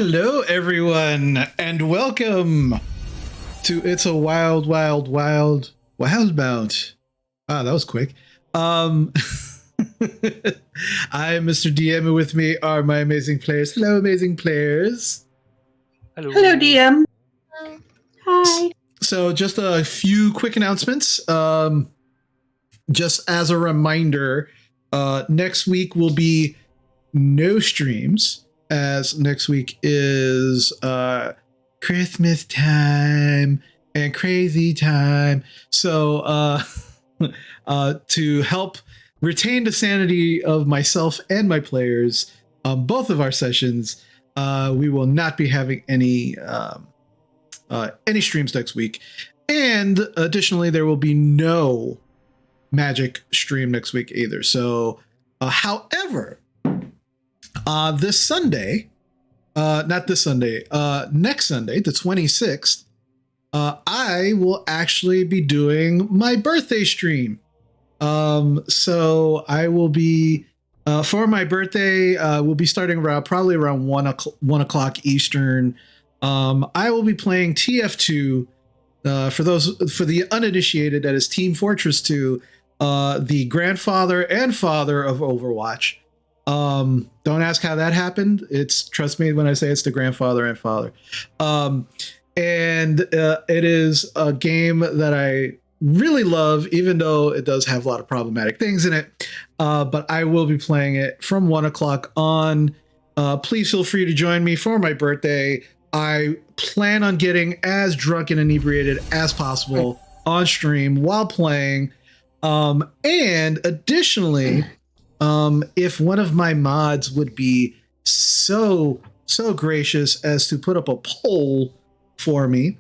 Hello, everyone, and welcome to It's a Wild, Wild, Wild, Wildbound. Ah, that was quick. I'm Mr. DM, and with me are my amazing players. Hello, amazing players. Hello, DM. Hello. Hi. So, just a few quick announcements. Just as a reminder, next week will be no streams, as next week is Christmas time and crazy time. So to help retain the sanity of myself and my players on both of our sessions, we will not be having any streams next week. And additionally, there will be no Magic stream next week either. So however, this Sunday, not this Sunday, next Sunday, the 26th, I will actually be doing my birthday stream. So I will be, for my birthday, we'll be starting probably around 1 o'clock Eastern. I will be playing TF2. For the uninitiated, that is Team Fortress 2, the grandfather and father of Overwatch. Don't ask how that happened. Trust me when I say it's the grandfather and father. And it is a game that I really love, even though it does have a lot of problematic things in it. But I will be playing it from 1 o'clock on. Please feel free to join me for my birthday. I plan on getting as drunk and inebriated as possible on stream while playing. And additionally, if one of my mods would be so gracious as to put up a poll for me,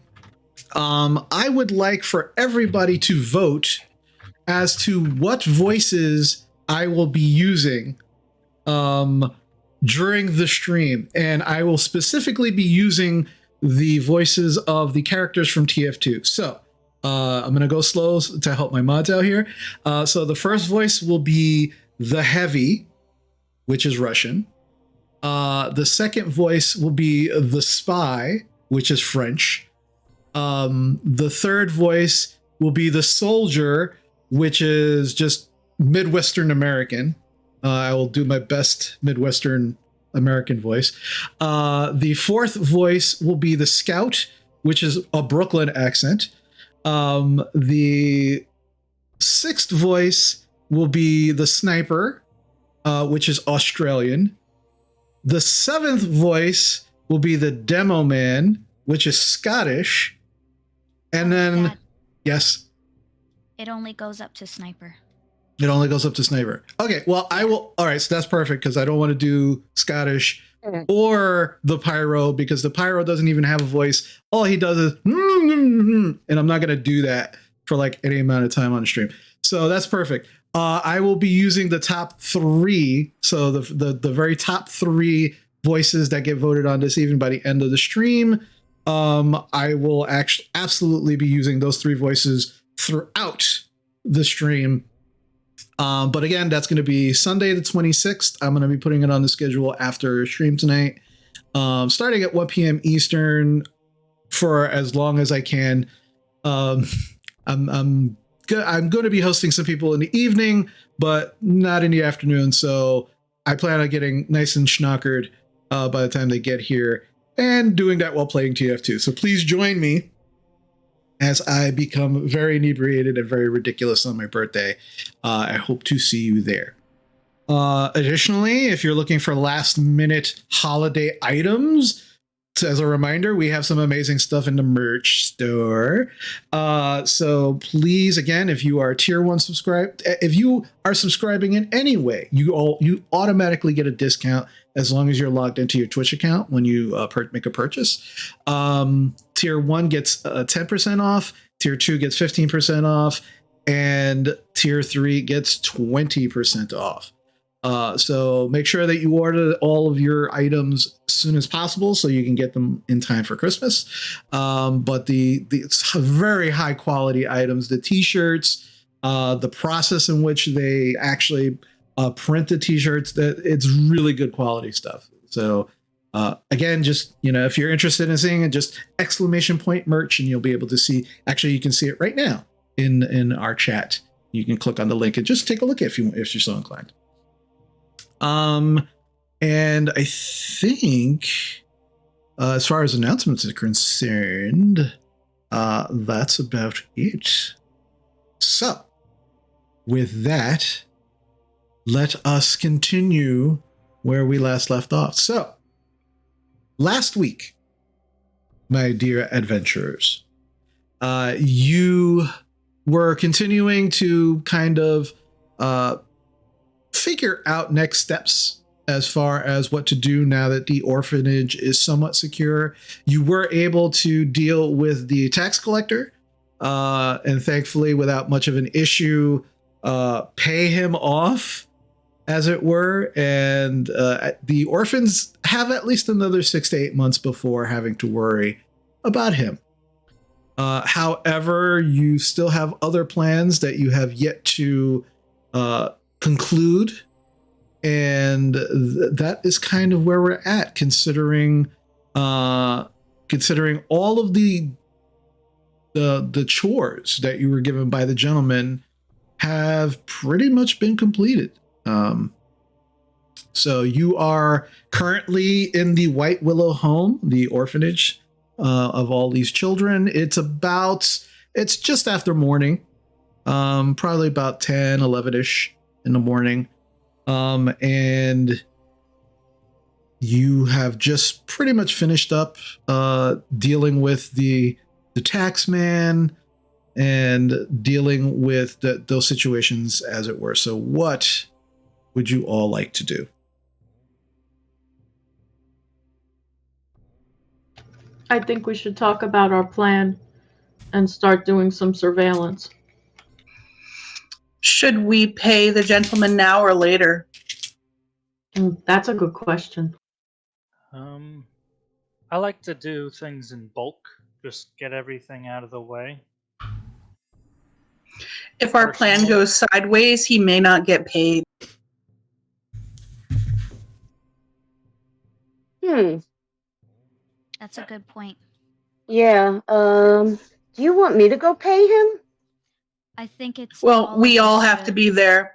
I would like for everybody to vote as to what voices I will be using during the stream. And I will specifically be using the voices of the characters from TF2. So I'm going to go slow to help my mods out here. So the first voice will be the Heavy, which is Russian. The second voice will be the Spy, which is French. The third voice will be the Soldier, which is just Midwestern American. I will do my best Midwestern American voice. The fourth voice will be the Scout, which is a Brooklyn accent. The sixth voice will be the Sniper, which is Australian. The seventh voice will be the Demo Man, which is Scottish. And then, Dad, yes, it only goes up to Sniper. it only goes up to Sniper. Okay, well, I will. All right, so that's perfect because I don't want to do Scottish or the Pyro because the Pyro doesn't even have a voice. All he does is, and I'm not going to do that for like any amount of time on the stream. So that's perfect. I will be using the top three. So the very top three voices that get voted on this evening by the end of the stream. I will actually absolutely be using those three voices throughout the stream. But again, that's going to be Sunday the 26th. I'm going to be putting it on the schedule after stream tonight, starting at 1 p.m. Eastern for as long as I can. I'm going to be hosting some people in the evening, but not in the afternoon. So I plan on getting nice and schnockered by the time they get here and doing that while playing TF2. So please join me as I become very inebriated and very ridiculous on my birthday. I hope to see you there. Additionally, if you're looking for last minute holiday items, as a reminder, we have some amazing stuff in the merch store. So please, again, if you are tier 1 subscribed, if you are subscribing in any way, you automatically get a discount as long as you're logged into your Twitch account when you make a purchase. Tier 1 gets 10% off, tier 2 gets 15% off, and tier 3 gets 20% off. So make sure that you order all of your items as soon as possible so you can get them in time for Christmas. But the very high quality items, the t-shirts, the process in which they actually print the t-shirts, that it's really good quality stuff. So Again, just, if you're interested in seeing it, just !merch, and you'll be able to see. Actually, you can see it right now in our chat. You can click on the link and just take a look if you're so inclined. And I think, as far as announcements are concerned, that's about it. So, with that, let us continue where we last left off. So, last week, my dear adventurers, you were continuing to kind of figure out next steps as far as what to do now that the orphanage is somewhat secure. You were able to deal with the tax collector, and thankfully, without much of an issue, pay him off, as it were. And the orphans have at least another 6 to 8 months before having to worry about him. However, you still have other plans that you have yet to conclude. And that is kind of where we're at, considering all of the chores that you were given by the gentleman have pretty much been completed. So you are currently in the White Willow home, the orphanage of all these children. It's just after morning, probably about 10, 11-ish in the morning. And you have just pretty much finished up dealing with the tax man and dealing with those situations, as it were. So what would you all like to do? I think we should talk about our plan and start doing some surveillance. Should we pay the gentleman now or later? That's a good question. I like to do things in bulk, just get everything out of the way. If our plan goes sideways, he may not get paid. That's a good point. Yeah. Do you want me to go pay him? I think it's Well, we all have to be there,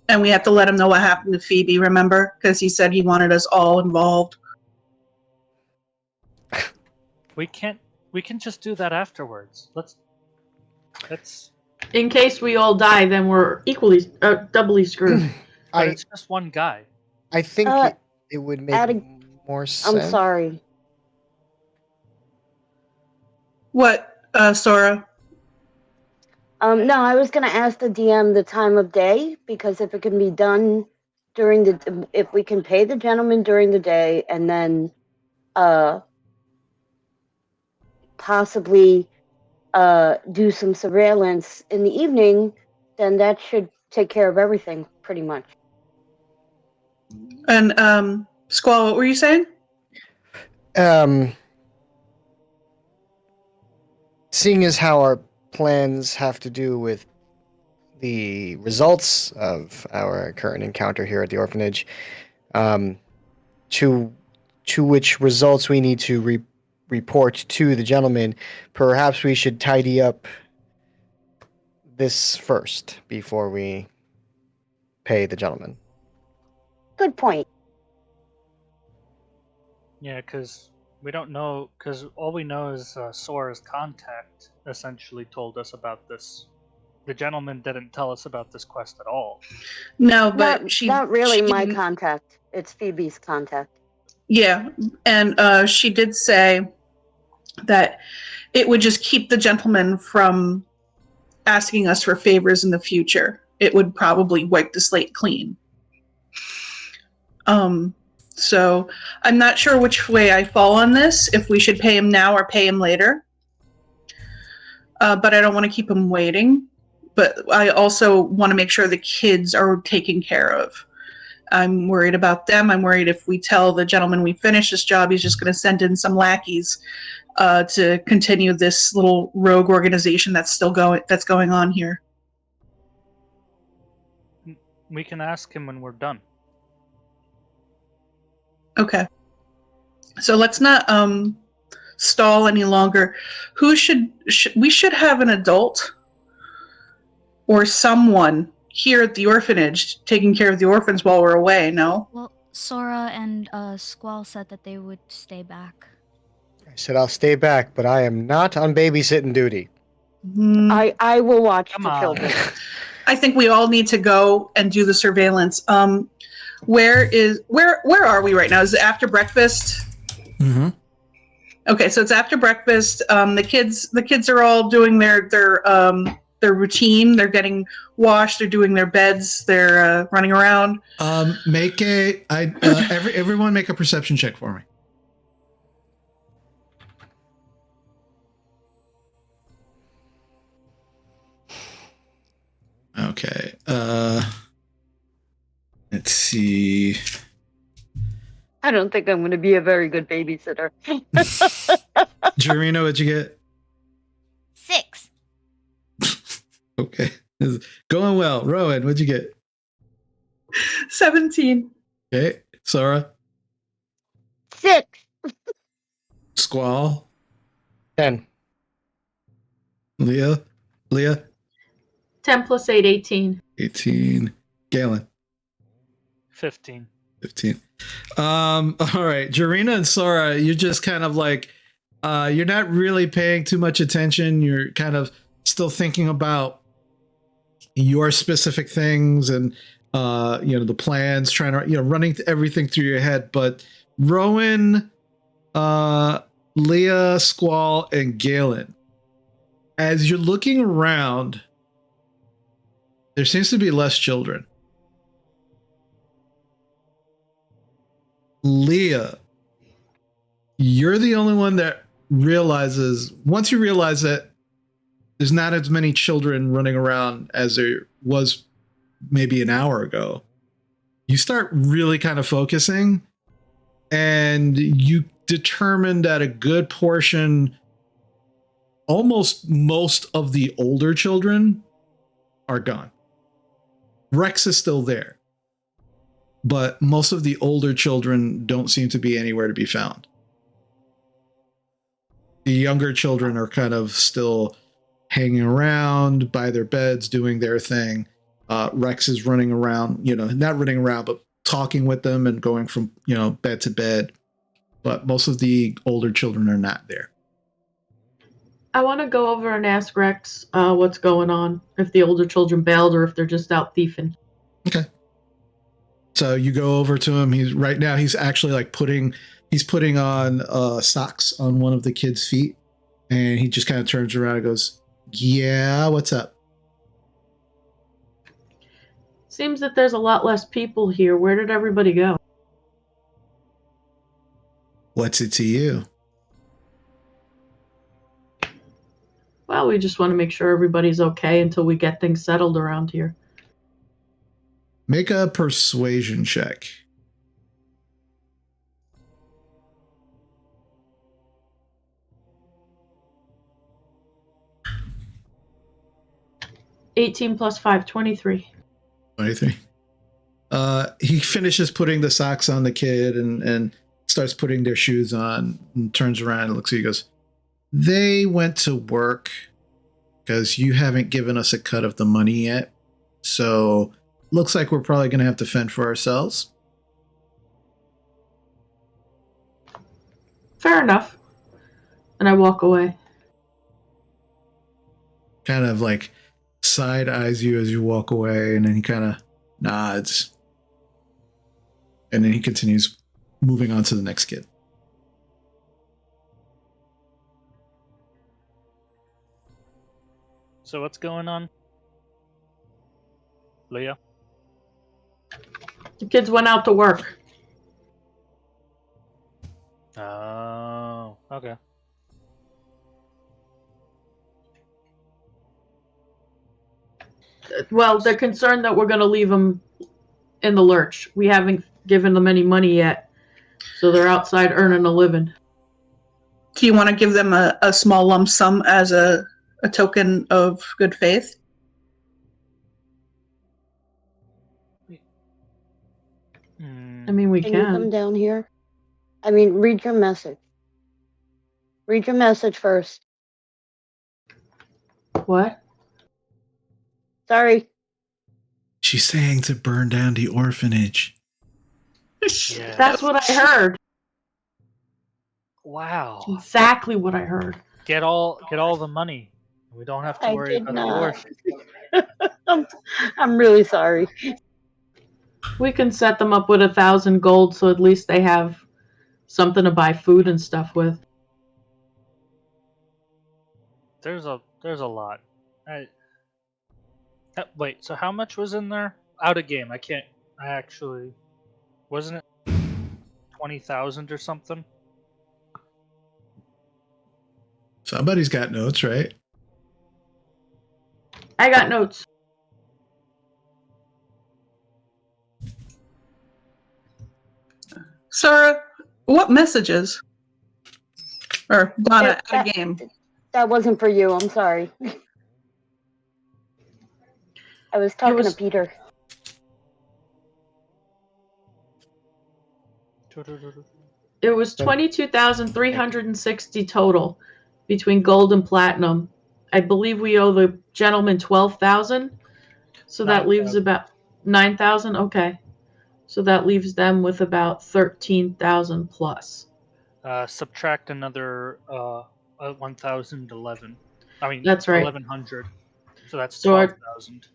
and we have to let him know what happened to Phoebe, remember? Because he said he wanted us all involved. We can just do that afterwards. Let's In case we all die, then we're doubly screwed. But it's just one guy. I think it would make more sense. I'm sorry. What, Sora? No, I was gonna ask the DM the time of day, because if it can be done if we can pay the gentleman during the day and then possibly do some surveillance in the evening, then that should take care of everything pretty much. And Squall, what were you saying? Seeing as how our plans have to do with the results of our current encounter here at the orphanage, to which results we need to report to the gentleman, perhaps we should tidy up this first before we pay the gentleman. Good point. Yeah, because we don't know, because all we know is Sora's contact essentially told us about this. The gentleman didn't tell us about this quest at all. No, but not really my contact. It's Phoebe's contact. Yeah, and she did say that it would just keep the gentleman from asking us for favors in the future. It would probably wipe the slate clean. So I'm not sure which way I fall on this, if we should pay him now or pay him later. But I don't want to keep him waiting. But I also want to make sure the kids are taken care of. I'm worried about them. I'm worried if we tell the gentleman we finish this job, he's just going to send in some lackeys to continue this little rogue organization that's going on here. We can ask him when we're done. Okay. So let's not stall any longer. Who we should have an adult or someone here at the orphanage taking care of the orphans while we're away, no? Well, Sora and Squall said that they would stay back. I said I'll stay back, but I am not on babysitting duty. I will watch Come the on. children. I think we all need to go and do the surveillance. Where are we right now? Is it after breakfast? Mm-hmm. Okay, so it's after breakfast. The kids are all doing their routine. They're getting washed. They're doing their beds. They're running around. Everyone make a perception check for me. Okay. Let's see. I don't think I'm going to be a very good babysitter. Jarina, what'd you get? 6. Okay. This is going well. Rowan, what'd you get? 17. Okay. Sora? 6. Squall? 10. Leah? 10 plus 8, 18. 18. Galen? 15. 15. All right. Jarina and Sora, you're just kind of like, you're not really paying too much attention. You're kind of still thinking about your specific things and, the plans, trying to, running everything through your head. But Rowan, Leah, Squall, and Galen, as you're looking around, there seems to be less children. Leah, you're the only one that realizes, once you realize that there's not as many children running around as there was maybe an hour ago, you start really kind of focusing, and you determine that a good portion, almost most of the older children are gone. Rex is still there, but most of the older children don't seem to be anywhere to be found. The younger children are kind of still hanging around by their beds, doing their thing. Rex is running around, not running around, but talking with them and going from, bed to bed. But most of the older children are not there. I want to go over and ask Rex what's going on, if the older children bailed or if they're just out thieving. Okay. So you go over to him. He's actually like putting on socks on one of the kids' feet, and he just kind of turns around and goes, "Yeah, what's up?" Seems that there's a lot less people here. Where did everybody go? What's it to you? Well, we just want to make sure everybody's okay until we get things settled around here. Make a persuasion check. $18 plus 5, 23. 23. He finishes putting the socks on the kid and starts putting their shoes on and turns around and looks at you and goes, "They went to work because you haven't given us a cut of the money yet. So looks like we're probably going to have to fend for ourselves." Fair enough. And I walk away. Kind of like side eyes you as you walk away, and then he kind of nods. And then he continues moving on to the next kid. So what's going on? Leah? The kids went out to work. Oh, okay. Well, they're concerned that we're going to leave them in the lurch. We haven't given them any money yet, so they're outside earning a living. Do you want to give them a small lump sum as a token of good faith? I mean, we Can you come can. down here? I mean, read your message. Read your message first. What? Sorry. She's saying to burn down the orphanage. Yeah. That's what I heard. Wow. Exactly what I heard. Get all the money. We don't have to I worry did about the not. orphan. I'm really sorry. We can set them up with 1,000 gold, so at least they have something to buy food and stuff with. There's a lot. Wait, so how much was in there? Out of game. I actually wasn't it 20,000 or something? Somebody's got notes, right? I got notes. Sarah, what messages? Or Donna, out of game. That wasn't for you. I'm sorry. I was talking to Peter. It was 22,360 total between gold and platinum. I believe we owe the gentleman 12,000. So that leaves about 9,000. Okay. So that leaves them with about 13,000 plus. Subtract another 1,011. I mean, That's right. 1,100. So that's So 12,000.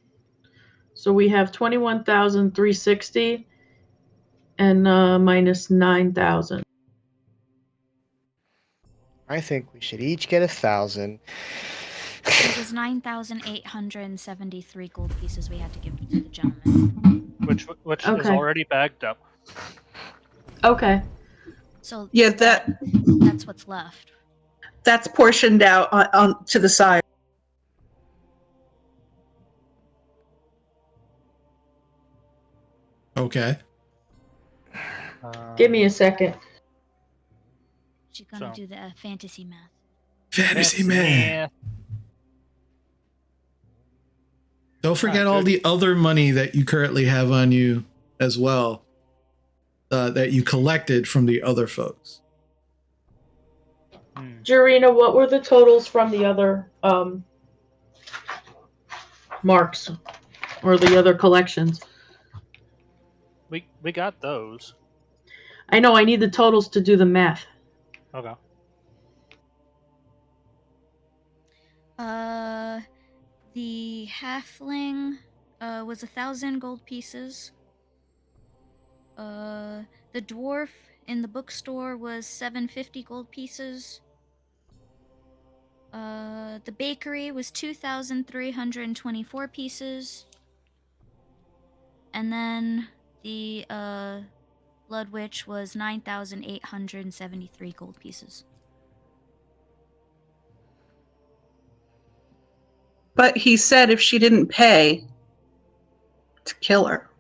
So we have 21,360 and minus 9,000. I think we should each get 1,000. It was 9,873 gold pieces we had to give to the gentleman. Which is Okay. already bagged up. Okay. So Yeah, that's what's left. that's portioned out on to the side. Okay. Give me a second. She's gonna do the fantasy math. Fantasy man. Don't forget all the other money that you currently have on you as well, that you collected from the other folks. Jurina, what were the totals from the other marks or the other collections? We got those. I know, I need the totals to do the math. Okay. The halfling was 1,000 gold pieces. The dwarf in the bookstore was 750 gold pieces. The bakery was 2,324 pieces. And then the blood witch was 9,873 gold pieces. But he said if she didn't pay, to kill her,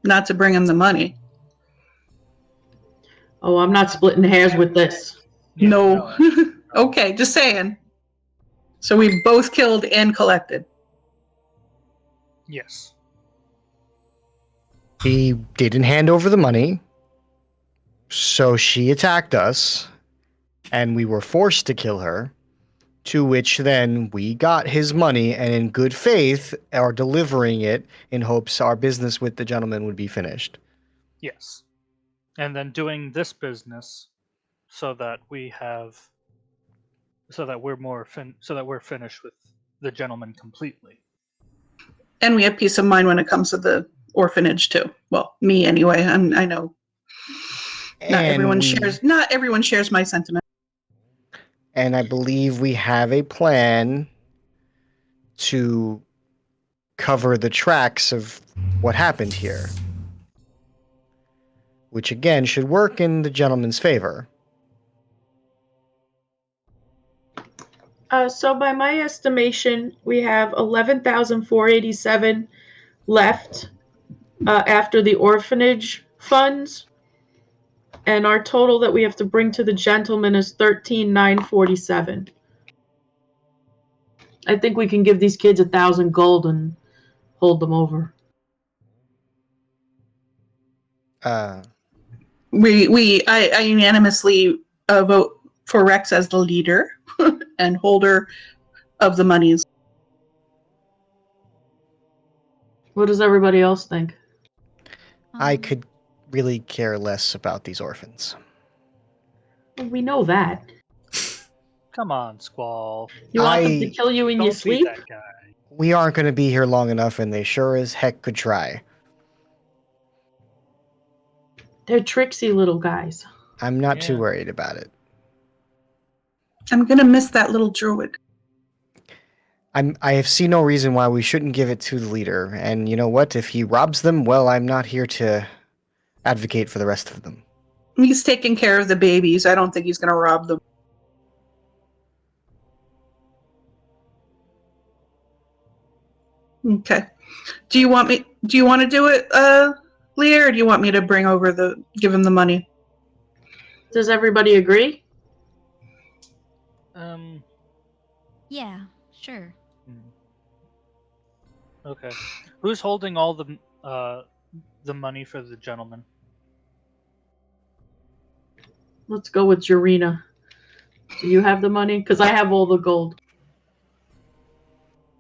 not to bring him the money. Oh, I'm not splitting hairs with this. Yeah, No. Okay, just saying. So we both killed and collected. Yes. She didn't hand over the money, so she attacked us, and we were forced to kill her, to which then we got his money and in good faith are delivering it in hopes our business with the gentleman would be finished. Yes. And then doing this business so that we're finished with the gentleman completely. And we have peace of mind when it comes to the orphanage too. Well, me anyway. I know not everyone shares my sentiment. And I believe we have a plan to cover the tracks of what happened here, which again should work in the gentleman's favor. So by my estimation, we have 11,487 left after the orphanage funds. And our total that we have to bring to the gentleman is 13,947. I think we can give these kids 1,000 gold and hold them over. I unanimously vote for Rex as the leader and holder of the monies. What does everybody else think? I could really care less about these orphans. Well, we know that. Come on, Squall. You want them to kill you in your Don't be sleep? that guy. We aren't going to be here long enough, and they sure as heck could try. They're tricksy little guys. I'm not too Yeah. worried about it. I'm gonna miss that little druid. I see no reason why we shouldn't give it to the leader. And you know what? If he robs them, well, I'm not here to advocate for the rest of them. He's taking care of the babies. I don't think he's gonna rob them. Okay. Do you want to do it, Leah, or do you want me to give him the money? Does everybody agree? Yeah, sure. Okay. Who's holding all the money for the gentleman? Let's go with Jarena. Do you have the money? Because I have all the gold.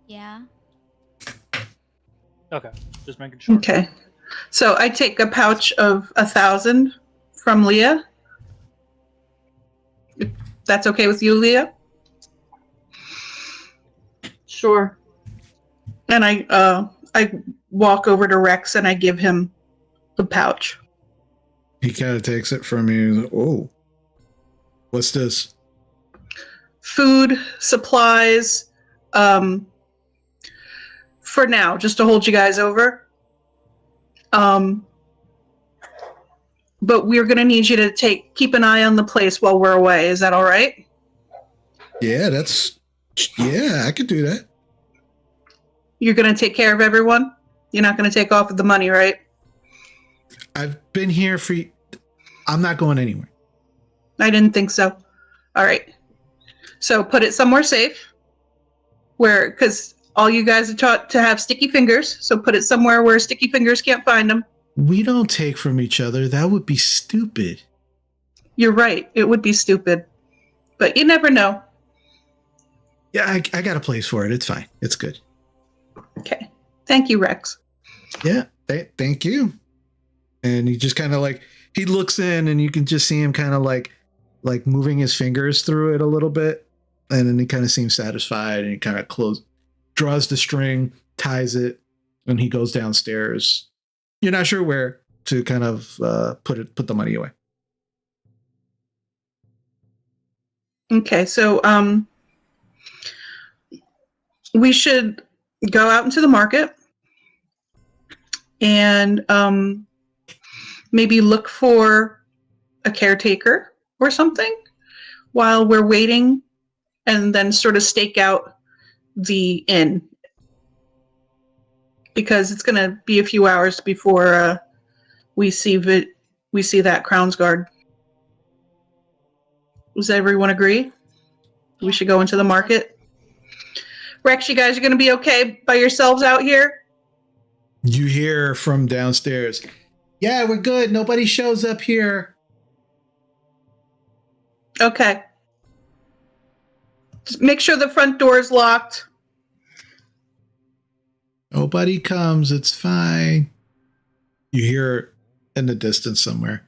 Yeah. Okay, just making sure. Okay. So I take a pouch of 1,000 from Leah. If that's okay with you, Leah? Sure. And I walk over to Rex and I give him the pouch. He kind of takes it from you. Oh, what's this? Food, supplies, for now, just to hold you guys over. But we're gonna need you to keep an eye on the place while we're away. Is that all right? Yeah, I could do that. You're gonna take care of everyone? You're not gonna take off with the money, right? I've been here I'm not going anywhere. I didn't think so. All right. So put it somewhere safe, because all you guys are taught to have sticky fingers. So put it somewhere where sticky fingers can't find them. We don't take from each other. That would be stupid. You're right. It would be stupid, but you never know. Yeah, I got a place for it. It's fine. It's good. Okay. Thank you, Rex. Yeah, thank you. And he just kind of he looks in and you can just see him kind of like moving his fingers through it a little bit. And then he kind of seems satisfied and he kind of draws the string, ties it, and he goes downstairs. You're not sure where to kind of put the money away. Okay. So, we should go out into the market and maybe look for a caretaker or something while we're waiting, and then sort of stake out the inn, because it's going to be a few hours before we see that Crown's Guard. Does everyone agree? We should go into the market. Rex, you guys are going to be okay by yourselves out here? You hear from downstairs, yeah, we're good. Nobody shows up here. Okay. Just make sure the front door is locked. Nobody comes. It's fine. You hear in the distance somewhere.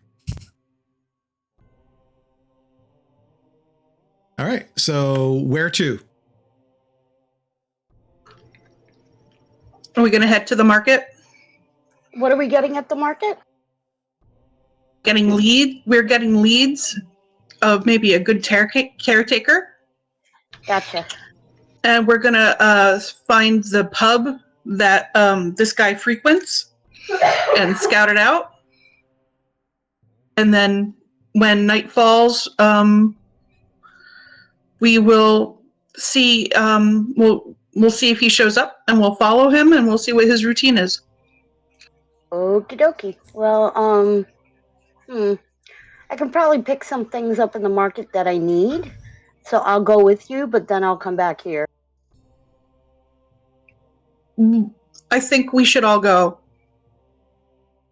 All right. So where to? Are we going to head to the market? What are we getting at the market? We're getting leads of maybe a good caretaker. Gotcha. And we're going to find the pub that this guy frequents and scout it out. And then when night falls, we will see, we'll see if he shows up, and we'll follow him, and we'll see what his routine is. Okie dokie. Well, I can probably pick some things up in the market that I need. So I'll go with you, but then I'll come back here. I think we should all go.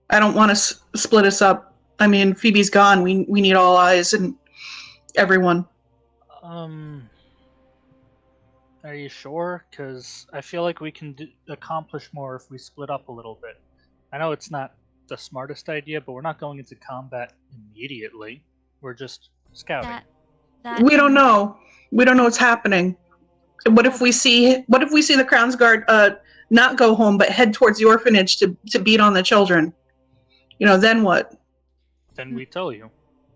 I don't want to split us up. I mean, Phoebe's gone. We need all eyes and everyone. Are you sure? Because I feel like we can accomplish more if we split up a little bit. I know it's not the smartest idea, but we're not going into combat immediately. We're just scouting. We don't know. We don't know what's happening. What if we see the Crown's Guard not go home but head towards the orphanage to beat on the children? Then what? Then we tell you.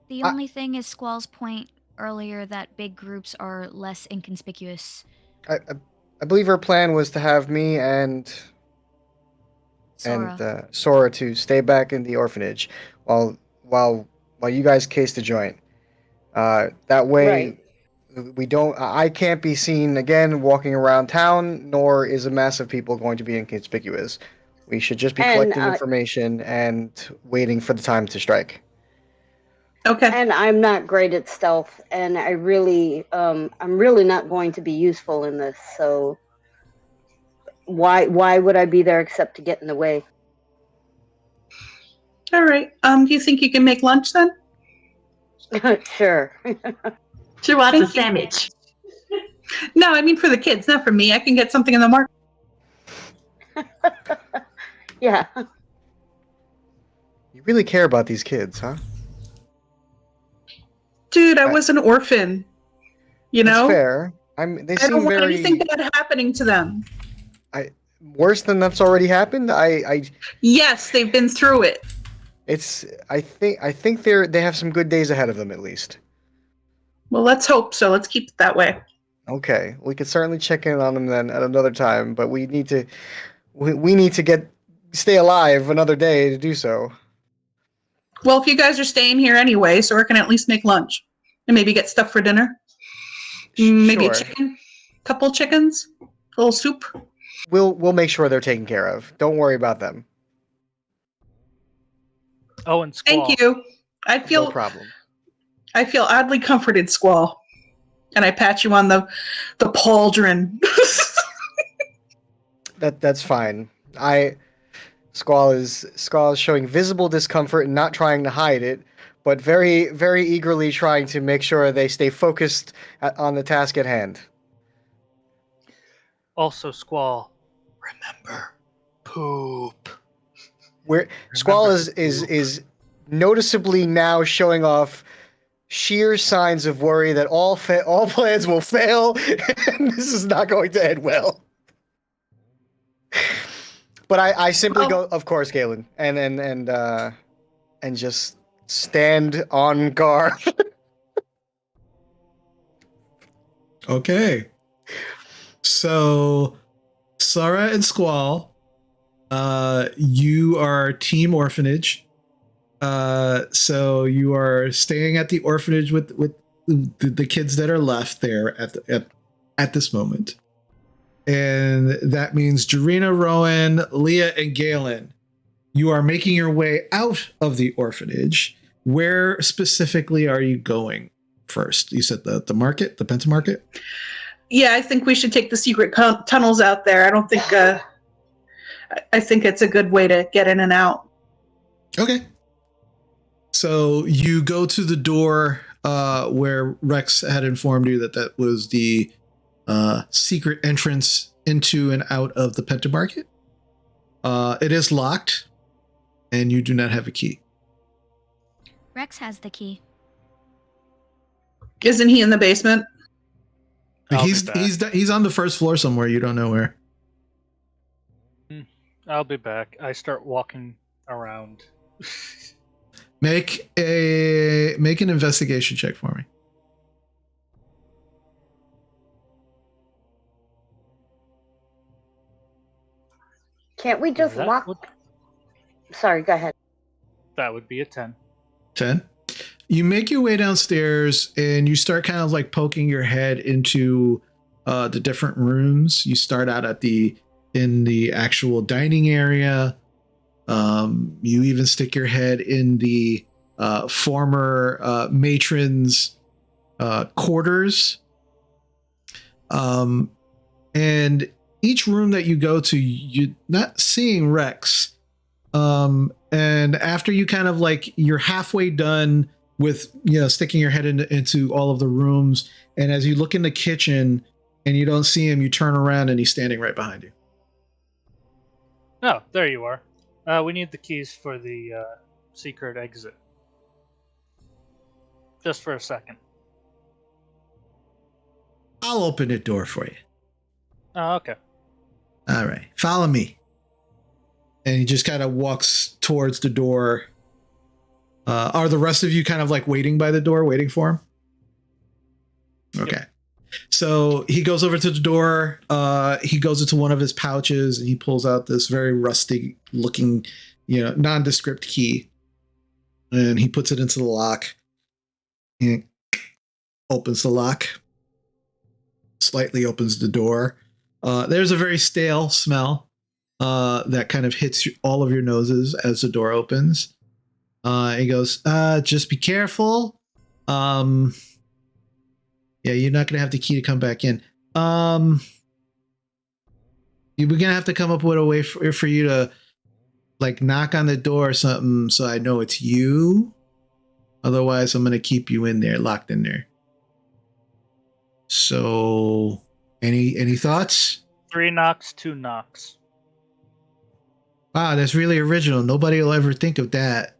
The only thing is Squall's point earlier that big groups are less inconspicuous. I believe her plan was to have me and Sora. Sora to stay back in the orphanage while you guys case the joint. That way, I can't be seen again walking around town, nor is a mass of people going to be inconspicuous. We should just be collecting information and waiting for the time to strike. Okay. And I'm not great at stealth, and I'm really not going to be useful in this. So why would I be there except to get in the way? All right. Do you think you can make lunch then? Sure. She wants a sandwich. No, I mean for the kids, not for me. I can get something in the market. Yeah. You really care about these kids, huh? Dude, I was an orphan. That's fair. They I seem don't want very anything bad happening to them. worse than that's already happened. Yes, they've been through it. I think they have some good days ahead of them at least. Well, let's hope so. Let's keep it that way. Okay, we could certainly check in on them then at another time, but we need to stay alive another day to do so. Well, if you guys are staying here anyway, Sora can at least make lunch and maybe get stuff for dinner. Maybe a chicken, couple chickens, a little soup. We'll make sure they're taken care of. Don't worry about them. Oh, and Squall. Thank you. No problem. I feel oddly comforted, Squall. And I pat you on the pauldron. That's fine. Squall is showing visible discomfort and not trying to hide it, but very, very eagerly trying to make sure they stay focused on the task at hand. Also, Squall, remember, poop. Squall is noticeably now showing off sheer signs of worry that all plans will fail, and this is not going to end well. But I simply go, of course, Galen, and just stand on guard. Okay. So, Sora and Squall, you are Team Orphanage. So you are staying at the orphanage with the kids that are left there at this moment. And that means Jarena, Rowan, Leah, and Galen, you are making your way out of the orphanage. Where specifically are you going first? You said the market, the Penta Market? Yeah, I think we should take the secret tunnels out there. I don't think... I think it's a good way to get in and out. Okay. So you go to the door where Rex had informed you that was the secret entrance into and out of the Penta Market. It is locked, and you do not have a key. Rex has the key. Isn't he in the basement? He's on the first floor somewhere. You don't know where. I'll be back. I start walking around. Make an investigation check for me. Can't we just lock? Sorry, go ahead. That would be a 10. 10. You make your way downstairs and you start kind of like poking your head into the different rooms. You start out in the actual dining area. You even stick your head in the former matron's quarters. And each room that you go to, you're not seeing Rex. And after you kind of like, you're halfway done with, sticking your head into all of the rooms. And as you look in the kitchen and you don't see him, you turn around and he's standing right behind you. Oh, there you are. We need the keys for the secret exit. Just for a second. I'll open the door for you. Oh, okay. All right. Follow me. And he just kind of walks towards the door. Are the rest of you kind of like waiting by the door, waiting for him? Okay. Yep. So he goes over to the door. He goes into one of his pouches and he pulls out this very rusty looking, nondescript key. And he puts it into the lock. And opens the lock. Slightly opens the door. There's a very stale smell that kind of hits all of your noses as the door opens. He goes, just be careful. Yeah, you're not going to have the key to come back in. We're going to have to come up with a way for you to like knock on the door or something so I know it's you. Otherwise, I'm going to keep you in there, locked in there. So, any thoughts? 3 knocks, 2 knocks. Wow, that's really original. Nobody will ever think of that.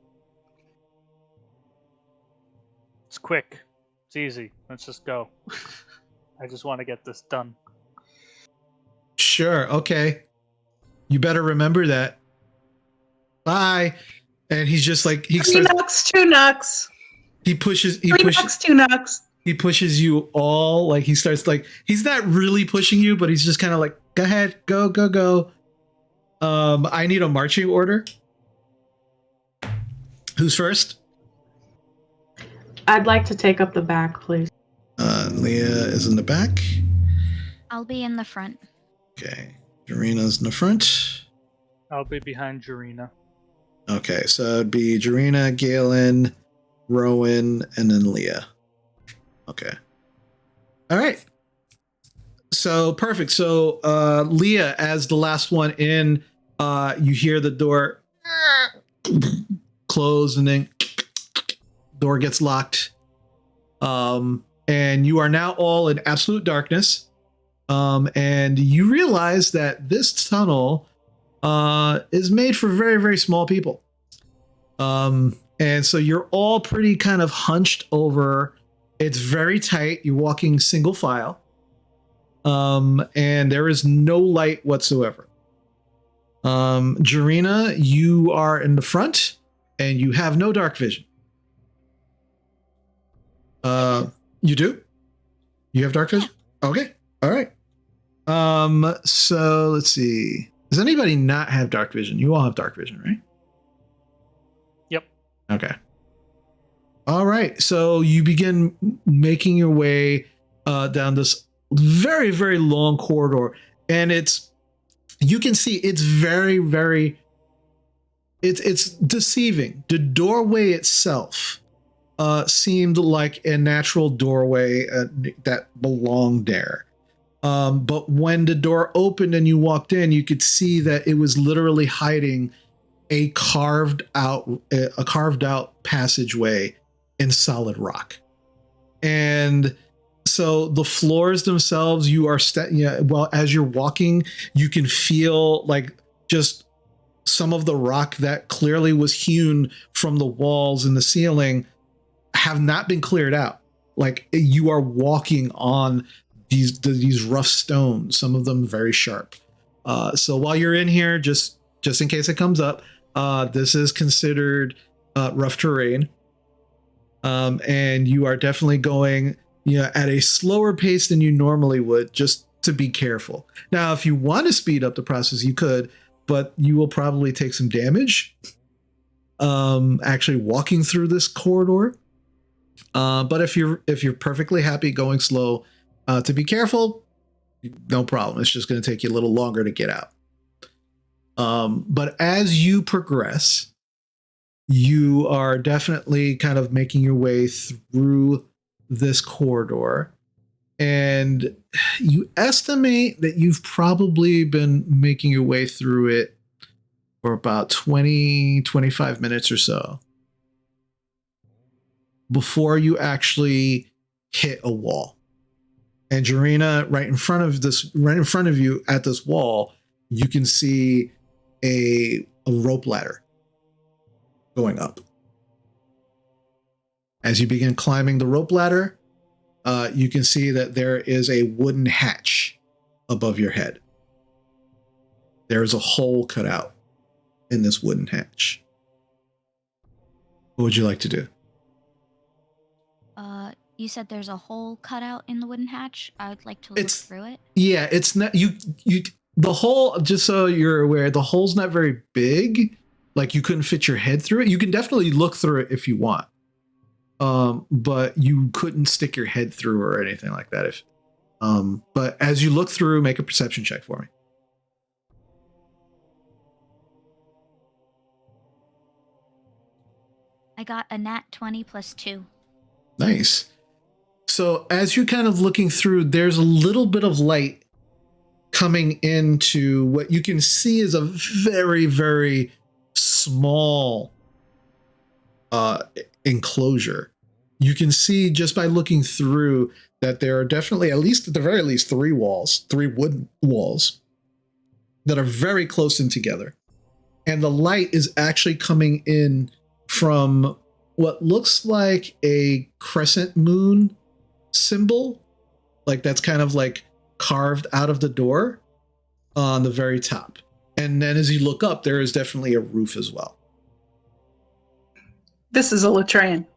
It's quick. It's easy. Let's just go. I just want to get this done. Sure. Okay. You better remember that. Bye. And he's just like, 3 knocks, 2 knocks. He pushes 3 knocks, 2 knocks. He pushes you all, like he starts like, he's not really pushing you, but he's just kind of like, go ahead, go. I need a marching order. Who's first? I'd like to take up the back, please. Leah is in the back. I'll be in the front. Okay. Jarina's in the front. I'll be behind Jarina. Okay, so it'd be Jarina, Galen, Rowan, and then Leah. Okay. All right. So perfect. So Leah, as the last one in, you hear the door close and then door gets locked. And you are now all in absolute darkness. And you realize that this tunnel is made for very, very small people. And so you're all pretty kind of hunched over. It's very tight. You're walking single file. And there is no light whatsoever. Jarina, you are in the front and you have no dark vision. You do? You have dark vision? Okay. All right. So let's see. Does anybody not have dark vision? You all have dark vision, right? Yep. Okay. All right. So you begin making your way down this very, very long corridor. And you can see it's very, very, it's deceiving. The doorway itself seemed like a natural doorway that belonged there. But when the door opened and you walked in, you could see that it was literally hiding a carved out passageway in solid rock. And so the floors themselves, you are as you're walking, you can feel like just some of the rock that clearly was hewn from the walls and the ceiling have not been cleared out. Like you are walking on these rough stones, some of them very sharp. So while you're in here, just in case it comes up, this is considered rough terrain. And you are definitely going, at a slower pace than you normally would, just to be careful. Now, if you want to speed up the process, you could, but you will probably take some damage actually walking through this corridor. But if you're perfectly happy going slow, to be careful, no problem. It's just going to take you a little longer to get out. But as you progress, you are definitely kind of making your way through this corridor. And you estimate that you've probably been making your way through it for about 20, 25 minutes or so before you actually hit a wall. And Jarina, right in front of you at this wall, you can see a rope ladder going up. As you begin climbing the rope ladder, you can see that there is a wooden hatch above your head. There is a hole cut out in this wooden hatch. What would you like to do? You said there's a hole cut out in the wooden hatch. I would like to look through it. Yeah, it's not you. The hole, just so you're aware, the hole's not very big. Like you couldn't fit your head through it. You can definitely look through it if you want, but you couldn't stick your head through or anything like that. But as you look through, make a perception check for me. I got a nat 20 plus 2. Nice. So as you're kind of looking through, there's a little bit of light coming into what you can see is a very, very small enclosure. You can see just by looking through that there are definitely, at the very least, 3 wood walls that are very close in together. And the light is actually coming in from what looks like a crescent moon symbol, like that's kind of like carved out of the door on the very top. And then as you look up, there is definitely a roof as well. This is a latrine.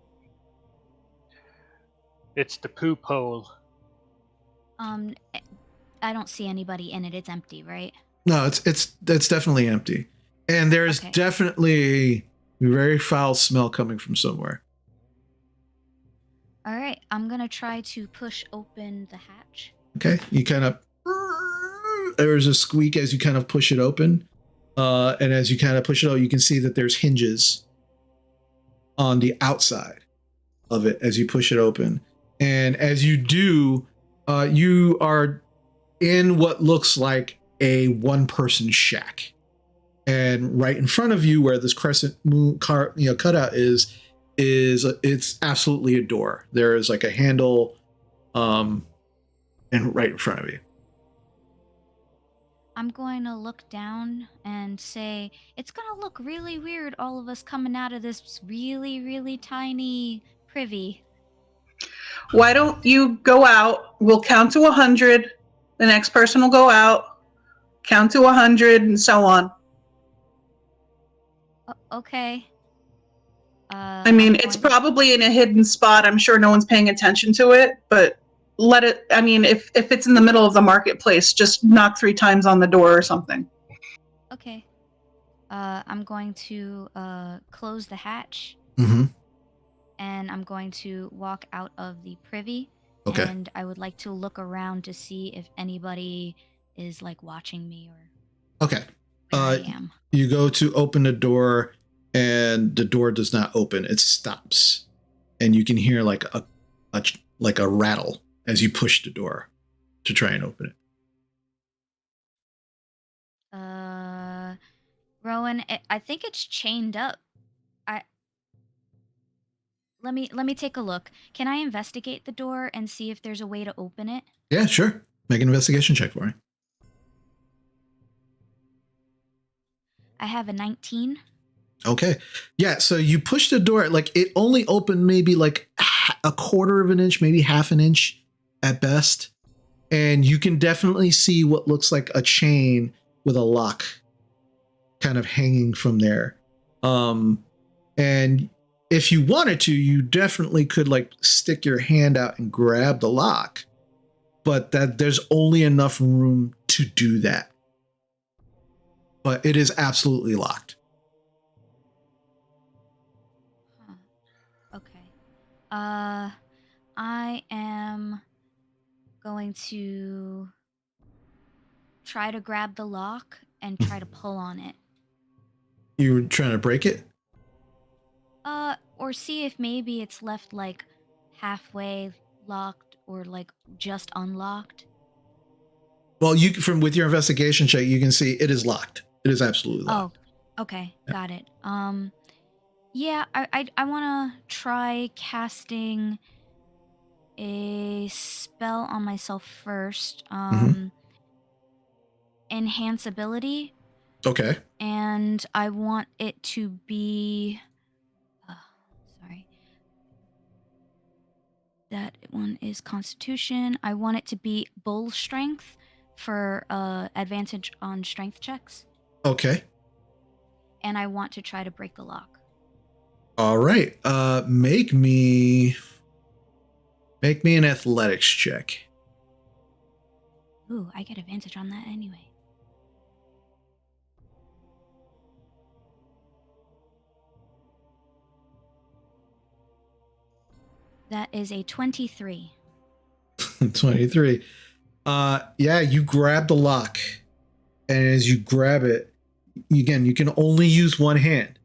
It's the poop hole. I don't see anybody in it. It's empty, right? No, it's definitely empty. And there's definitely a very foul smell coming from somewhere. All right, I'm gonna try to push open the hatch. Okay, you kind of, there's a squeak as you kind of push it open. And as you kind of push it out, you can see that there's hinges on the outside of it as you push it open. And as you do, you are in what looks like a one-person shack. And right in front of you, where this crescent moon cutout is it's absolutely a door. There is like a handle, and right in front of you. I'm going to look down and say, it's gonna look really weird, all of us coming out of this really, really tiny privy. Why don't you go out? We'll count to 100. The next person will go out, count to 100, and so on. Okay. I mean, it's probably in a hidden spot. I'm sure no one's paying attention to it, but let it, I mean, if it's in the middle of the marketplace, just knock 3 times on the door or something. Okay. I'm going to close the hatch. Mm-hmm. And I'm going to walk out of the privy. Okay. And I would like to look around to see if anybody is like watching me or Okay. where I am. You go to open the door and the door does not open. It stops. And you can hear like a rattle as you push the door to try and open it. Rowan, I think it's chained up. Let me take a look. Can I investigate the door and see if there's a way to open it? Yeah, sure. Make an investigation check for me. I have a 19. Okay. Yeah, so you push the door, like it only opened maybe like a quarter of an inch, maybe half an inch at best. And you can definitely see what looks like a chain with a lock kind of hanging from there. And if you wanted to, you definitely could like stick your hand out and grab the lock, but that there's only enough room to do that. But it is absolutely locked. Okay. I am going to try to grab the lock and try to pull on it. You were trying to break it? Or see if maybe it's left like halfway locked or like just unlocked. Well, with your investigation check, you can see it is locked. It is absolutely locked. Okay, got it. Yeah, I want to try casting a spell on myself first. Enhance ability, Okay. and I want it to be. Sorry. That one is Constitution. I want it to be Bull Strength for advantage on strength checks, Okay. and I want to try to break the lock. All right. Make me an athletics check. Ooh, I get advantage on that anyway. That is a 23. 23. Yeah, you grab the lock, and as you grab it, again, you can only use one hand.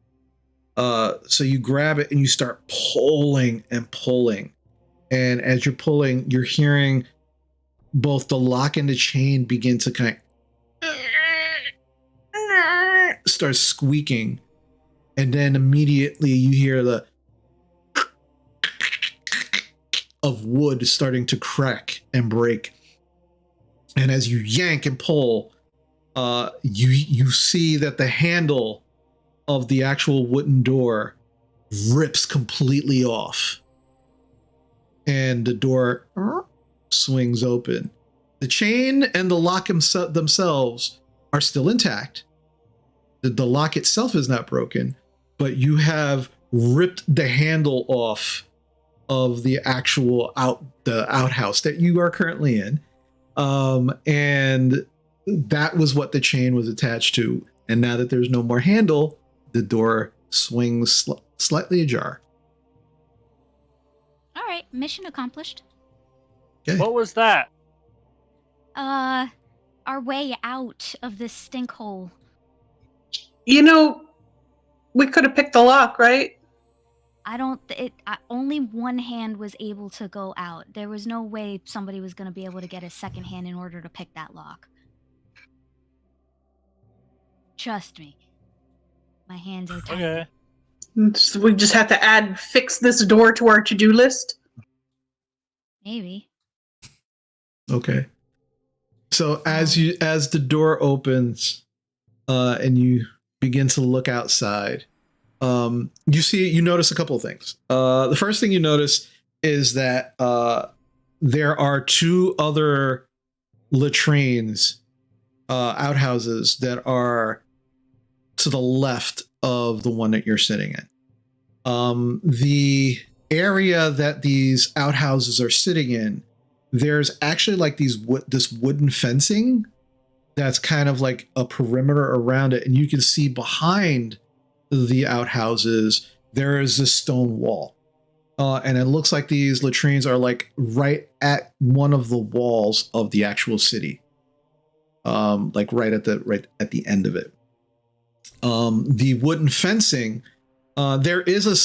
So you grab it and you start pulling and pulling. And as you're pulling, you're hearing both the lock and the chain begin to kind of start squeaking. And then immediately you hear the of wood starting to crack and break. And as you yank and pull, you see that the handle of the actual wooden door rips completely off. And the door swings open. The chain and the lock themselves are still intact. The lock itself is not broken, but you have ripped the handle off of the actual outhouse that you are currently in. And that was what the chain was attached to. And now that there's no more handle, the door swings slightly ajar. All right, mission accomplished. Okay. What was that? Our way out of this stink hole. You know, we could have picked the lock, right? Only one hand was able to go out. There was no way somebody was going to be able to get a second hand in order to pick that lock. Trust me. My hands are tiny. Okay. So we just have to fix this door to our to-do list. Maybe. Okay. So as the door opens, and you begin to look outside, you notice a couple of things. The first thing you notice is that there are two other latrines, outhouses that are to the left of the one that you're sitting in. The area that these outhouses are sitting in, there's actually like this wooden fencing that's kind of like a perimeter around it, and you can see behind the outhouses there is this stone wall, and it looks like these latrines are like right at one of the walls of the actual city, like right at the end of it. The wooden fencing, there is a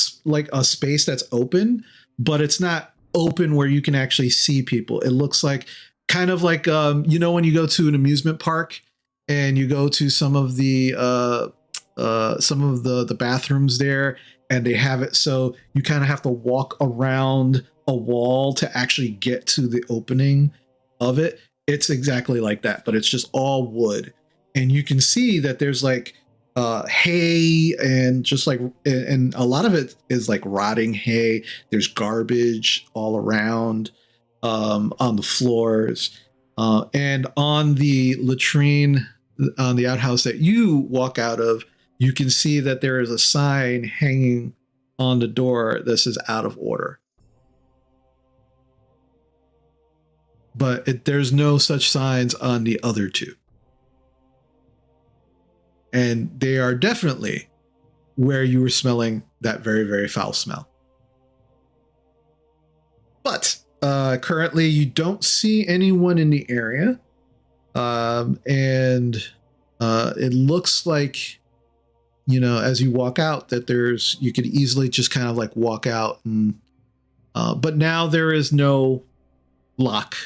space that's open, but it's not open where you can actually see people. It looks like kind of like when you go to an amusement park and you go to some of the bathrooms there, and they have it so you kind of have to walk around a wall to actually get to the opening of it. It's exactly like that, but it's just all wood, and you can see that there's like hay and just like, and a lot of it is like rotting hay. There's garbage all around, on the floors, and on the latrine, on the outhouse that you walk out of, you can see that there is a sign hanging on the door that says "out of order," but there's no such signs on the other two. And they are definitely where you were smelling that very, very foul smell. But currently you don't see anyone in the area. And it looks like, as you walk out, that you could easily just kind of like walk out. And but now there is no lock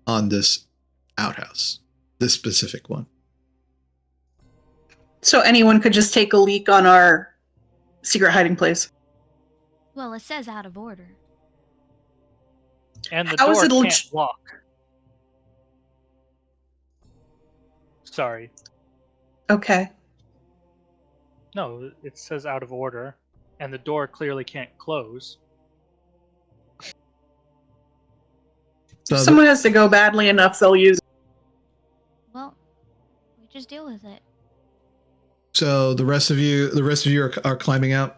on this outhouse, this specific one. So anyone could just take a leak on our secret hiding place. Well, it says out of order. And the How is door it can't lock. Sorry. Okay. No, it says out of order, and the door clearly can't close. So If someone has to go badly enough, they'll use it. Well, we just deal with it. So the rest of you are climbing out.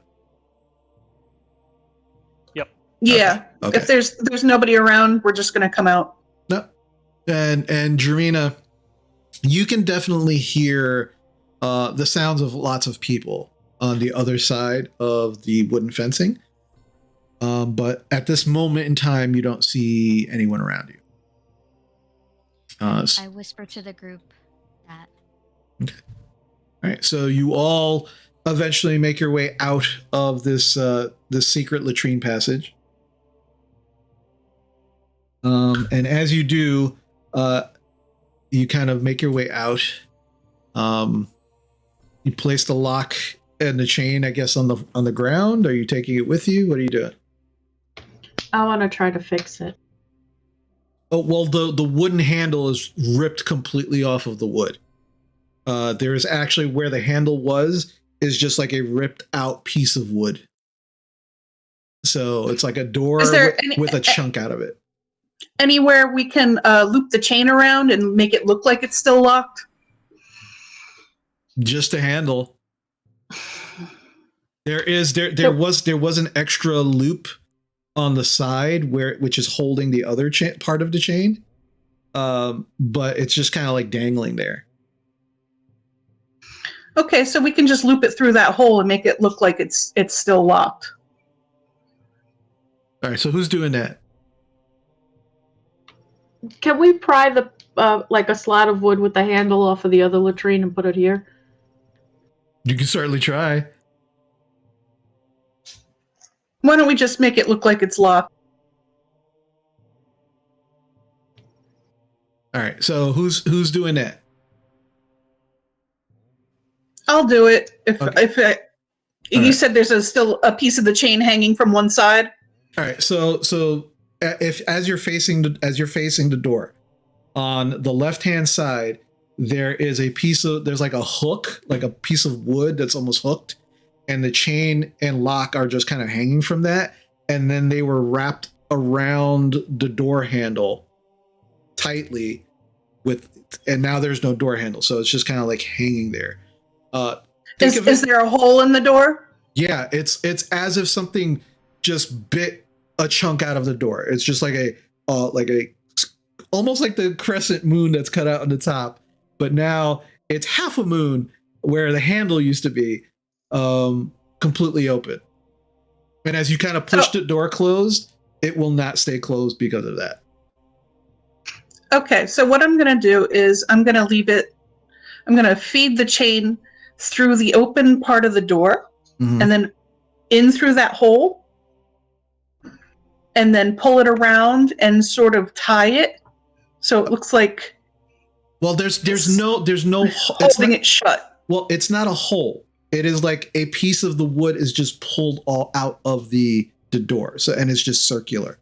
Yeah. Okay. If there's nobody around, we're just gonna come out. No. And Jarina, you can definitely hear the sounds of lots of people on the other side of the wooden fencing. But at this moment in time, you don't see anyone around you. I whisper to the group that. Okay. All right. So you all eventually make your way out of this secret latrine passage. And as you do, you kind of make your way out. You place the lock and the chain, I guess, on the ground. Are you taking it with you? What are you doing? I want to try to fix it. Oh, well, the wooden handle is ripped completely off of the wood. There is actually where the handle was is just like a ripped out piece of wood. So it's like a door with a chunk out of it. Anywhere we can loop the chain around and make it look like it's still locked? Just a handle. There was an extra loop on the side which is holding the other part of the chain, but it's just kind of like dangling there. Okay, so we can just loop it through that hole and make it look like it's still locked. All right, so who's doing that? Can we pry the like a slat of wood with the handle off of the other latrine and put it here? You can certainly try. Why don't we just make it look like it's locked? All right, so who's doing that? I'll do it. Okay. You said there's still a piece of the chain hanging from one side. All right, so if as you're facing the door, on the left hand side, there's like a hook, like a piece of wood that's almost hooked, and the chain and lock are just kind of hanging from that, and then they were wrapped around the door handle tightly and now there's no door handle, so it's just kind of like hanging there. Is there a hole in the door? Yeah, it's as if something just bit a chunk out of the door. It's just like a almost like the crescent moon that's cut out on the top, but now it's half a moon where the handle used to be, completely open. And as you kind of push the door closed, it will not stay closed because of that. Okay, so what I'm going to do is I'm going to feed the chain through the open part of the door, Mm-hmm. and then in through that hole, and then pull it around and sort of tie it so it looks like. Well, there's no holding it shut. Well, it's not a hole. It is like a piece of the wood is just pulled all out of the door. So, and it's just circular.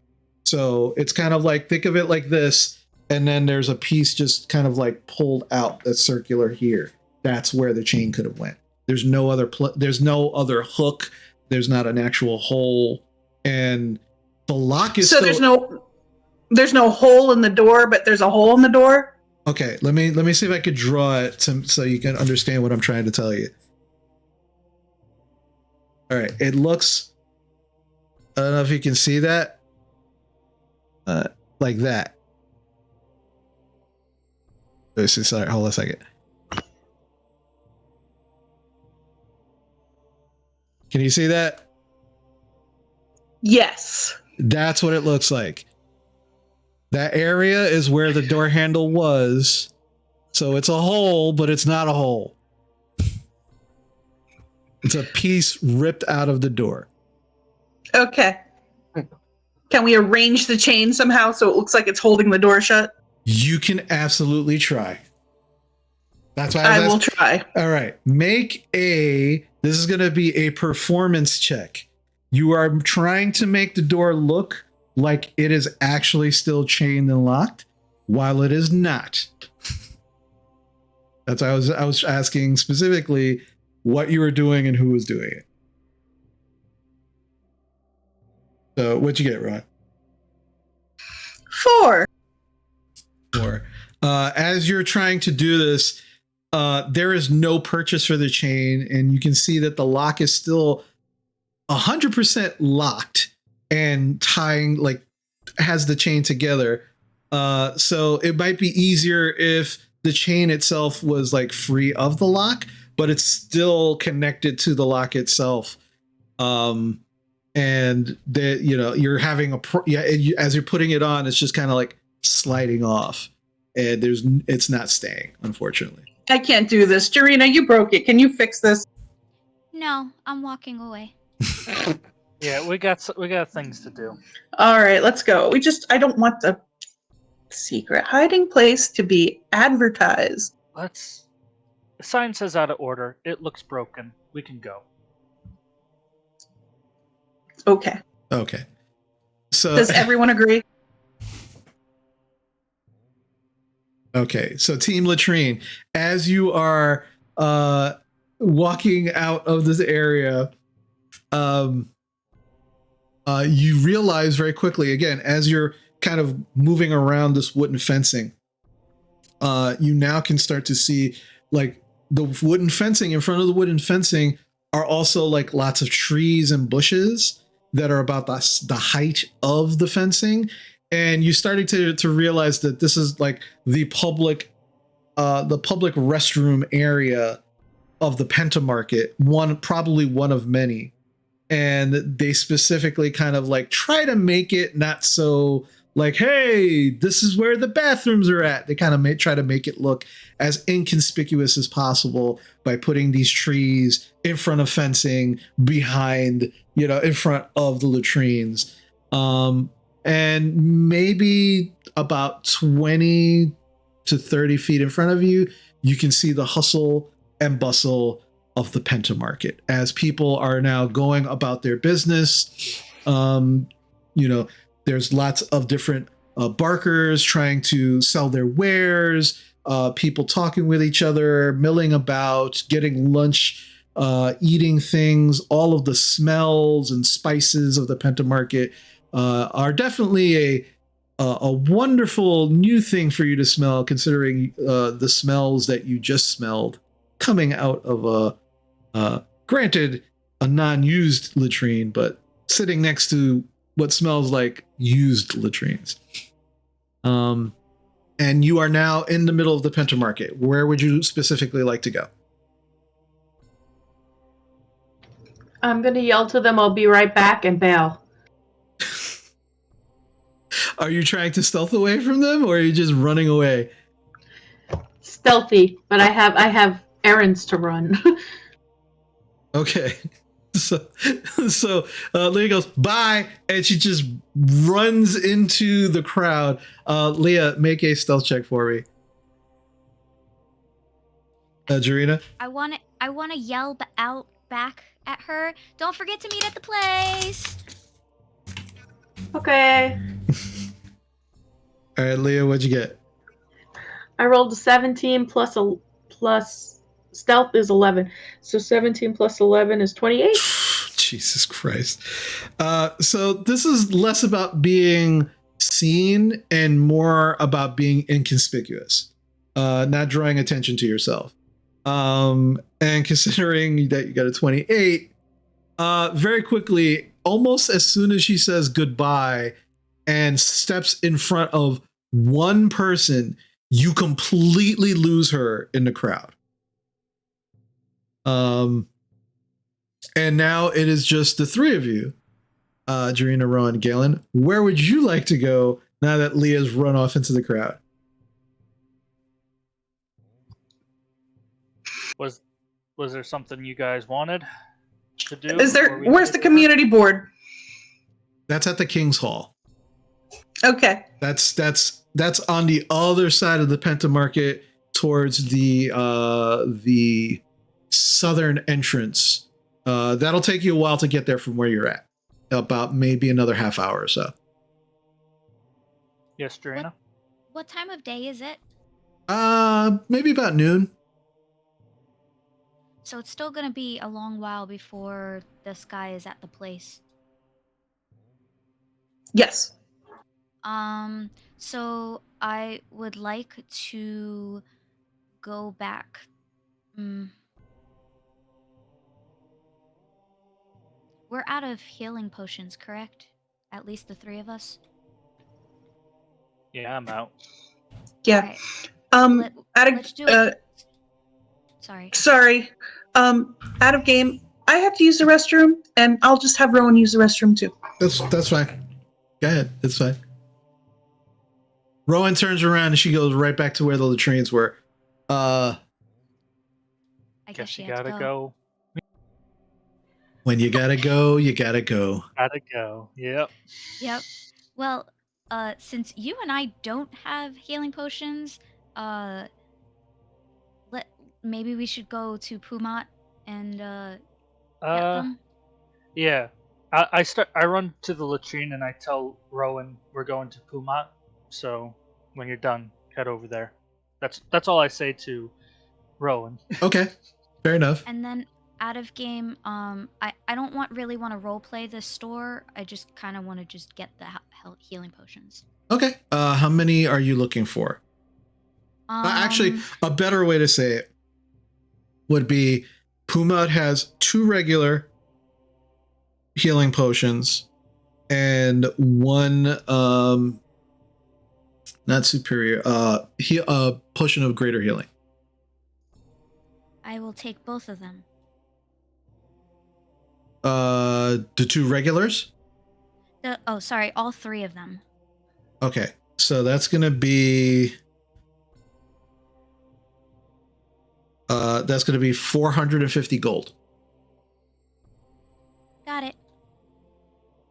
So it's kind of like, think of it like this. And then there's a piece just kind of like pulled out that's circular here. That's where the chain could have went. There's no other there's no other hook. There's not an actual hole. And the lock is so there's no hole in the door, but there's a hole in the door. Okay, let me see if I could draw it so you can understand what I'm trying to tell you. All right, it looks, I don't know if you can see that, like that. Sorry, hold on a second. Can you see that? Yes. That's what it looks like. That area is where the door handle was. So it's a hole, but it's not a hole. It's a piece ripped out of the door. Okay. Can we arrange the chain somehow so it looks like it's holding the door shut? You can absolutely try. That's why I was will asking. try. All right. This is going to be a performance check. You are trying to make the door look like it is actually still chained and locked while it is not. That's why I was asking specifically what you were doing and who was doing it. So what'd you get, Ron? 4. As you're trying to do this, there is no purchase for the chain, and you can see that the lock is still 100% locked and tying, like, has the chain together. So it might be easier if the chain itself was like free of the lock, but it's still connected to the lock itself. And that, you know, you're having as you're putting it on, it's just kind of like sliding off, and it's not staying, unfortunately. I can't do this. Jarena, you broke it. Can you fix this? No, I'm walking away. Yeah, we got things to do. All right, let's go. I don't want the secret hiding place to be advertised. The sign says out of order. It looks broken. We can go. Okay. So Does everyone agree? Okay, so Team Latrine, as you are walking out of this area, you realize very quickly, again, as you're kind of moving around this wooden fencing, you now can start to see, like, the wooden fencing. In front of the wooden fencing are also like lots of trees and bushes that are about the height of the fencing. And you starting to realize that this is like the public restroom area of the Penta Market, probably one of many. And they specifically kind of like try to make it not so like, hey, this is where the bathrooms are at. They kind of try to make it look as inconspicuous as possible by putting these trees in front of fencing behind, in front of the latrines. And maybe about 20 to 30 feet in front of you, you can see the hustle and bustle of the Penta Market as people are now going about their business. There's lots of different barkers trying to sell their wares, people talking with each other, milling about, getting lunch, eating things. All of the smells and spices of the Penta Market are definitely a wonderful new thing for you to smell, considering the smells that you just smelled coming out of granted, a non-used latrine, but sitting next to what smells like used latrines. And you are now in the middle of the Penta Market. Where would you specifically like to go? I'm going to yell to them, I'll be right back, and bail. Are you trying to stealth away from them, or are you just running away? Stealthy, but I have errands to run. Okay. So Leah goes, bye, and she just runs into the crowd. Leah, make a stealth check for me. Jarena? I want to yell out back at her. Don't forget to meet at the place. Okay. All right, Leah, what'd you get? I rolled a 17 plus stealth is 11. So 17 plus 11 is 28. Jesus Christ. So this is less about being seen and more about being inconspicuous, not drawing attention to yourself. And considering that you got a 28, very quickly, almost as soon as she says goodbye and steps in front of one person, you completely lose her in the crowd. And now it is just the three of you, Jarena, Rowan, Galen. Where would you like to go now that Leah's run off into the crowd? Was there something you guys wanted to do? Where's the community board? That's at the King's Hall. Okay. That's on the other side of the Penta Market towards the southern entrance. That'll take you a while to get there from where you're at. About maybe another half hour or so. Yes, Joanna? What time of day is it? Maybe about noon. So it's still gonna be a long while before this guy is at the place. Yes. So I would like to go back. We're out of healing potions, correct? At least the 3 of us? Yeah, I'm out. Yeah. Alright. Let's do Out of it. Sorry. sorry. Out of game. I have to use the restroom, and I'll just have Rowan use the restroom too. That's fine. Go ahead. It's fine. Rowan turns around and she goes right back to where the latrines were. I guess Guess she you had gotta to go. When you gotta go, you gotta go. Gotta go. Yep. Yep. Well, since you and I don't have healing potions, maybe we should go to Pumat and get them. Yeah. I run to the latrine and I tell Rowan we're going to Pumat. So when you're done, head over there. That's all I say to Rowan. Okay, fair enough. And then out of game, I don't really want to role play this store. I just kind of want to just get the healing potions. Okay. How many are you looking for? Actually, a better way to say it would be Pumat has 2 regular healing potions and 1 not superior potion of greater healing. I will take both of them. The 2 regulars? Sorry, all 3 of them. Okay. So that's going to be 450 gold. Got it.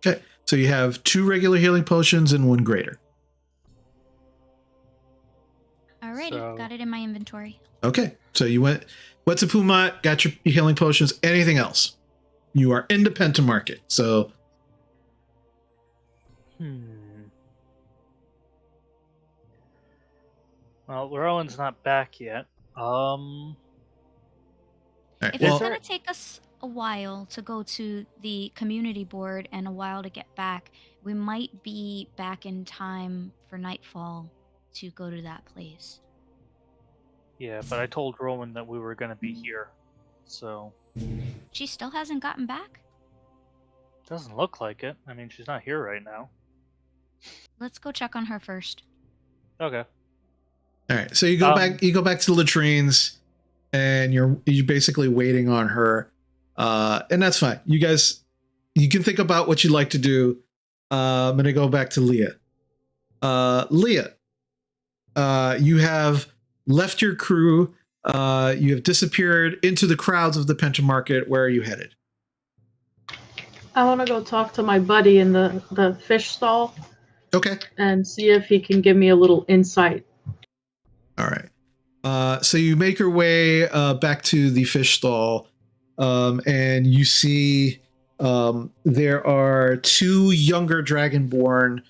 Okay. So you have 2 regular healing potions and 1 greater. Alrighty, got it in my inventory. Okay. So you went to Pumat, got your healing potions. Anything else? You are in the Pentamarket. So Well, Rowan's not back yet. right, If it's gonna take us a while to go to the community board and a while to get back, we might be back in time for nightfall to go to that place. Yeah, but I told Rowan that we were gonna be here, so She still hasn't gotten back? doesn't look like it. I mean, she's not here right now. Let's go check on her first. Okay. all right. So you go back to the latrines and you're basically waiting on her. And that's fine. You guys, you can think about what you'd like to do. I'm going to go back to Leah. Leah, you have left your crew. You have disappeared into the crowds of the Pentamarket. Where are you headed? I want to go talk to my buddy in the fish stall. Okay. And see if he can give me a little insight. All right. So you make your way back to the fish stall, and you see there are 2 younger Dragonborn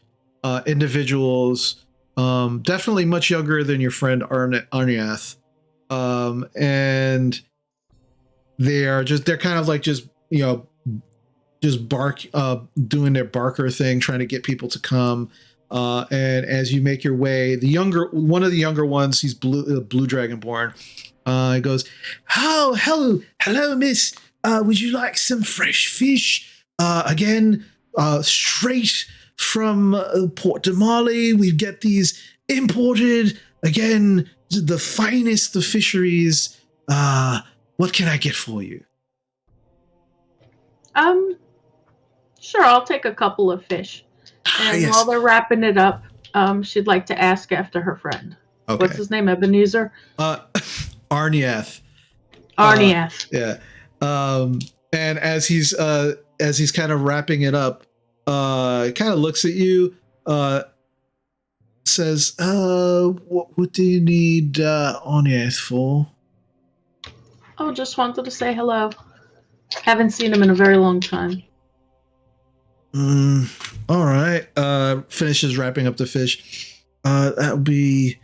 individuals, definitely much younger than your friend Arniath, and they're kind of like just bark, doing their barker thing, trying to get people to come. And as you make your way, one of the younger ones, he's blue Dragonborn. He goes, "Oh, hello, miss. Would you like some fresh fish? Again, straight from Port de Marly. We get these imported. Again, the finest of fisheries. What can I get for you?" Sure, I'll take a couple of fish. And yes. while they're wrapping it up, she'd like to ask after her friend. Okay. What's his name? Ebenezer? Arniath. Arniath. Yeah. And as he's kind of wrapping it up, kind of looks at you. says, what do you need on Earth for? Oh, just wanted to say hello. Haven't seen him in a very long time. All right. Finishes wrapping up the fish. That'd be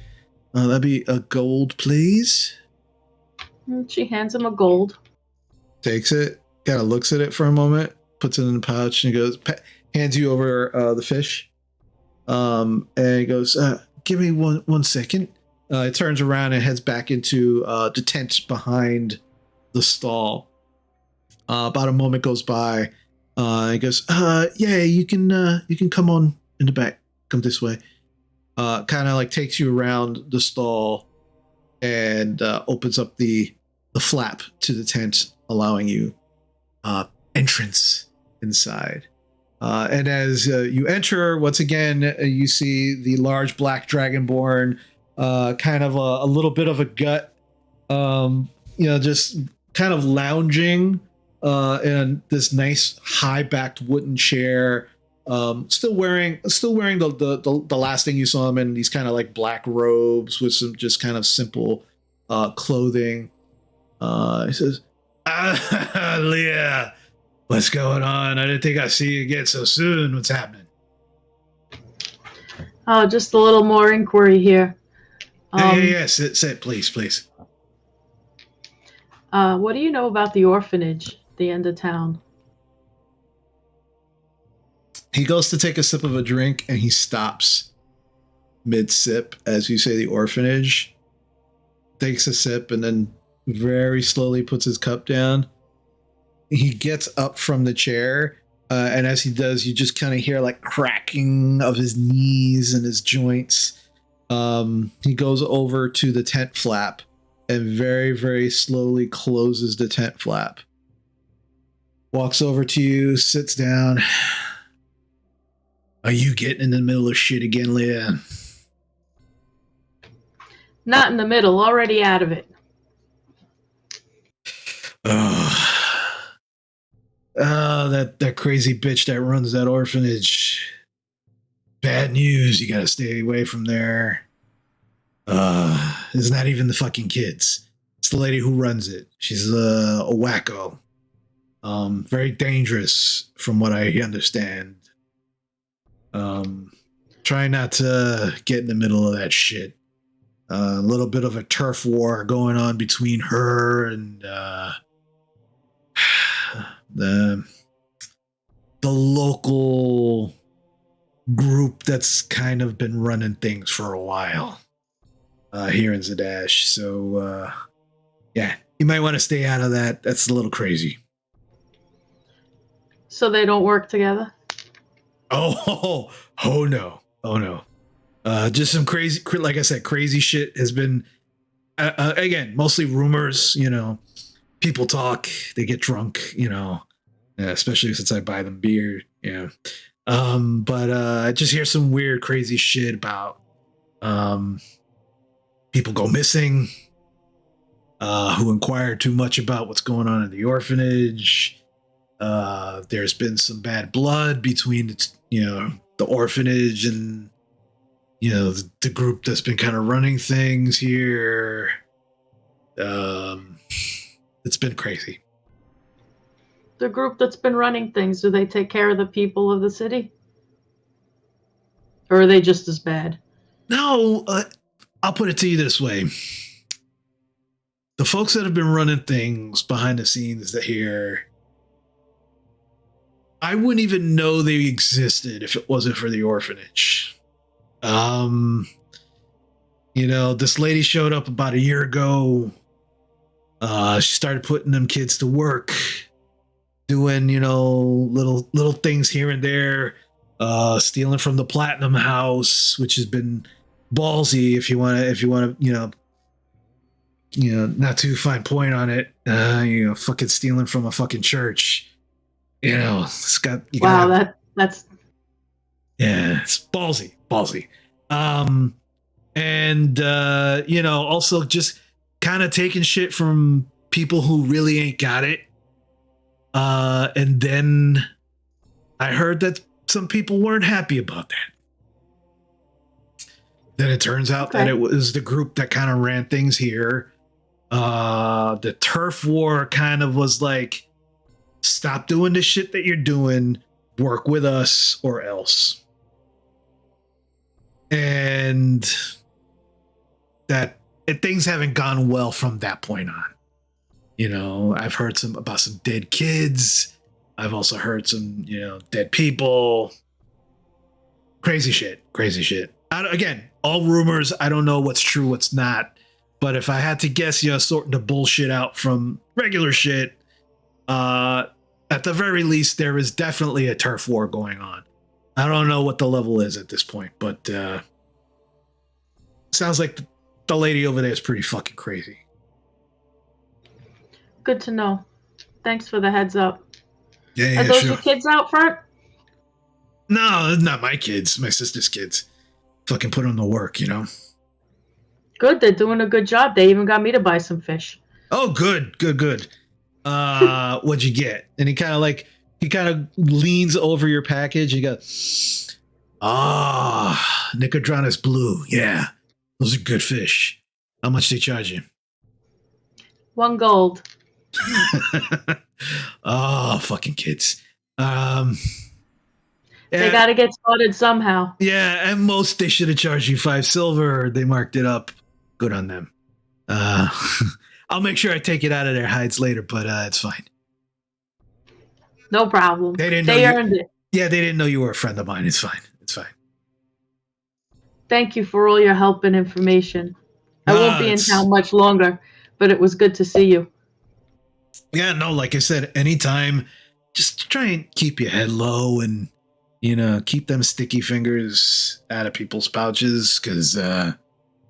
a gold, please. She hands him a gold. Takes it, kind of looks at it for a moment, puts it in the pouch, and goes, hands you over the fish. And he goes, give me one second. It turns around and heads back into the tent behind the stall. About a moment goes by. He goes, yeah, you can come on in the back. Come this way. Kind of like takes you around the stall and opens up the flap to the tent, allowing you entrance inside. And as you enter, once again, you see the large black dragonborn, kind of a little bit of a gut, just kind of lounging in this nice high-backed wooden chair. Still wearing the last thing you saw him in, these kind of like black robes with some just kind of simple clothing. He says, Leah, what's going on? I didn't think I'd see you again so soon. What's happening? Oh, just a little more inquiry here. Yeah. Sit, please. What do you know about the orphanage, the end of town? He goes to take a sip of a drink and he stops mid-sip as you say the orphanage. Takes a sip and then very slowly puts his cup down. He gets up from the chair, and as he does, you just kind of hear like cracking of his knees and his joints. He goes over to the tent flap and very, very slowly closes the tent flap. Walks over to you, sits down. Are you getting in the middle of shit again, Leah? Not in the middle, already out of it. That crazy bitch that runs that orphanage. Bad news. You gotta stay away from there. It's not even the fucking kids. It's the lady who runs it. She's a wacko. Very dangerous from what I understand. Try not to get in the middle of that shit. A little bit of a turf war going on between her and the local group that's kind of been running things for a while here in Zadash. So yeah, you might want to stay out of that. That's a little crazy. So they don't work together? Oh no. Just some crazy, like I said, crazy shit has been, again, mostly rumors, people talk, they get drunk, especially since I buy them beer. Yeah. But I just hear some weird, crazy shit about, people go missing, who inquire too much about what's going on in the orphanage. There's been some bad blood between, the orphanage and, the group that's been kind of running things here. It's been crazy. The group that's been running things, do they take care of the people of the city? Or are they just as bad? No, I'll put it to you this way. The folks that have been running things behind the scenes that here, I wouldn't even know they existed if it wasn't for the orphanage. This lady showed up about a year ago. She started putting them kids to work, doing, little things here and there, stealing from the Platinum House, which has been ballsy if you want to, not too fine point on it. Fucking stealing from a fucking church. It's got. Wow, that's. Yeah, it's ballsy. And also just kind of taking shit from people who really ain't got it. And then I heard that some people weren't happy about that. Then it turns out that it was the group that kind of ran things here. The turf war kind of was like, stop doing the shit that you're doing, work with us or else. And that things haven't gone well from that point on. You know, I've heard about some dead kids. I've also heard some, dead people. Crazy shit. Again, all rumors. I don't know what's true, what's not. But if I had to guess, sorting the bullshit out from regular shit, at the very least, there is definitely a turf war going on. I don't know what the level is at this point, but sounds like the lady over there is pretty fucking crazy. Good to know. Thanks for the heads up. Yeah, Are those sure. your kids out front? No, not my kids. My sister's kids. Fucking put them to work, Good, they're doing a good job. They even got me to buy some fish. Oh, good. What'd you get? And he kind of leans over your package. And he goes, Nicodranus blue. Yeah, those are good fish. How much they charge you? 1 gold. Oh, fucking kids. They got to get started somehow. Yeah, at most they should have charged you 5 silver. They marked it up. Good on them. I'll make sure I take it out of their hides later, but it's fine. No problem. They earned it. Yeah, they didn't know you were a friend of mine. It's fine. Thank you for all your help and information. I won't be in town much longer, but it was good to see you. Yeah, no, like I said, anytime, just try and keep your head low and, keep them sticky fingers out of people's pouches because,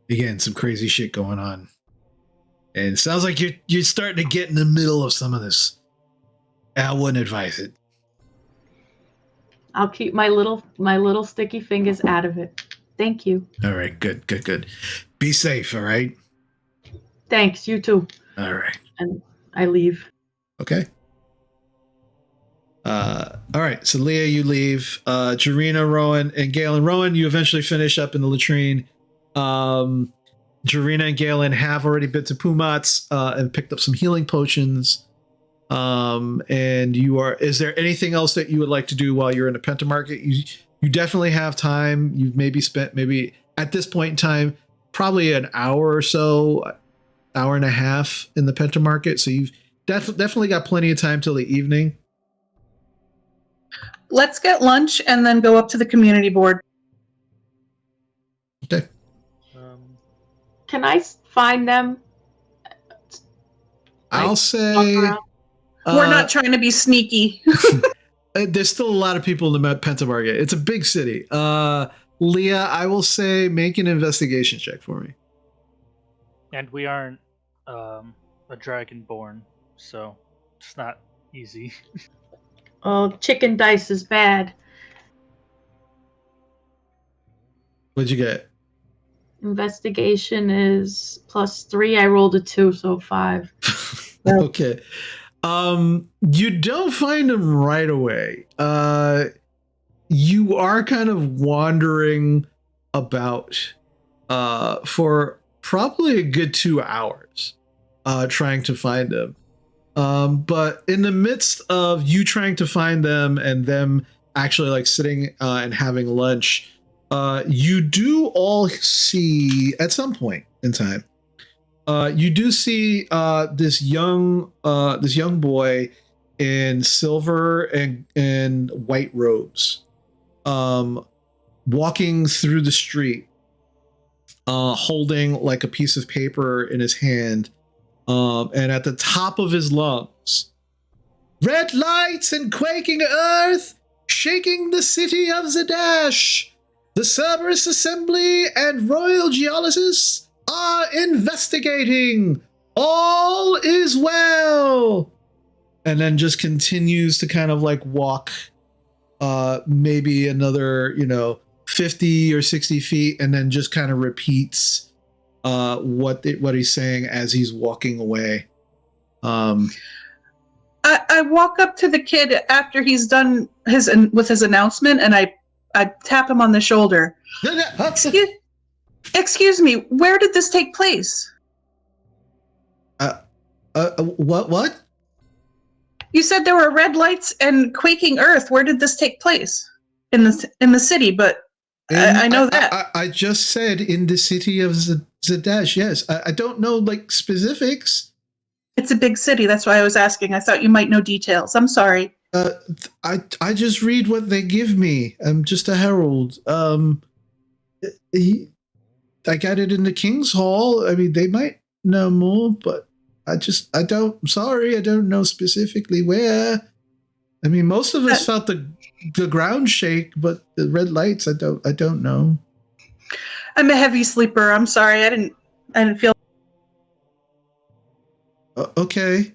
again, some crazy shit going on. And it sounds like you're starting to get in the middle of some of this. I wouldn't advise it. I'll keep my little sticky fingers out of it. Thank you. All right, good. Be safe, all right? Thanks, you too. All right. And I leave. Okay. All right, so Leah, you leave. Jarena, Rowan, and Galen. Rowan, you eventually finish up in the latrine. Jarena and Galen have already been to Pumat's and picked up some healing potions. And is there anything else that you would like to do while you're in the Pentamarket? You definitely have time. You've maybe spent at this point in time, probably an hour or so, hour and a half in the Pentamarket. So you've definitely got plenty of time till the evening. Let's get lunch and then go up to the community board. Okay. Can I find them? I'll say we're not trying to be sneaky. There's still a lot of people in the Pentamarket. It's a big city. Leah, I will say make an investigation check for me. And we aren't a dragonborn, so it's not easy. Oh, chicken dice is bad. What'd you get? Investigation is +3. I rolled a 2, so 5. Okay. You don't find them right away. You are kind of wandering about for probably a good 2 hours trying to find them. But in the midst of you trying to find them and them actually like sitting and having lunch, you do all see at some point in time, you do see this young boy in silver and white robes, walking through the street, holding like a piece of paper in his hand. And at the top of his lungs, red lights and quaking earth, shaking the city of Zadash. The Cerberus Assembly and Royal Geologists are investigating. All is well. And then just continues to kind of like walk maybe another, 50 or 60 feet, and then just kind of repeats what he's saying as he's walking away. I walk up to the kid after he's done with his announcement, and I tap him on the shoulder. Excuse me, where did this take place? What? You said there were red lights and quaking earth. Where did this take place? In the city, but I know that. I just said in the city of Zadash. Yes, I don't know like specifics. It's a big city. That's why I was asking. I thought you might know details. I'm sorry. I just read what they give me. I'm just a herald. I got it in the King's Hall. I mean, they might know more, but I don't. I'm sorry, I don't know specifically where. I mean, most of us felt the ground shake, but the red lights, I don't know. I'm a heavy sleeper. I'm sorry. I didn't feel. Okay.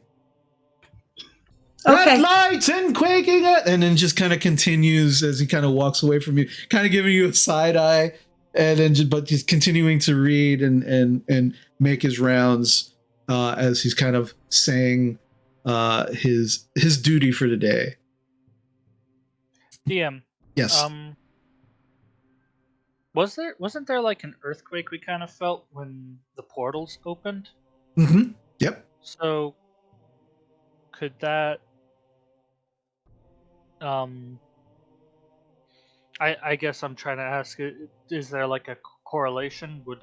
Okay. Red lights and quaking, and then just kind of continues as he kind of walks away from you, kind of giving you a side eye, and then but just continuing to read and make his rounds as he's kind of saying his duty for the day. DM. Yes. Wasn't there like an earthquake we kind of felt when the portals opened? Mm-hmm. Yep. So could that I guess I'm trying to ask, is there like a correlation? Would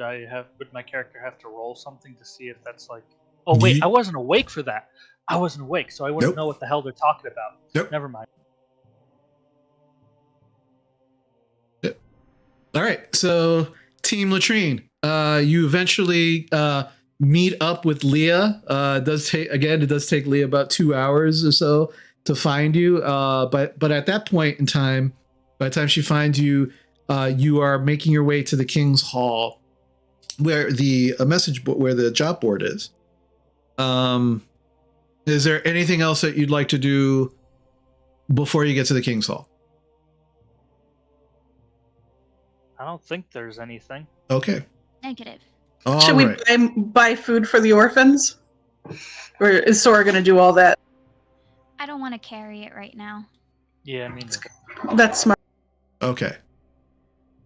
my character have to roll something to see if that's like... Oh wait, I wasn't awake for that. I wasn't awake, so I wouldn't know what the hell they're talking about. Nope. Never mind. Yep. All right, so Team Latrine, you eventually meet up with Leah. It does take Leah about 2 hours or so to find you. But at that point in time, by the time she finds you, you are making your way to the King's Hall, where the message board, where the job board is. Is there anything else that you'd like to do before you get to the King's Hall? I don't think there's anything. Okay. Negative. Should we buy food for the orphans? Or is Sora going to do all that? I don't want to carry it right now. Yeah, I mean... That's smart. Okay.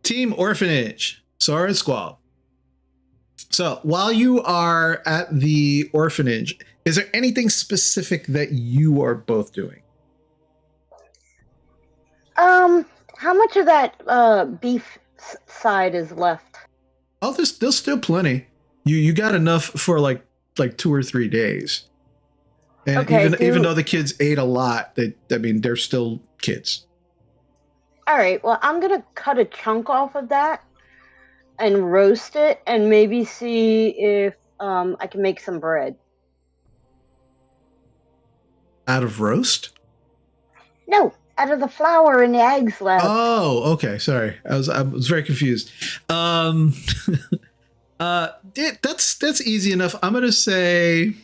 Team Orphanage, Sora and Squall. So while you are at the orphanage, is there anything specific that you are both doing? How much of that beef side is left? Oh, there's still plenty. You got enough for like 2 or 3 days. And okay, even though the kids ate a lot, they're still kids. All right. Well, I'm gonna cut a chunk off of that and roast it, and maybe see if I can make some bread. Out of roast? No, out of the flour and the eggs left. Oh, okay. Sorry, I was very confused. That's easy enough. I'm gonna say,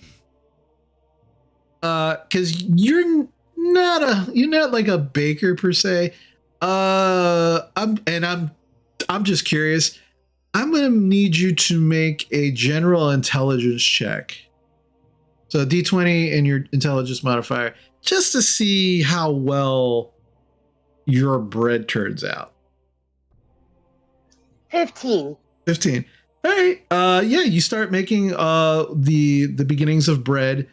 because you're not like a baker per se. I'm just curious. I'm gonna need you to make a general intelligence check. So D20 and your intelligence modifier, just to see how well your bread turns out. 15. 15. All right. Yeah, you start making the beginnings of bread.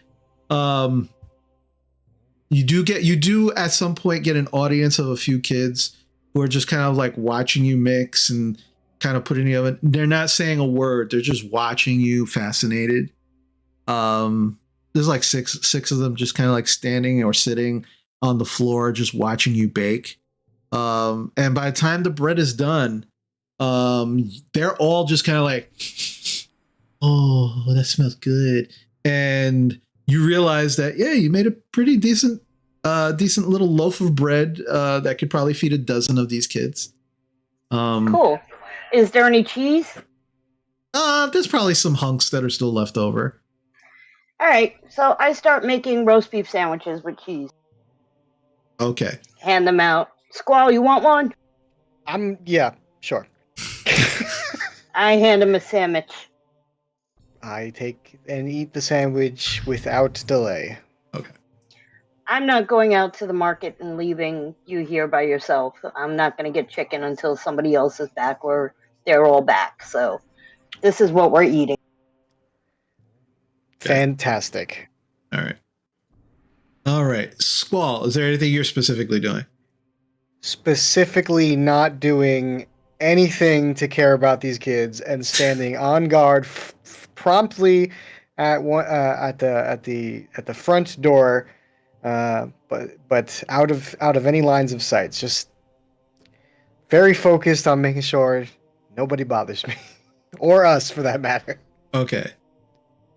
You do at some point get an audience of a few kids who are just kind of like watching you mix and kind of putting the oven. They're not saying a word. They're just watching you, fascinated. There's like six of them just kind of like standing or sitting on the floor, just watching you bake. And by the time the bread is done, they're all just kind of like, oh, that smells good. And you realize that, yeah, you made a pretty decent little loaf of bread that could probably feed a dozen of these kids. Cool. Is there any cheese? There's probably some hunks that are still left over. All right, so I start making roast beef sandwiches with cheese. Okay. Hand them out. Squall, you want one? Yeah, sure. I hand him a sandwich. I take and eat the sandwich without delay. Okay. I'm not going out to the market and leaving you here by yourself. I'm not going to get chicken until somebody else is back or they're all back. So this is what we're eating. Fantastic. All right. Squall, is there anything you're specifically doing? Specifically not doing anything to care about these kids and standing on guard promptly at the front door, but out of any lines of sight. Just very focused on making sure nobody bothers me or us for that matter. Okay.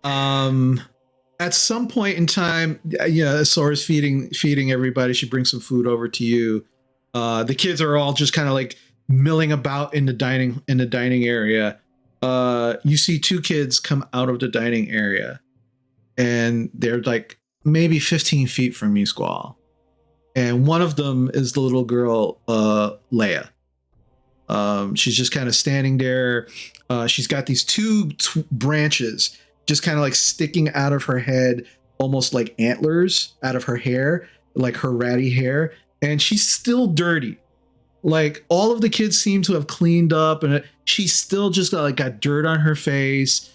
At some point in time, Sora's feeding everybody. She brings some food over to you. The kids are all just kind of like milling about in the dining area. You see two kids come out of the dining area, and they're like maybe 15 feet from you, Squall. And one of them is the little girl, Leia. She's just kind of standing there. She's got these two branches just kind of like sticking out of her head, almost like antlers out of her hair, like her ratty hair. And she's still dirty. Like all of the kids seem to have cleaned up, and she's still just got dirt on her face.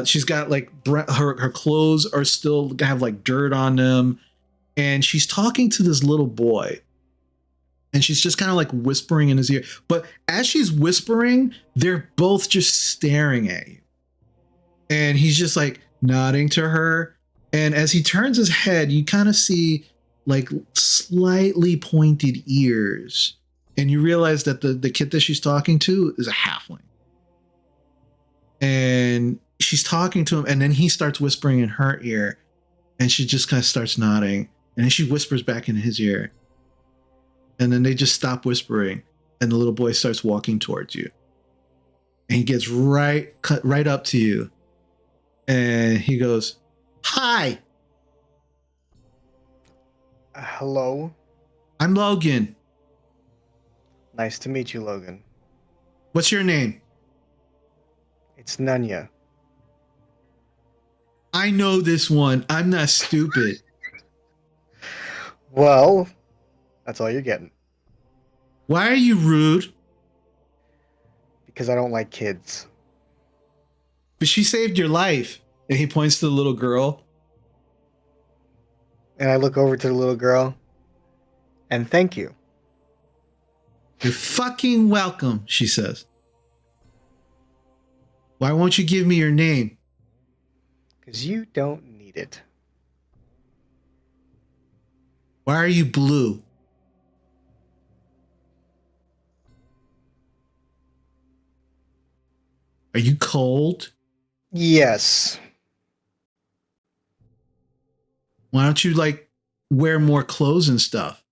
She's got like her clothes are still have like dirt on them. And she's talking to this little boy. And she's just kind of like whispering in his ear. But as she's whispering, they're both just staring at you. And he's just like nodding to her. And as he turns his head, you kind of see like slightly pointed ears. And you realize that the kid that she's talking to is a halfling. And she's talking to him. And then he starts whispering in her ear. And she just kind of starts nodding. And then she whispers back in his ear. And then they just stop whispering. And the little boy starts walking towards you. And he gets right up to you. And he goes, "Hi." Hello. "I'm Logan." Nice to meet you, Logan. "What's your name?" It's Nunya. "I know this one. I'm not stupid." Well, that's all you're getting. "Why are you rude?" Because I don't like kids. "But she saved your life." And he points to the little girl. And I look over to the little girl. And thank you. "You're fucking welcome," she says. "Why won't you give me your name?" Because you don't need it. "Why are you blue?" "Are you cold?" Yes. "Why don't you wear more clothes and stuff?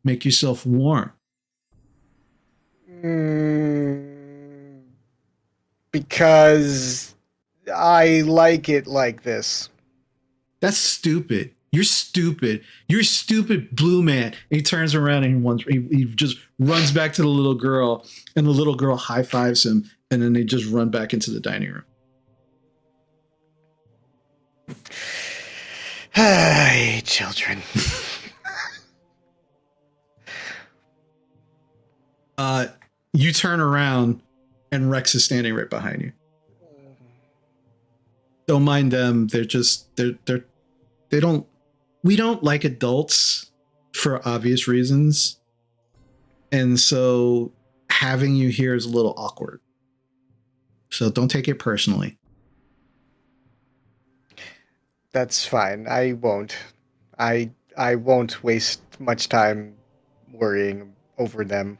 Make yourself warm." Because I like it like this. "That's stupid. You're stupid. You're a stupid blue man." And he turns around and he just runs back to the little girl, and the little girl high fives him, and then they just run back into the dining room. I hate children. You turn around and Rex is standing right behind you. Don't mind them. We don't like adults for obvious reasons. And so having you here is a little awkward. So don't take it personally. That's fine. I won't. I won't waste much time worrying over them.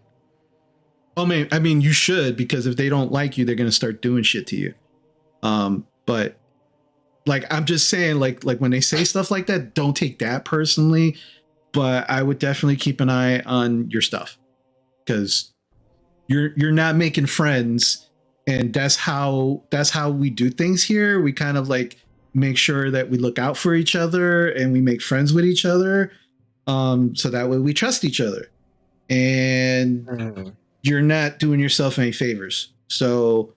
I mean, you should, because if they don't like you, they're gonna start doing shit to you. But I'm just saying, like when they say stuff like that, don't take that personally. But I would definitely keep an eye on your stuff, because you're not making friends, and that's how we do things here. We kind of make sure that we look out for each other and we make friends with each other, so that way we trust each other. And you're not doing yourself any favors. So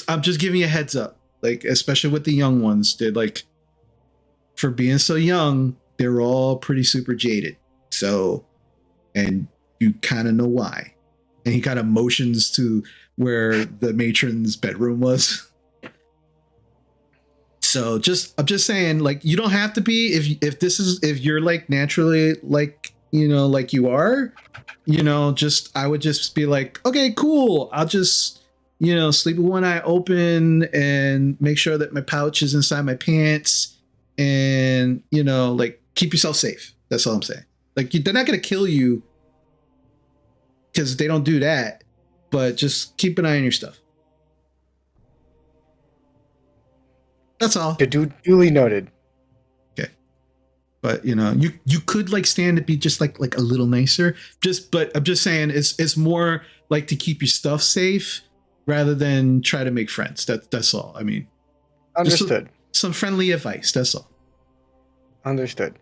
I'm just giving you a heads up, especially with the young ones. They're for being so young, they're all pretty super jaded. So, and you kind of know why. And he kind of motions to where the matron's bedroom was. So I'm just saying, like, you don't have to be, if you're like naturally like, like you are, I would just be like, okay, cool. I'll just, sleep with one eye open and make sure that my pouch is inside my pants and, like, keep yourself safe. That's all I'm saying. Like, they're not going to kill you because they don't do that, but just keep an eye on your stuff. That's all. Duly noted. Okay. But you could like stand to be just like a little nicer. But I'm just saying it's more like to keep your stuff safe rather than try to make friends. That's all. I mean, understood. Some friendly advice. That's all. Understood.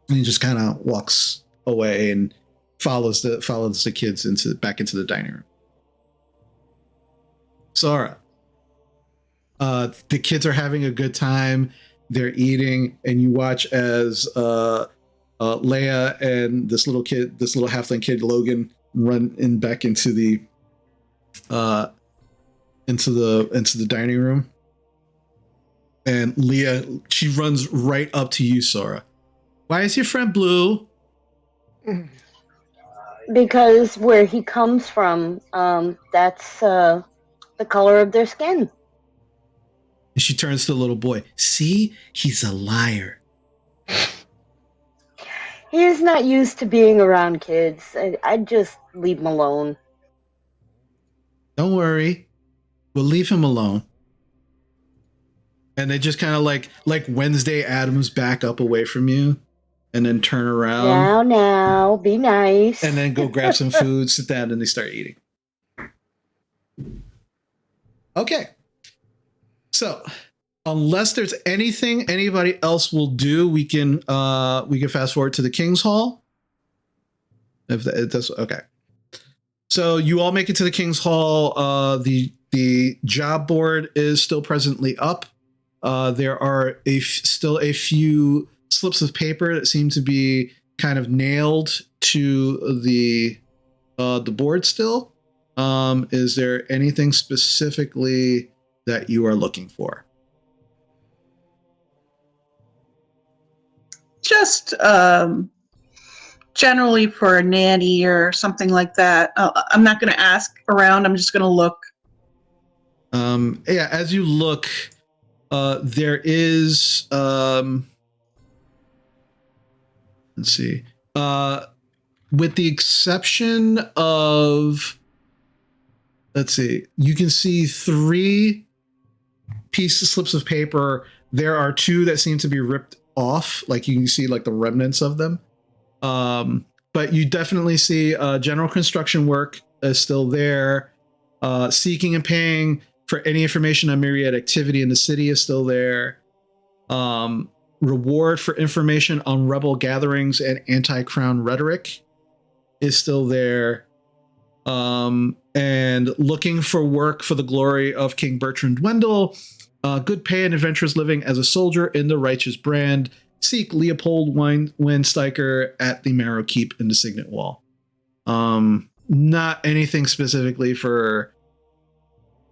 And he just kind of walks away and follows the kids back into the dining room. Sora. The kids are having a good time. They're eating, and you watch as Leia and this little halfling kid Logan run in back into the dining room. And Leah, she runs right up to you, Sora. Why is your friend blue? Because where he comes from, that's the color of their skin. And she turns to the little boy. See, he's a liar. He is not used to being around kids. I'd just leave him alone. Don't worry. We'll leave him alone. And they just kind of like Wednesday Addams back up away from you and then turn around. Now, be nice. And then go grab some food, sit down, and they start eating. Okay. So, unless there's anything anybody else will do, we can fast forward to the King's Hall. If that's okay. So you all make it to the King's Hall. The job board is still presently up. There are still a few slips of paper that seem to be kind of nailed to the board still. Is there anything specifically that you are looking for? Just generally for a nanny or something like that. I'm not going to ask around. I'm just going to look. Yeah, as you look, there is let's see. With the exception of, let's see, you can see 3 slips of paper. There are 2 that seem to be ripped off, like you can see like the remnants of them. But you definitely see general construction work is still there. Seeking and paying for any information on myriad activity in the city is still there. Reward for information on rebel gatherings and anti-crown rhetoric is still there. And looking for work for the glory of King Bertrand Wendell. Good pay and adventurous living as a soldier in the righteous brand. Seek Leopold Windsteicher at the Marrow Keep in the Signet Wall. Not anything specifically for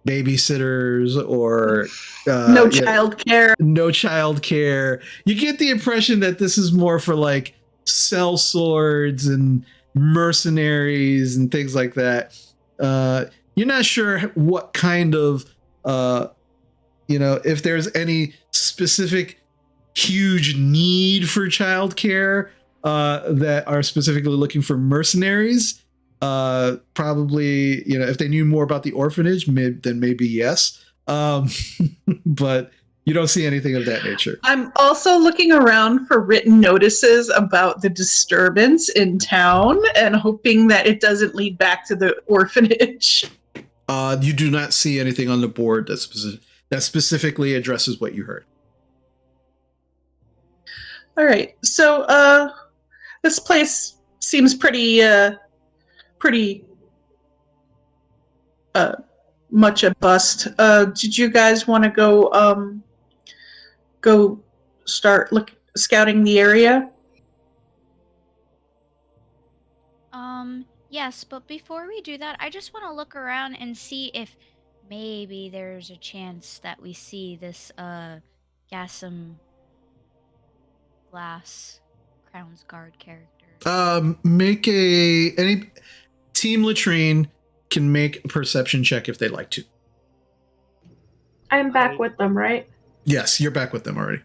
babysitters or no child care. No child care. You get the impression that this is more for like sell swords and mercenaries and things like that. You're not sure what kind of if there's any specific huge need for childcare that are specifically looking for mercenaries. Probably, if they knew more about the orphanage, then maybe yes. But you don't see anything of that nature. I'm also looking around for written notices about the disturbance in town and hoping that it doesn't lead back to the orphanage. You do not see anything on the board that specifically addresses what you heard. All right. So this place seems pretty much a bust. Did you guys want to go start scouting the area? Yes, but before we do that, I just want to look around and see if maybe there's a chance that we see this Gassam Glass Crown's Guard character. Make any team latrine can make a perception check if they'd like to. I'm back with them, right? Yes, you're back with them already.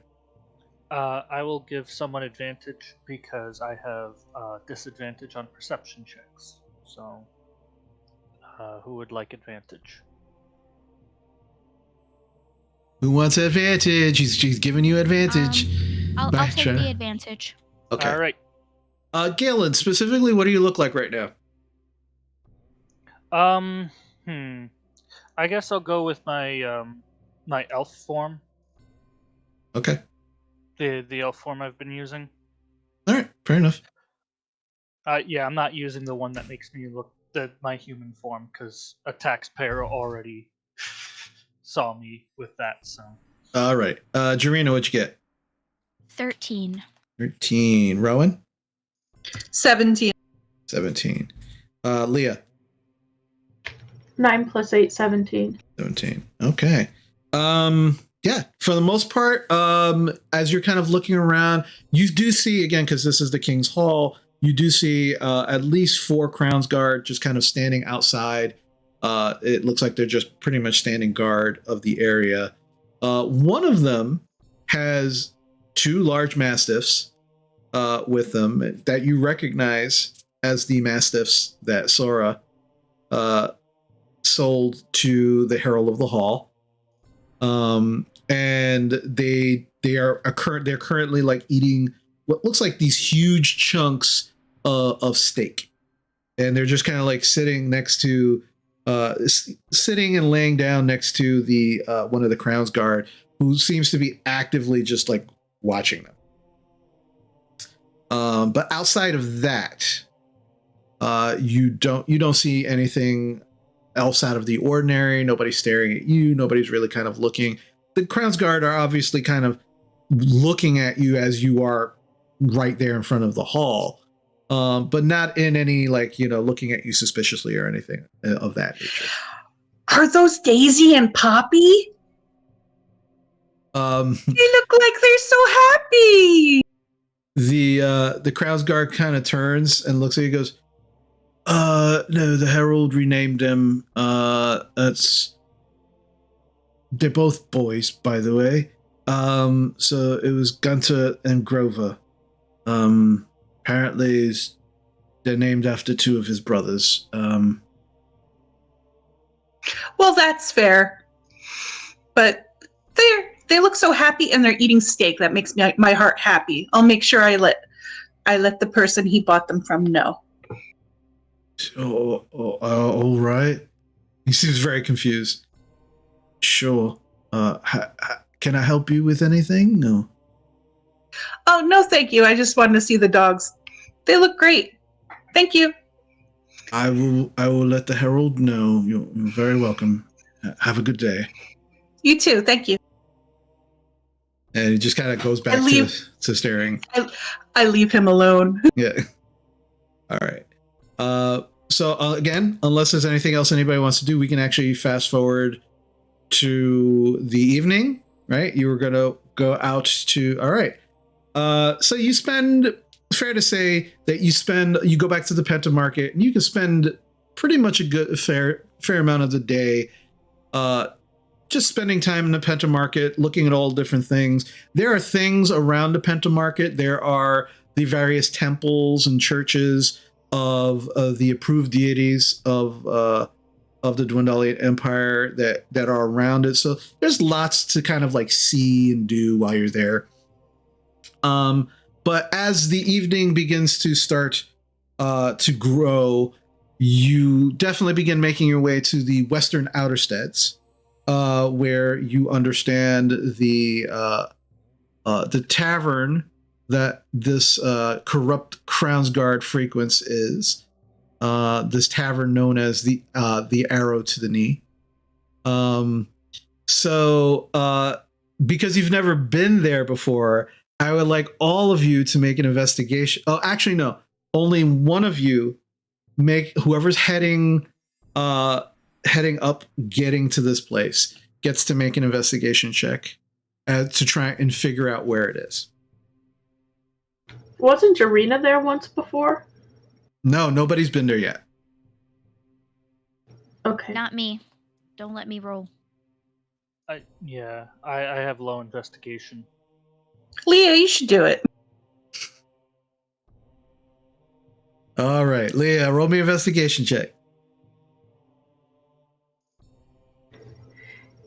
I will give someone advantage because I have disadvantage on perception checks. So, who would like advantage? Who wants advantage? She's giving you advantage. I'll take the advantage. Okay. All right. Galen, specifically, what do you look like right now? I guess I'll go with my my elf form. Okay. The elf form I've been using. All right, fair enough. Yeah, I'm not using the one that makes me look my human form because a taxpayer already saw me with that. So. All right, Jarena, what'd you get? 13. 13. Rowan? 17. 17. Leah? 9 + 8, 17. 17. Okay. Yeah, for the most part, as you're kind of looking around, you do see, again, because this is the King's Hall, you do see at least 4 Crown's Guard just kind of standing outside. It looks like they're just pretty much standing guard of the area. One of them has 2 large mastiffs with them that you recognize as the mastiffs that Sora sold to the Herald of the Hall. And they're currently like eating what looks like these huge chunks of steak, and they're just kind of like sitting next to sitting and laying down next to the one of the Crown's Guard, who seems to be actively just like watching them. But outside of that, you don't see anything else out of the ordinary. Nobody's staring at you. Nobody's really kind of looking. The Crown's Guard are obviously kind of looking at you as you are right there in front of the hall, but not in any like, looking at you suspiciously or anything of that nature. Are those Daisy and Poppy? They look like they're so happy. The Crown's Guard kind of turns and looks at you and goes, no, the Herald renamed them. They're both boys, by the way. So it was Gunter and Grover. Apparently they're named after 2 of his brothers. Well, that's fair. But they look so happy and they're eating steak. That makes my heart happy. I'll make sure I let the person he bought them from know. All right. He seems very confused. Sure. Can I help you with anything? No. Oh, no, thank you. I just wanted to see the dogs. They look great. Thank you. I will let the Herald know. You're very welcome. Have a good day. You too. Thank you. And he just kind of goes back to staring. I leave him alone. Yeah. All right. So again, unless there's anything else anybody wants to do, we can actually fast forward to the evening, right? You were going to go out to, all right. So you spend, fair to say that you go back to the Penta Market and you can spend pretty much a fair amount of the day, just spending time in the Penta Market, looking at all different things. There are things around the Penta Market. There are the various temples and churches of the approved deities of the Dwendalian Empire that are around it. So there's lots to kind of like see and do while you're there. But as the evening begins to start to grow, you definitely begin making your way to the Western Outersteads, where you understand the tavern that this corrupt Crown's Guard frequents is this tavern known as the Arrow to the Knee. So because you've never been there before, I would like all of you to make an investigation. Oh, actually, no. Only one of you make whoever's heading up, getting to this place, gets to make an investigation check to try and figure out where it is. Wasn't Jarena there once before? No, nobody's been there yet. Okay. Not me. Don't let me roll. I have low investigation. Leah, you should do it. All right, Leah, roll me an investigation check.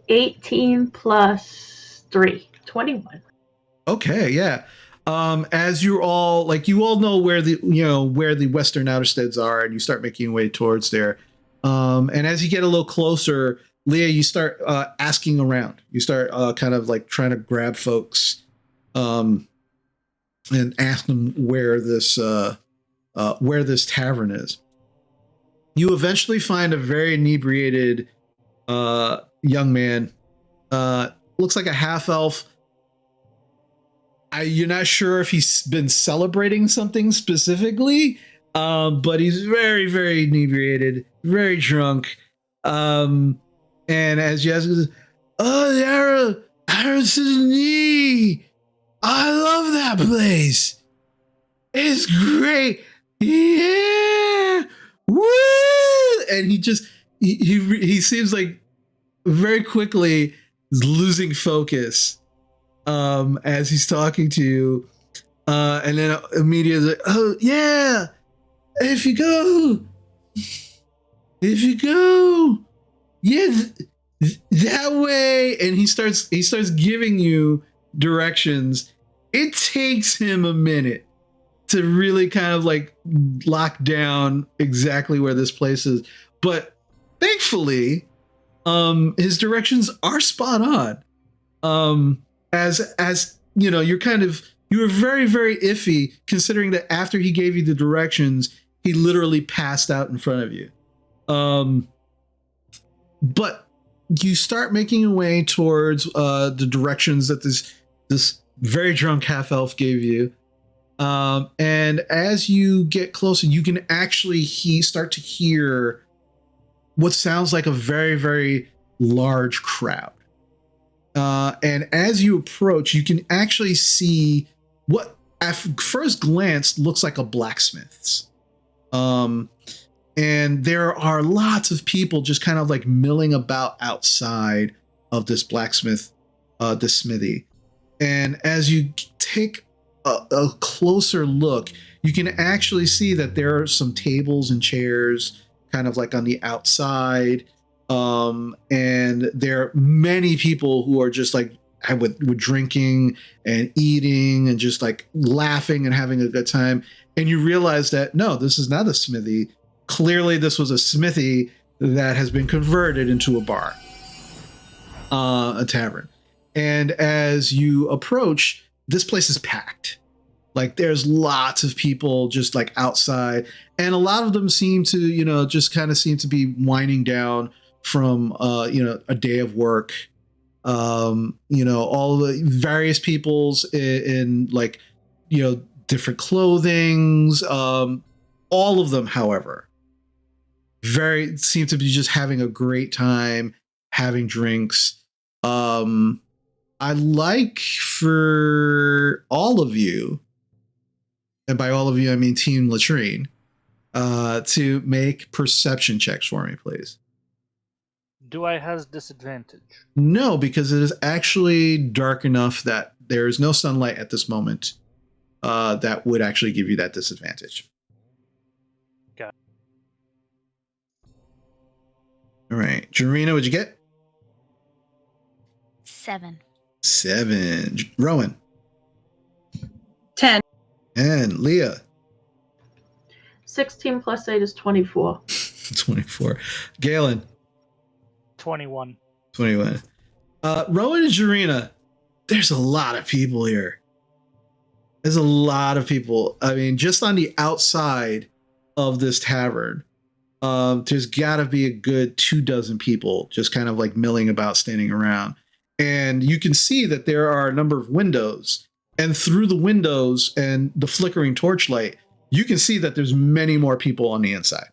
18 plus 3, 21. Okay, yeah. As you're all like, you all know where the western outersteads are, and you start making your way towards there. And as you get a little closer, Leah, you start asking around. You start kind of like trying to grab folks, and ask them where this tavern is. You eventually find a very inebriated young man. Looks like a half elf. You're not sure if he's been celebrating something specifically, but he's very, very inebriated, very drunk. And as you ask, oh, Sydney, I love that place. It's great. Yeah. Woo! And he seems like very quickly is losing focus as he's talking to you, and then immediately like, oh yeah, if you go yeah, that way, and he starts giving you directions. It takes him a minute to really kind of like lock down exactly where this place is, but thankfully his directions are spot on. As you know, you were very, very iffy, considering that after he gave you the directions, he literally passed out in front of you. But you start making your way towards the directions that this very drunk half elf gave you. And as you get closer, you can actually start to hear what sounds like a very, very large crowd. And as you approach, you can actually see what at first glance looks like a blacksmith's. And there are lots of people just kind of like milling about outside of this blacksmith, the smithy. And as you take a closer look, you can actually see that there are some tables and chairs kind of like on the outside. And there are many people who are just like with drinking and eating and just like laughing and having a good time. And you realize that no, this is not a smithy. Clearly this was a smithy that has been converted into a bar, a tavern. And as you approach, this place is packed. Like there's lots of people just like outside, and a lot of them seem to, just kind of seem to be winding down from, a day of work. All the various peoples in like, different clothings. All of them, however, seem to be just having a great time, having drinks. I like for all of you, and by all of you I mean Team Latrine, to make perception checks for me, please. Do I have disadvantage? No, because it is actually dark enough that there is no sunlight at this moment that would actually give you that disadvantage. Got it. All right. Jarena, what'd you get? 7. 7. Rowan. 10. And Leah. 16 plus 8 is 24. 24. Galen. 21. 21. Rowan and Jarena, there's a lot of people here. There's a lot of people. I mean, just on the outside of this tavern, there's got to be a good 24 people just kind of like milling about, standing around. And you can see that there are a number of windows. And through the windows and the flickering torchlight, you can see that there's many more people on the inside.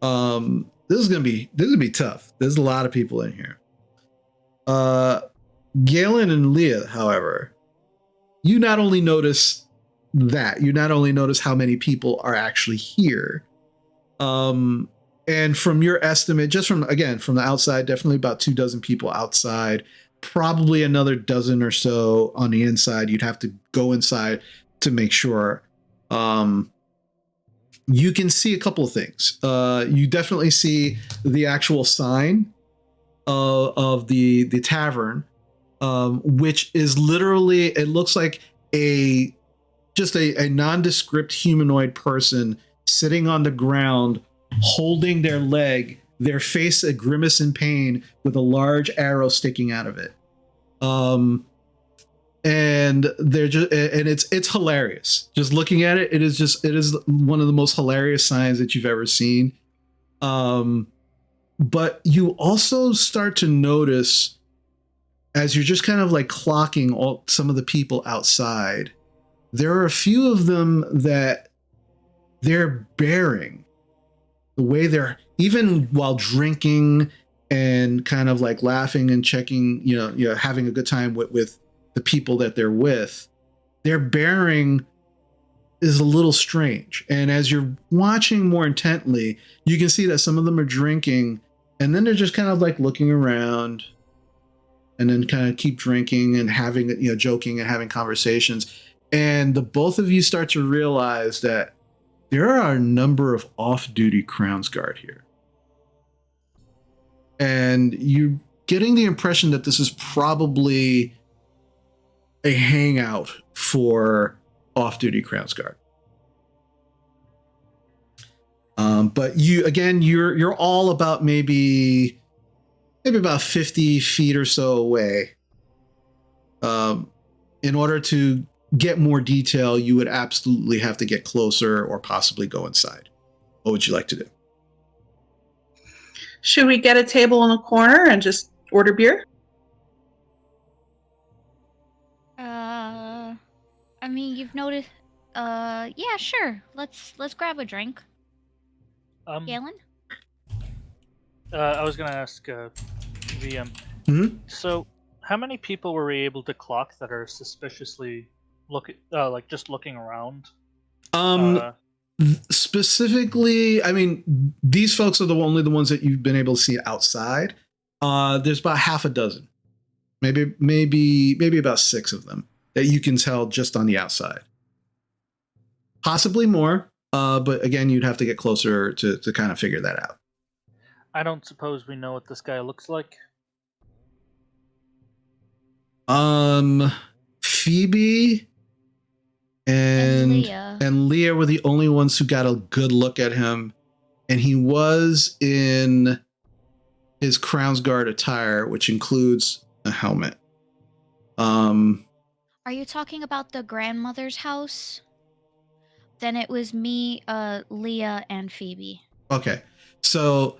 This is gonna be tough. There's a lot of people in here. Galen and Leah, however, you not only notice how many people are actually here. And from your estimate, just from the outside, definitely about 24 people outside, probably another dozen or so on the inside. You'd have to go inside to make sure. You can see a couple of things. You definitely see the actual sign of the tavern, which is literally, it looks like a nondescript humanoid person sitting on the ground, holding their leg, their face a grimace in pain with a large arrow sticking out of it. And it's hilarious. Just looking at it, it is one of the most hilarious signs that you've ever seen. But you also start to notice, as you're just kind of like clocking some of the people outside, there are a few of them that they're bearing the way they're, even while drinking and kind of like laughing and checking, having a good time with the people that they're with, their bearing is a little strange. And as you're watching more intently, you can see that some of them are drinking and then they're just kind of like looking around and then kind of keep drinking and having, joking and having conversations. And the both of you start to realize that there are a number of off-duty Crownsguard here. And you're getting the impression that this is probably a hangout for off-duty Crownsguard. But you're all about maybe about 50 feet or so away. In order to get more detail, you would absolutely have to get closer or possibly go inside. What would you like to do? Should we get a table in the corner and just order beer? I mean, you've noticed. Yeah, sure. Let's grab a drink. Galen? I was gonna ask VM. Mm-hmm. So, how many people were we able to clock that are suspiciously just looking around? Specifically, I mean, these folks are only the ones that you've been able to see outside. There's about half a dozen, maybe about 6 of them that you can tell just on the outside. Possibly more, but again, you'd have to get closer to kind of figure that out. I don't suppose we know what this guy looks like. Phoebe and Leah were the only ones who got a good look at him, and he was in his Crownsguard attire, which includes a helmet. Are you talking about the grandmother's house? Then it was me, Leah, and Phoebe. Okay, so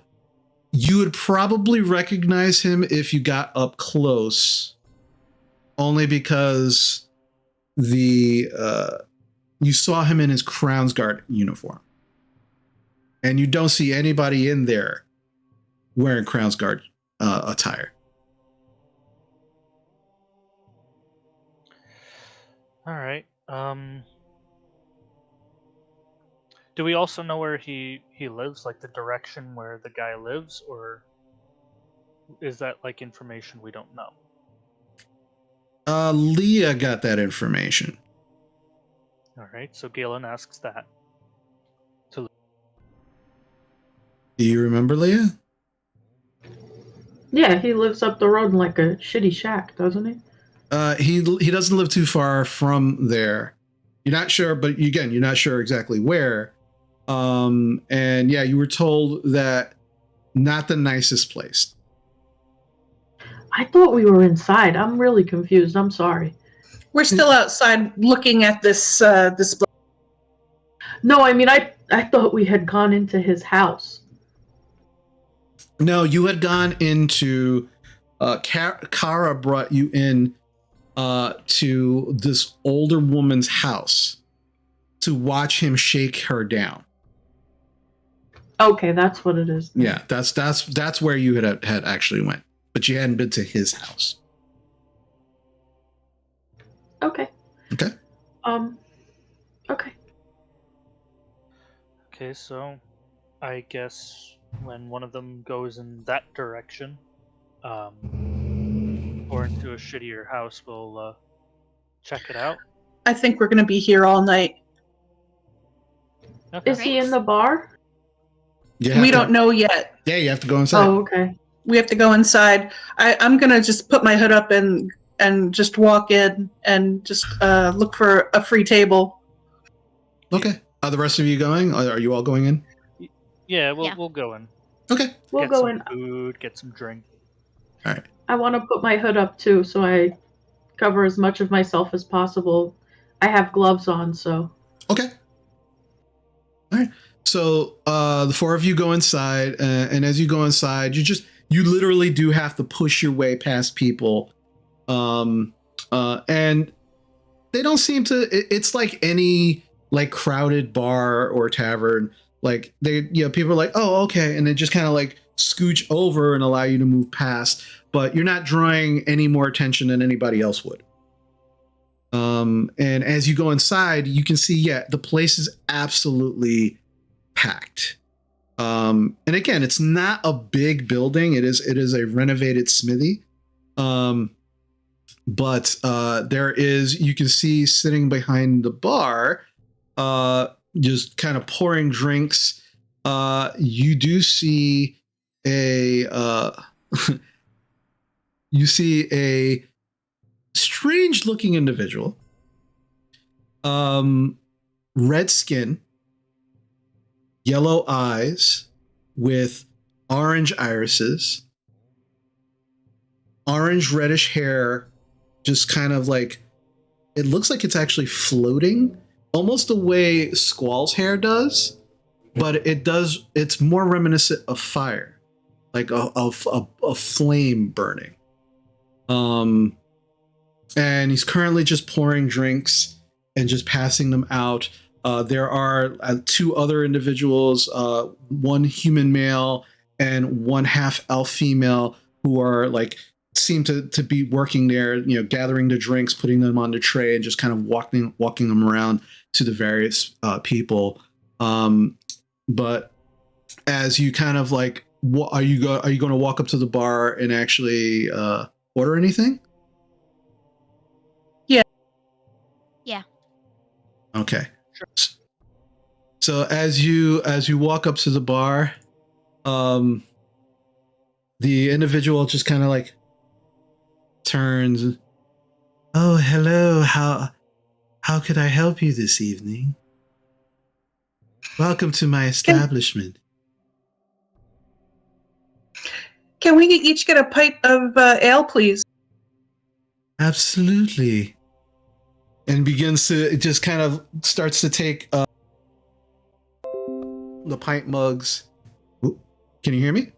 you would probably recognize him if you got up close, only because you saw him in his Crownsguard uniform, and you don't see anybody in there wearing Crownsguard attire. All right. Do we also know where he lives, like the direction where the guy lives, or is that like information we don't know? Leah got that information. All right, so Galen asks that. Do you remember Leah? Yeah, he lives up the road in like a shitty shack, doesn't he? He doesn't live too far from there. You're not sure, but again, you're not sure exactly where. And yeah, you were told that not the nicest place. I thought we were inside. I'm really confused. I'm sorry. We're still outside looking at this display. No, I mean, I thought we had gone into his house. No, you had gone into Kara brought you in to this older woman's house to watch him shake her down. Okay, that's what it is. Yeah, that's where you had actually went, but you hadn't been to his house. Okay. Okay. Okay. Okay, so I guess when one of them goes in that direction, or into a shittier house, we'll check it out. I think we're going to be here all night. Okay. Is he in the bar? We don't know yet. Yeah, you have to go inside. Oh, okay. We have to go inside. I'm going to just put my hood up and just walk in and just look for a free table. Okay. Are the rest of you going? Are you all going in? Yeah, we'll go in. Okay. We'll Get go some in. food, get some drink. All right. I want to put my hood up too, so I cover as much of myself as possible. I have gloves on, so. Okay. All right. So the four of you go inside, and as you go inside, you literally do have to push your way past people, and they don't seem to. It's like any like crowded bar or tavern. Like people are like, oh, okay, and they just kind of like scooch over and allow you to move past, but you're not drawing any more attention than anybody else would. And as you go inside, you can see, the place is absolutely packed. And again, it's not a big building. It is a renovated smithy. But there is, you can see sitting behind the bar, just kind of pouring drinks. You do see you see a strange looking individual, red skin, yellow eyes with orange irises, orange reddish hair, just kind of like, it looks like it's actually floating almost the way Squall's hair does, but it's more reminiscent of fire, like a flame burning. And he's currently just pouring drinks and just passing them out. There are two other individuals, one human male and one half elf female, who are like, seem to be working there, gathering the drinks, putting them on the tray, and just kind of walking them around to the various people. But as you kind of like, are you going to walk up to the bar and actually order anything? Yeah. Okay. Sure. So as you walk up to the bar, the individual just kind of like turns. Oh, hello. How could I help you this evening? Welcome to my establishment. Can we each get a pint of ale, please? Absolutely. And begins to, it just kind of starts to take the pint mugs. Ooh, can you hear me?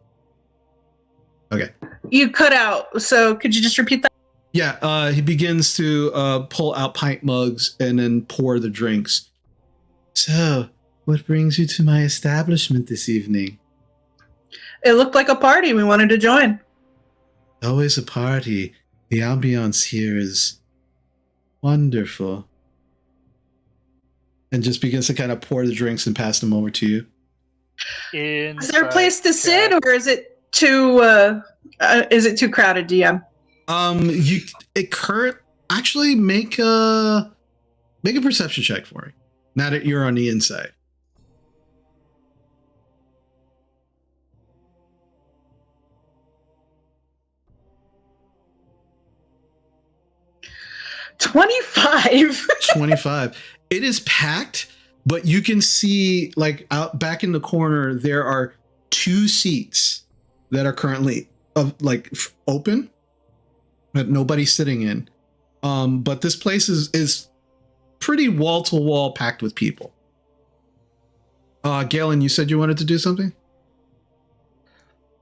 Okay. You cut out, so could you just repeat that? Yeah, he begins to pull out pint mugs and then pour the drinks. So, what brings you to my establishment this evening? It looked like a party. We wanted to join. Always a party. The ambiance here is wonderful. And just begins to kind of pour the drinks and pass them over to you. Is there a place to sit, or is it too crowded, DM? Actually make a perception check for me. Now that you're on the inside. $25. 25. It is packed, but you can see, like, out back in the corner, there are two seats that are currently open, that nobody's sitting in. But this place is pretty wall to wall packed with people. Galen, you said you wanted to do something?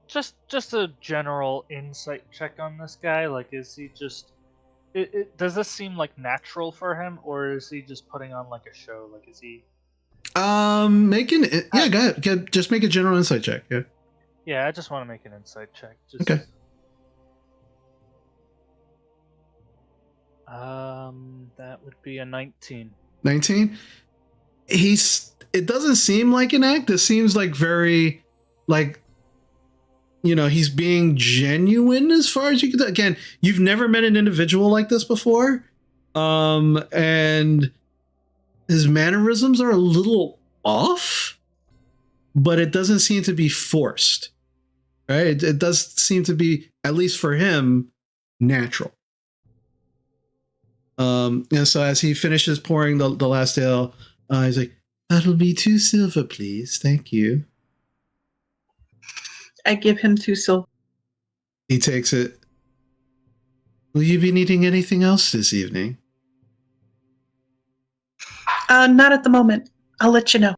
Just a general insight check on this guy. Like, is he just... does this seem like natural for him, or is he just putting on like a show? Like, is he... Yeah, go ahead. Just make a general insight check. Yeah. Yeah, I just want to make an insight check. Okay. That would be a 19. 19. It doesn't seem like an act. This seems like very, like, he's being genuine as far as you can. Again, you've never met an individual like this before, and his mannerisms are a little off, but it doesn't seem to be forced. Right? It does seem to be, at least for him, natural. And so as he finishes pouring the last ale, he's like, "That'll be 2 silver, please. Thank you." I give him 2 silver. He takes it. "Will you be needing anything else this evening?" Not at the moment. I'll let you know.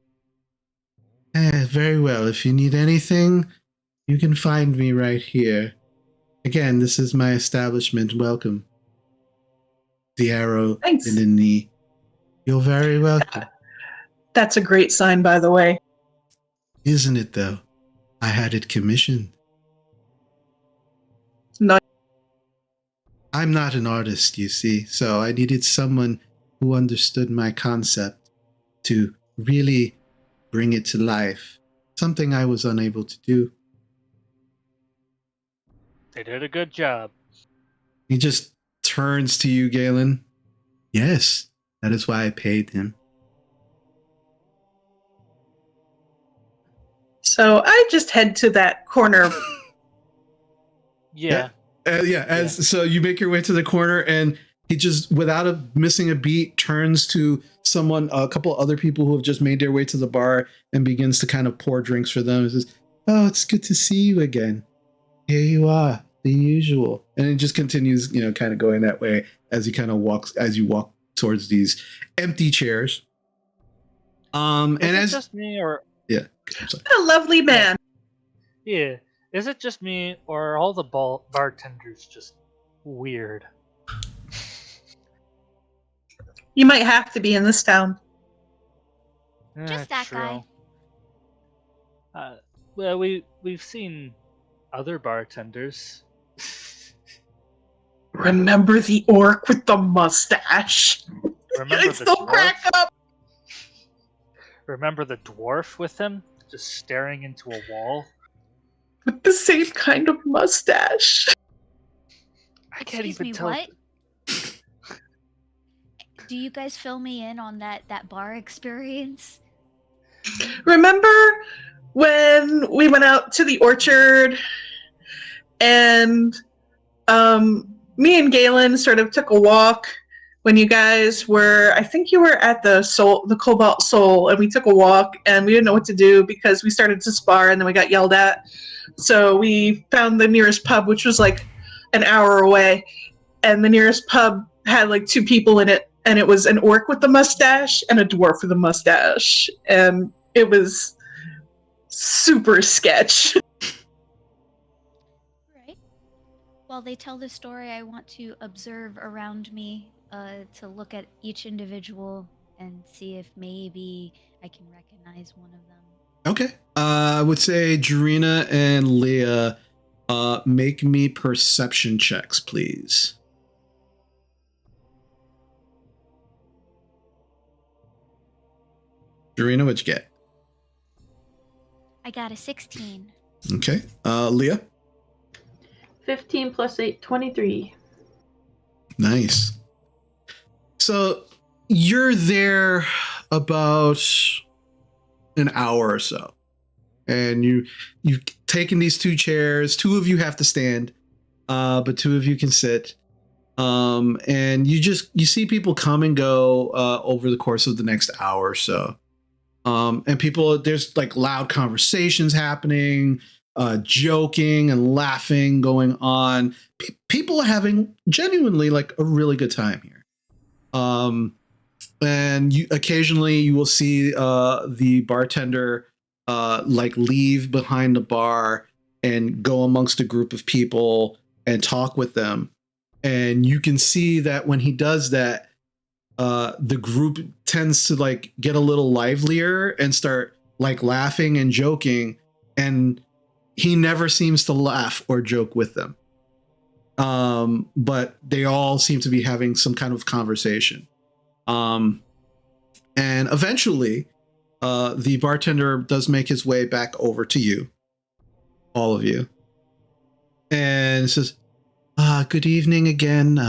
Very well. If you need anything, you can find me right here. Again, this is my establishment. Welcome. The arrow Thanks. in the knee. You're very welcome. That's a great sign, by the way. Isn't it, though? I had it commissioned. No. I'm not an artist, you see, so I needed someone who understood my concept to really bring it to life. Something I was unable to do. They did a good job. He just turns to you, Galen. Yes, that is why I paid him. So I just head to that corner. Yeah. So you make your way to the corner, and he just, without missing a beat, turns to a couple other people who have just made their way to the bar and begins to kind of pour drinks for them. He says, "Oh, it's good to see you again. Here you are, the usual." And it just continues, kind of going that way as you walk towards these empty chairs. Is it just me, or yeah, A lovely man. yeah? Is it just me, or are all the bartenders just weird? You might have to be in this town. Just that true. guy. Well, we've seen other bartenders. Remember the orc with the mustache? Remember I the still dwarf? crack up. Remember the dwarf with him, just staring into a wall? With the same kind of mustache. I can't Excuse even me, tell. what? Do you guys fill me in on that bar experience? Remember when we went out to the orchard and me and Galen sort of took a walk when you guys were, I think you were at the Cobalt Soul, and we took a walk and we didn't know what to do because we started to spar and then we got yelled at. So we found the nearest pub, which was like an hour away, and the nearest pub had like 2 people in it, and it was an orc with the mustache and a dwarf with a mustache, and it was super sketch. Right. While they tell the story, I want to observe around me, to look at each individual and see if maybe I can recognize one of them. Okay. I would say Jarina and Leah, make me perception checks, please. Jarina, what'd you get? I got a 16. Okay. Leah? 15 plus 8, 23. Nice. So you're there about an hour or so, and you've taken these 2 chairs. 2 of you have to stand, but 2 of you can sit. And you see people come and go over the course of the next hour or so. And there's like loud conversations happening, joking and laughing going on. People are having genuinely like a really good time here. And occasionally you will see the bartender like leave behind the bar and go amongst a group of people and talk with them. And you can see that when he does that, the group tends to like get a little livelier and start like laughing and joking, and he never seems to laugh or joke with them. But they all seem to be having some kind of conversation. And eventually, the bartender does make his way back over to you, all of you, and says, good evening again.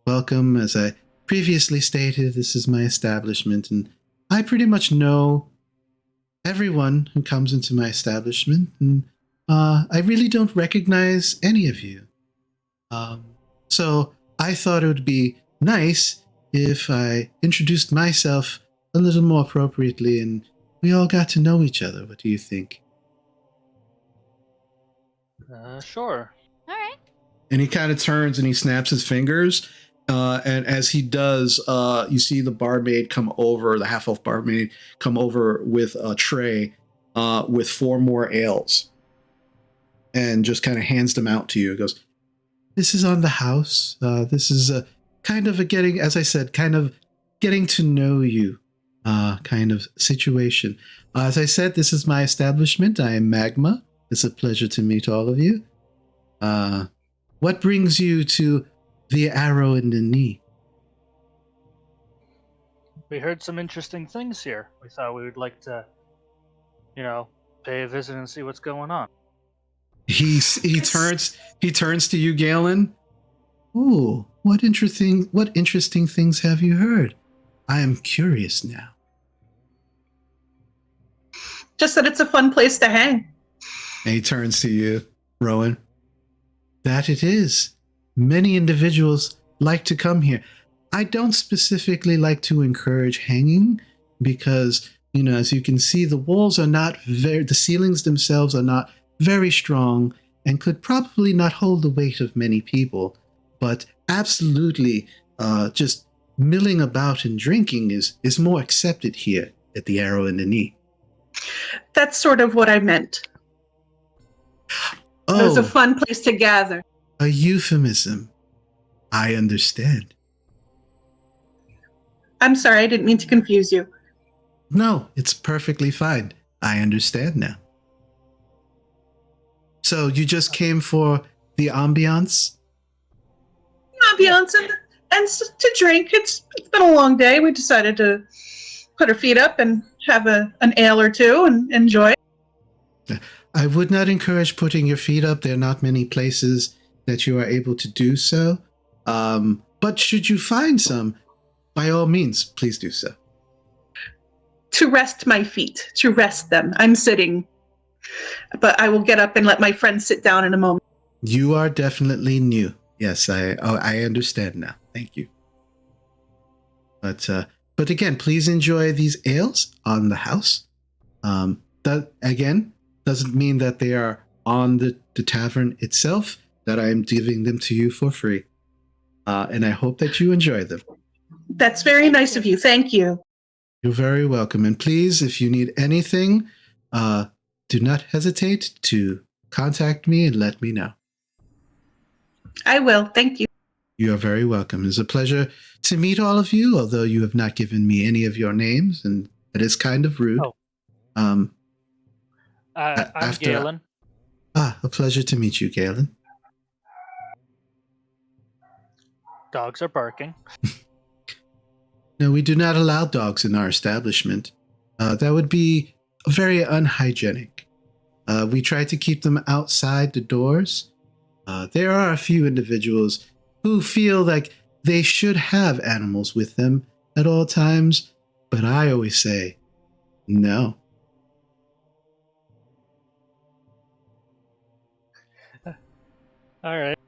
Welcome. As I previously stated, this is my establishment, and I pretty much know everyone who comes into my establishment, and I really don't recognize any of you. So I thought it would be nice if I introduced myself a little more appropriately and we all got to know each other. What do you think? Sure. All right. And he kind of turns and he snaps his fingers. And as he does, you see the barmaid come over, the half-elf barmaid come over with a tray with 4 more ales and just kind of hands them out to you. He goes, this is on the house. This is a kind of a getting, as I said, kind of getting to know you kind of situation. As I said, this is my establishment. I am Magma. It's a pleasure to meet all of you. What brings you to the Arrow in the Knee? We heard some interesting things here. We thought we would like to, pay a visit and see what's going on. He turns to you, Galen. Ooh, what interesting things have you heard? I am curious now. Just that it's a fun place to hang. And he turns to you, Rowan. That it is. Many individuals like to come here. I don't specifically like to encourage hanging because, as you can see, the walls are not the ceilings themselves are not very strong and could probably not hold the weight of many people. But absolutely, just milling about and drinking is more accepted here at the Arrow in the Knee. That's sort of what I meant. Oh, it was a fun place to gather. A euphemism. I understand. I'm sorry, I didn't mean to confuse you. No, it's perfectly fine. I understand now. So you just came for the ambiance? Ambiance and to drink. It's been a long day. We decided to put our feet up and have an ale or two and enjoy. I would not encourage putting your feet up. There are not many places that you are able to do so. But should you find some, by all means, please do so. To rest my feet, to rest them. I'm sitting, but I will get up and let my friend sit down in a moment. You are definitely new. Yes, I understand now. Thank you. But again, please enjoy these ales on the house. That again doesn't mean that they are on the tavern itself. That I am giving them to you for free, and I hope that you enjoy them. That's very nice of you. Thank you. You're very welcome. And please, if you need anything, do not hesitate to contact me and let me know. I will. Thank you. You are very welcome. It's a pleasure to meet all of you, although you have not given me any of your names, and it is kind of rude. Oh. I'm Galen. A pleasure to meet you, Galen. Dogs are barking. No, we do not allow dogs in our establishment. That would be very unhygienic. We try to keep them outside the doors. There are a few individuals who feel like they should have animals with them at all times, but I always say, no. All right.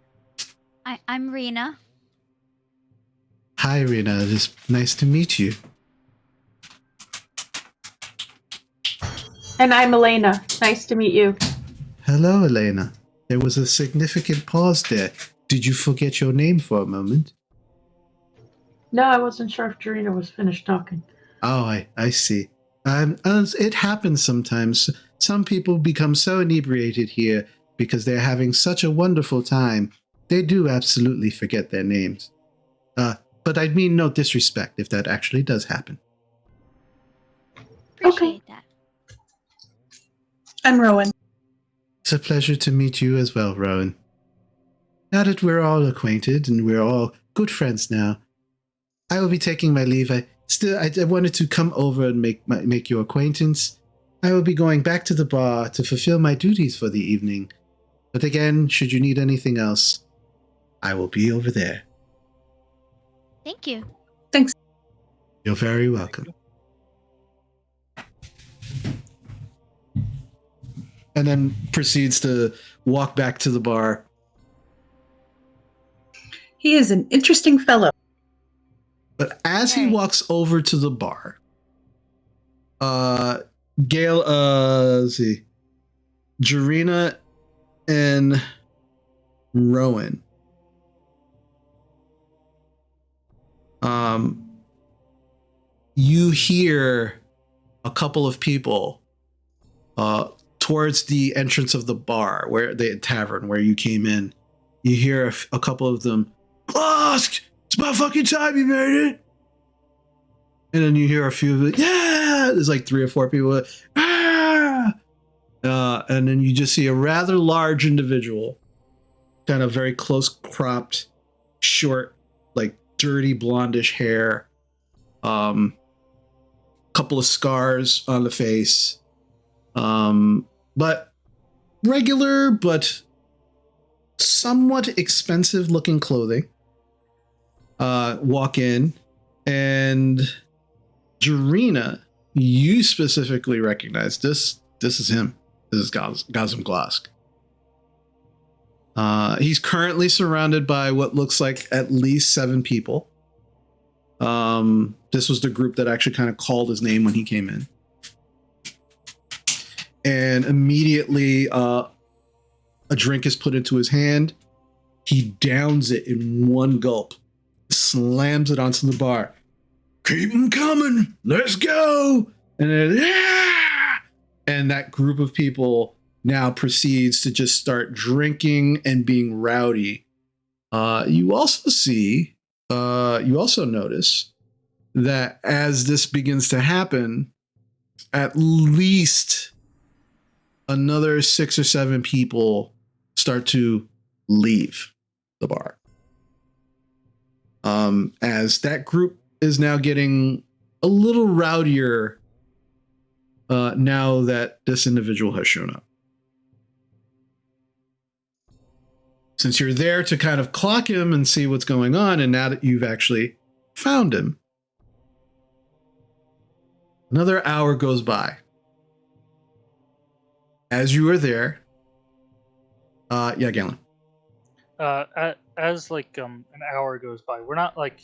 I'm Rena. Hi, Rena. It is nice to meet you. And I'm Elena. Nice to meet you. Hello, Elena. There was a significant pause there. Did you forget your name for a moment? No, I wasn't sure if Jarena was finished talking. Oh, I see. It happens sometimes. Some people become so inebriated here because they're having such a wonderful time. They do absolutely forget their names. but I mean no disrespect if that actually does happen. Appreciate that. I'm Rowan. It's a pleasure to meet you as well, Rowan. Now that we're all acquainted and we're all good friends now, I will be taking my leave. I wanted to come over and make your acquaintance. I will be going back to the bar to fulfill my duties for the evening. But again, should you need anything else, I will be over there. Thank you. Thanks. You're very welcome. And then proceeds to walk back to the bar. He is an interesting fellow. But as he walks over to the bar, Gail, let's see, Jarena and Rowan, you hear a couple of people towards the entrance of the bar, where the tavern where you came in. You hear a couple of them, Cluck! It's about fucking time you made it! And then you hear a few of it, yeah! There's like 3 or 4 people, ah! And then you just see a rather large individual, kind of very close cropped, short, like dirty blondish hair, couple of scars on the face, but regular but somewhat expensive looking clothing. Walk in, and Jarena, you specifically recognize this. This is him. This is Gazem Glosk. He's currently surrounded by what looks like at least 7 people. This was the group that actually kind of called his name when he came in. And immediately a drink is put into his hand. He downs it in one gulp, slams it onto the bar. Keep them coming. Let's go. And then, yeah! And that group of people now proceeds to just start drinking and being rowdy. You also notice that as this begins to happen, at least another 6 or 7 people start to leave the bar. As that group is now getting a little rowdier now that this individual has shown up. Since you're there to kind of clock him and see what's going on, and now that you've actually found him, another hour goes by. As you are there, yeah, Galen. As like an hour goes by, we're not like,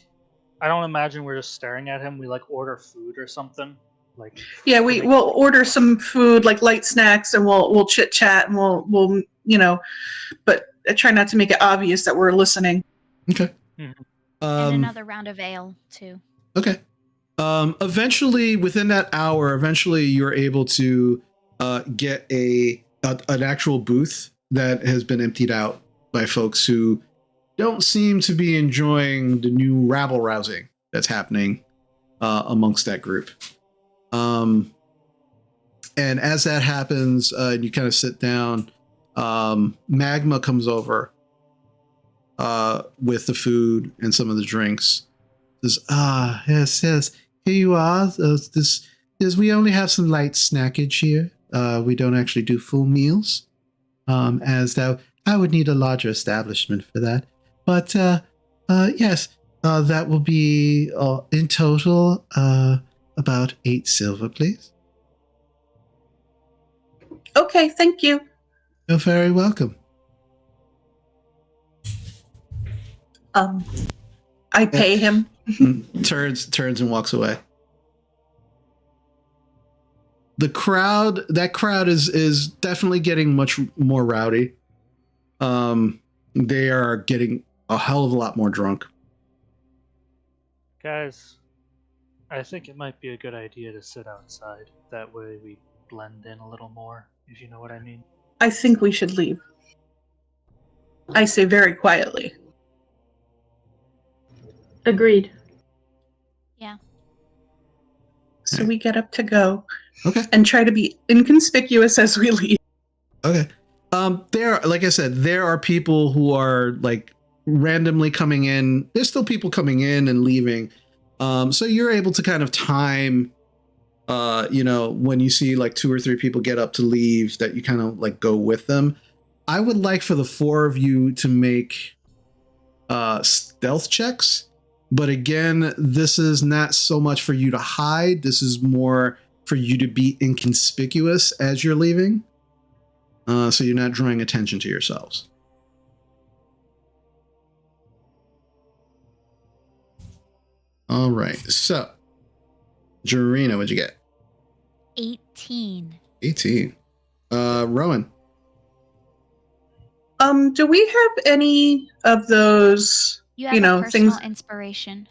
I don't imagine we're just staring at him. We like order food or something. Like, yeah, we'll order some food, like light snacks, and we'll chit chat, and we'll but I try not to make it obvious that we're listening. Okay. And another round of ale too. Okay. Eventually, within that hour, you're able to get an actual booth that has been emptied out by folks who don't seem to be enjoying the new rabble rousing that's happening amongst that group. And as that happens, you kind of sit down. Magma comes over with the food and some of the drinks. Says, yes, here you are. We only have some light snackage here. We don't actually do full meals, as that I would need a larger establishment for that. But yes, that will be in total about 8 silver, please. Okay, thank you. You're very welcome. I pay him. Turns and walks away. That crowd is definitely getting much more rowdy. They are getting a hell of a lot more drunk. guys, I think it might be a good idea to sit outside. That way we blend in a little more, if you know what I mean. I think we should leave. I say very quietly. Agreed. Yeah. So we get up to go. Okay. And try to be inconspicuous as we leave. Okay. Like I said, there are people who are like randomly coming in. There's still people coming in and leaving. So you're able to kind of time, when you see like 2 or 3 people get up to leave, that you kind of like go with them. I would like for the 4 of you to make stealth checks. But again, this is not so much for you to hide. This is more for you to be inconspicuous as you're leaving. So you're not drawing attention to yourselves. All right. So, Jarena, what'd you get? 18. 18. Rowan. Do we have any of those, You have a personal things? inspiration.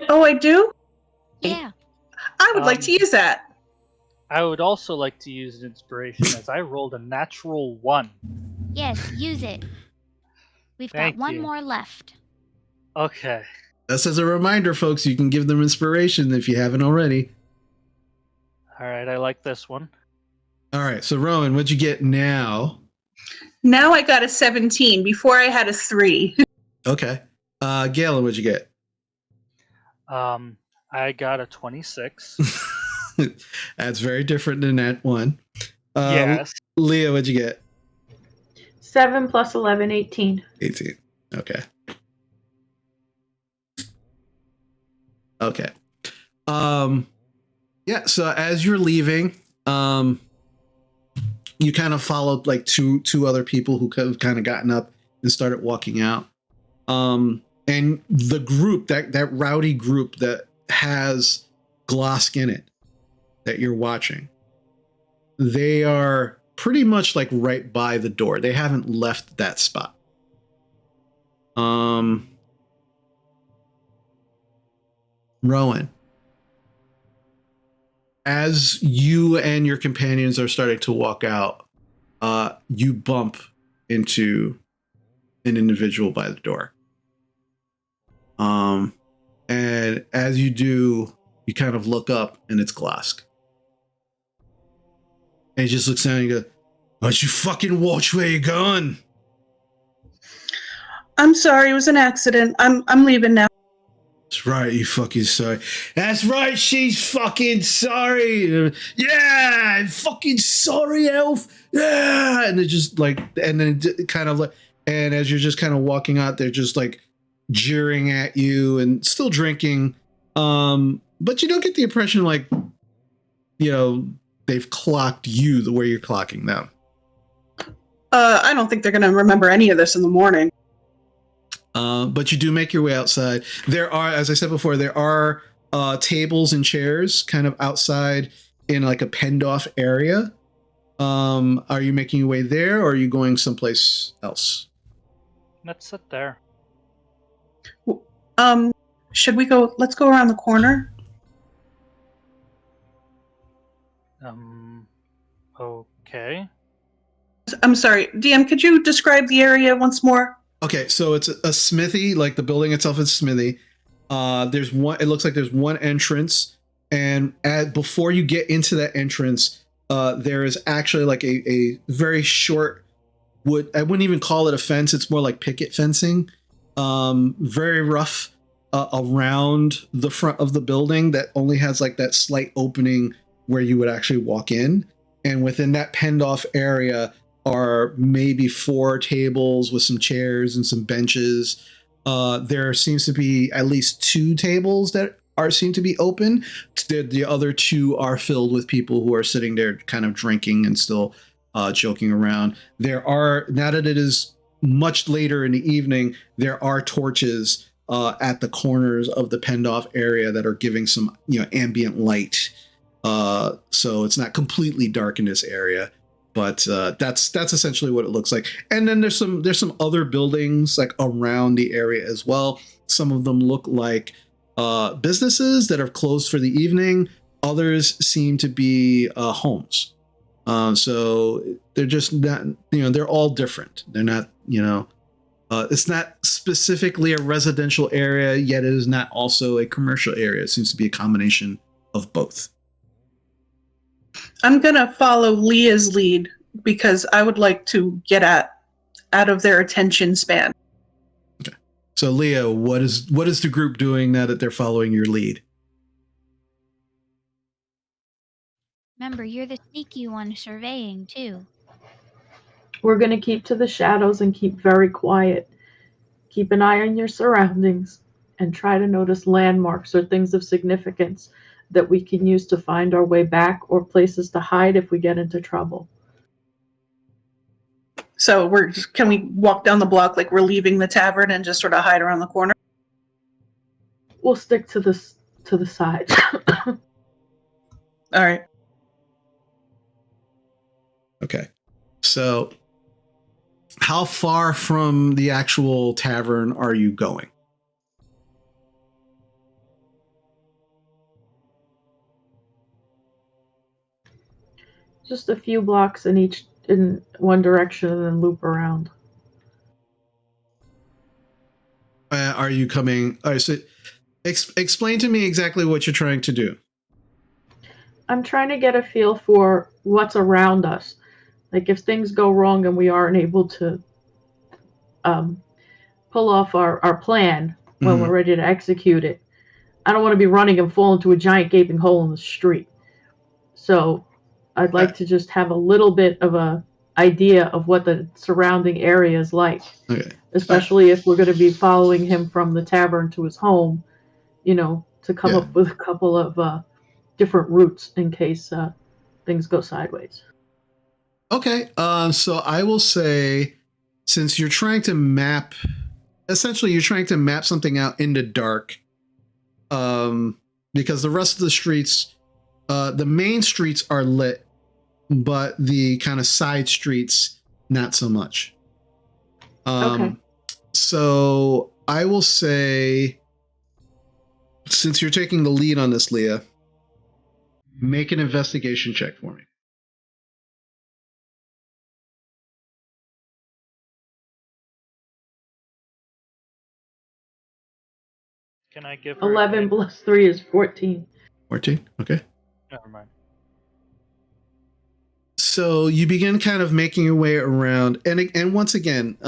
Oh, I do? Yeah. I would like to use that. I would also like to use an inspiration as I rolled a natural 1. Yes, use it. We've Thank got one you. more left. Okay. Just as a reminder, folks, you can give them inspiration if you haven't already. All right, I like this one. All right. So, Rowan, what'd you get now? Now I got a 17. Before I had a 3. Okay. Galen, what'd you get? I got a 26. That's very different than that one. Yes. Leah, what'd you get? 7 plus 11, 18. 18. Okay. Okay. Yeah, so as you're leaving, you kind of followed like two other people who have kind of gotten up and started walking out. And the group, that rowdy group that has Glosk in it that you're watching, they are pretty much like right by the door. They haven't left that spot. Rowan, as you and your companions are starting to walk out, you bump into an individual by the door. And as you do, you kind of look up and it's Glosk. And he just looks down and you go, "Why don't you fucking watch where you're going?" I'm sorry, it was an accident. I'm leaving now. That's right, you fucking sorry. That's right, she's fucking sorry. Yeah, I'm fucking sorry, Elf. Yeah. And they're just like, and then kind of like, and as you're just kind of walking out, they're just like jeering at you and still drinking. But you don't get the impression like, they've clocked you the way you're clocking them. I don't think they're going to remember any of this in the morning. But you do make your way outside. There are, as I said before, there are tables and chairs kind of outside in like a penned off area. Are you making your way there or are you going someplace else? Let's sit there. Should we go? Let's go around the corner. Okay. I'm sorry, DM, could you describe the area once more? Okay, so it's a smithy, like the building itself is smithy. There's one, it looks like there's one entrance, and before you get into that entrance, there is actually like a very short wood, I wouldn't even call it a fence, it's more like picket fencing, very rough, around the front of the building that only has like that slight opening where you would actually walk in. And within that penned off area are maybe 4 tables with some chairs and some benches. There seems to be at least 2 tables that seem to be open. The other 2 are filled with people who are sitting there kind of drinking and still joking around. There are, now that it is much later in the evening, there are torches at the corners of the penned off area that are giving some ambient light. So it's not completely dark in this area. But that's essentially what it looks like. And then there's some other buildings like around the area as well. Some of them look like businesses that are closed for the evening. Others seem to be homes. So they're just not, they're all different. They're not, It's not specifically a residential area, yet it is not also a commercial area. It seems to be a combination of both. I'm going to follow Leah's lead because I would like to get out of their attention span. Okay. So Leah, what is the group doing now that they're following your lead? Remember, you're the sneaky one surveying too. We're going to keep to the shadows and keep very quiet. Keep an eye on your surroundings and try to notice landmarks or things of significance that we can use to find our way back or places to hide if we get into trouble. So can we walk down the block like we're leaving the tavern and just sort of hide around the corner? We'll stick to the side. All right. Okay. So how far from the actual tavern are you going? Just a few blocks in one direction and then loop around. Are you coming? All right, so explain to me exactly what you're trying to do. I'm trying to get a feel for what's around us. Like if things go wrong and we aren't able to pull off our plan when we're ready to execute it, I don't want to be running and fall into a giant gaping hole in the street. So I'd like to just have a little bit of a idea of what the surrounding area is like. Okay. Especially if we're going to be following him from the tavern to his home, to come up with a couple of different routes in case things go sideways. Okay. So I will say, since you're trying to map something out in the dark, because the rest of the streets, the main streets are lit, but the kind of side streets, not so much. Okay. So I will say, since you're taking the lead on this, Leah, make an investigation check for me. Can I give her 11 plus 3 is 14. 14? Okay. Never mind. So you begin kind of making your way around, and once again,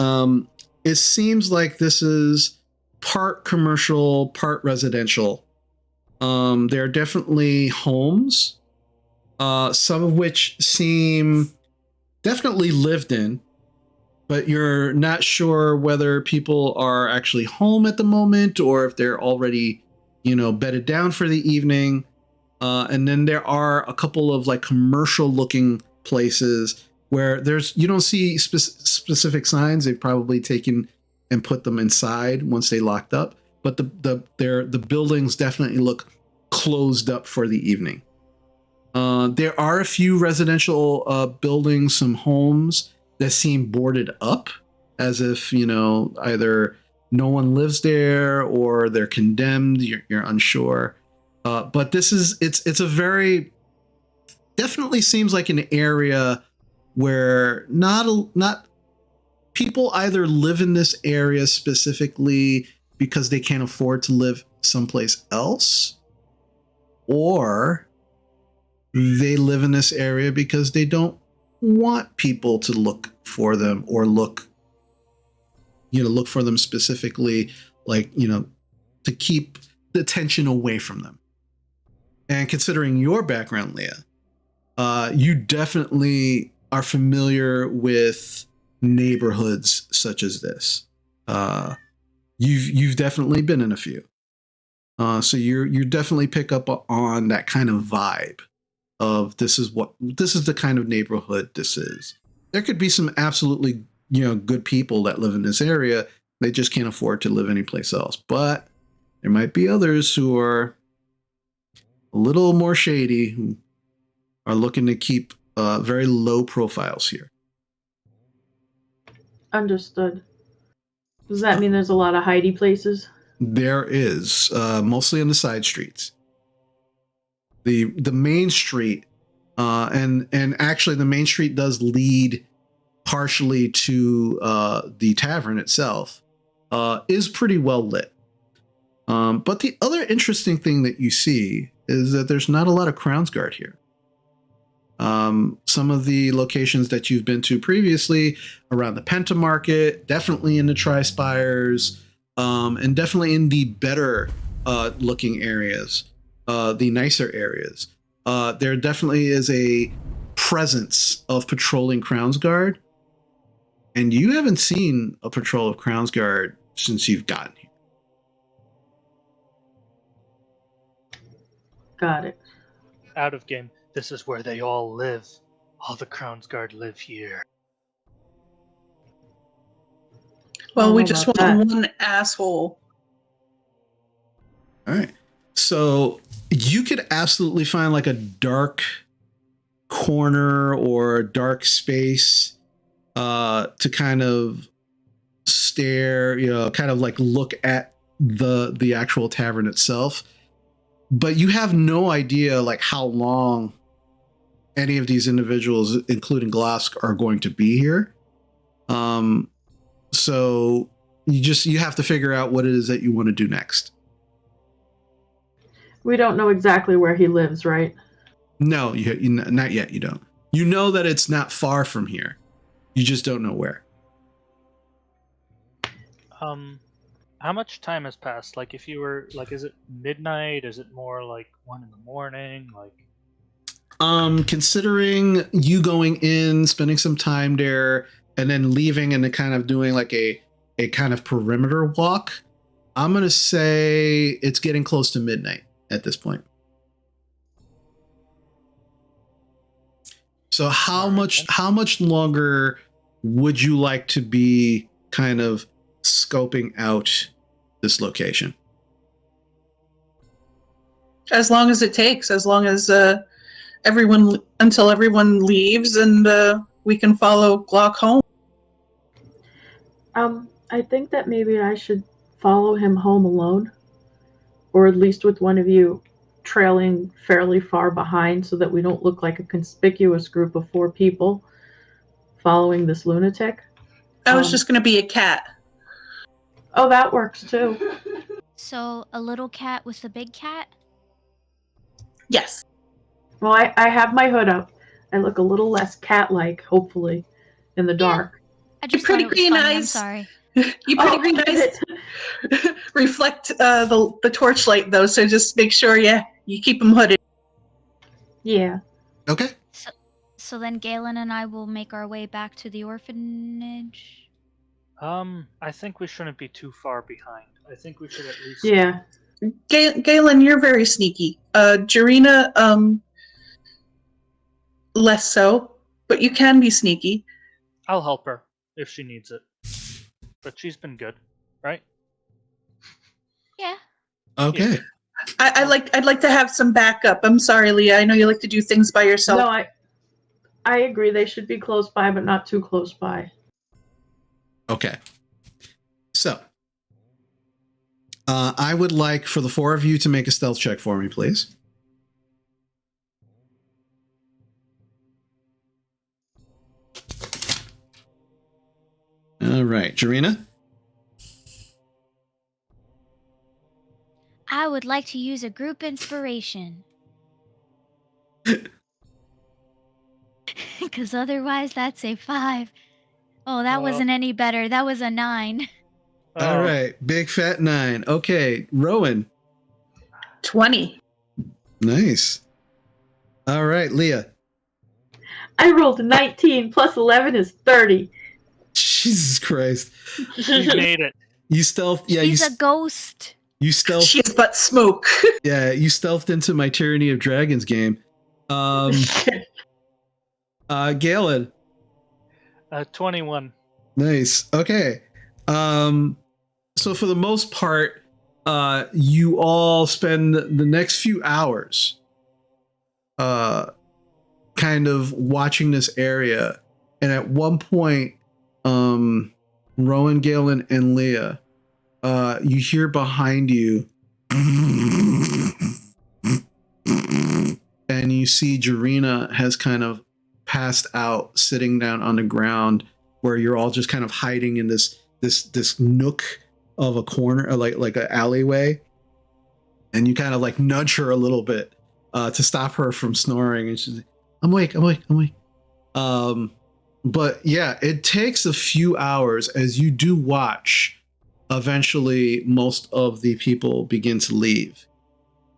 it seems like this is part commercial, part residential. There are definitely homes, some of which seem definitely lived in, but you're not sure whether people are actually home at the moment or if they're already, bedded down for the evening. And then there are a couple of like commercial looking places where you don't see specific signs. They've probably taken and put them inside once they locked up, but the buildings definitely look closed up for the evening. There are a few residential buildings, some homes that seem boarded up, as if either no one lives there or they're condemned. You're unsure, but it's a very definitely seems like an area where not people either live in this area specifically because they can't afford to live someplace else, or they live in this area because they don't want people to look for them or look for them specifically, to keep the attention away from them. And considering your background, Leah, you definitely are familiar with neighborhoods such as this. You've definitely been in a few. So you definitely pick up on that kind of vibe of this is the kind of neighborhood this is. There could be some absolutely good people that live in this area. They just can't afford to live anyplace else. But there might be others who are a little more shady, who are looking to keep very low profiles here. Understood. Does that mean there's a lot of hidey places? There is, mostly on the side streets. The main street, and actually the main street does lead partially to the tavern itself, is pretty well lit. But the other interesting thing that you see is that there's not a lot of Crownsguard here. Some of the locations that you've been to previously around the Penta Market, definitely in the Tri-Spires, and definitely in the better looking areas, the nicer areas. There definitely is a presence of patrolling Crownsguard, and you haven't seen a patrol of Crownsguard since you've gotten here. Got it. Out of game. This is where they all live. All the Crownsguard live here. Well, don't we know just about want that. one asshole. All right. So you could absolutely find like a dark corner or dark space to kind of stare, kind of like look at the actual tavern itself. But you have no idea like how long any of these individuals, including Glosk, are going to be here. So you have to figure out what it is that you want to do next. We don't know exactly where he lives, right? No, you not yet. You don't. You know that it's not far from here. You just don't know where. How much time has passed? Like, if you were like, is it midnight? Is it more like 1 a.m? Like, Considering you going in, spending some time there, and then leaving and then kind of doing like a kind of perimeter walk, I'm gonna say it's getting close to midnight at this point. So how much longer would you like to be kind of scoping out this location? As long as it takes, as long as until everyone leaves and we can follow Glock home. I think that maybe I should follow him home alone, or at least with one of you trailing fairly far behind so that we don't look like a conspicuous group of 4 people following this lunatic. I was just going to be a cat. Oh, that works too. So a little cat with a big cat? Yes. Well, I have my hood up. I look a little less cat-like, hopefully, in the dark. I just pretty thought it was green funny. I'm eyes. sorry. You pretty green eyes reflect the torchlight, though, so just make sure you keep them hooded. Yeah. Okay. So then Galen and I will make our way back to the orphanage. I think we shouldn't be too far behind. I think we should at least. Yeah. Galen, you're very sneaky. Jarina, less so, but you can be sneaky. I'll help her if she needs it. But she's been good, right? Yeah. Okay. I'd like to have some backup. I'm sorry, Leah. I know you like to do things by yourself. No, I agree. They should be close by, but not too close by. Okay. So, I would like for the 4 of you to make a stealth check for me, please. All right, Jarina. I would like to use a group inspiration. Because otherwise that's a 5. Oh, that wasn't any better. That was a 9. All right, big fat 9. Okay, Rowan. 20. Nice. All right, Leah. I rolled a 19 plus 11 is 30. Jesus Christ. You made it. You stealth. Yeah, She's a ghost. You stealth. She is but smoke. Yeah, you stealthed into my Tyranny of Dragons game. Galen. 21. Nice. Okay. So for the most part, you all spend the next few hours kind of watching this area. And at one point, Rowan, Galen, and Leah, you hear behind you and you see Jarina has kind of passed out, sitting down on the ground where you're all just kind of hiding in this nook of a corner, or like an alleyway, and you kind of like nudge her a little bit to stop her from snoring, and she's like, I'm awake. But yeah, it takes a few hours as you do watch. Eventually, most of the people begin to leave.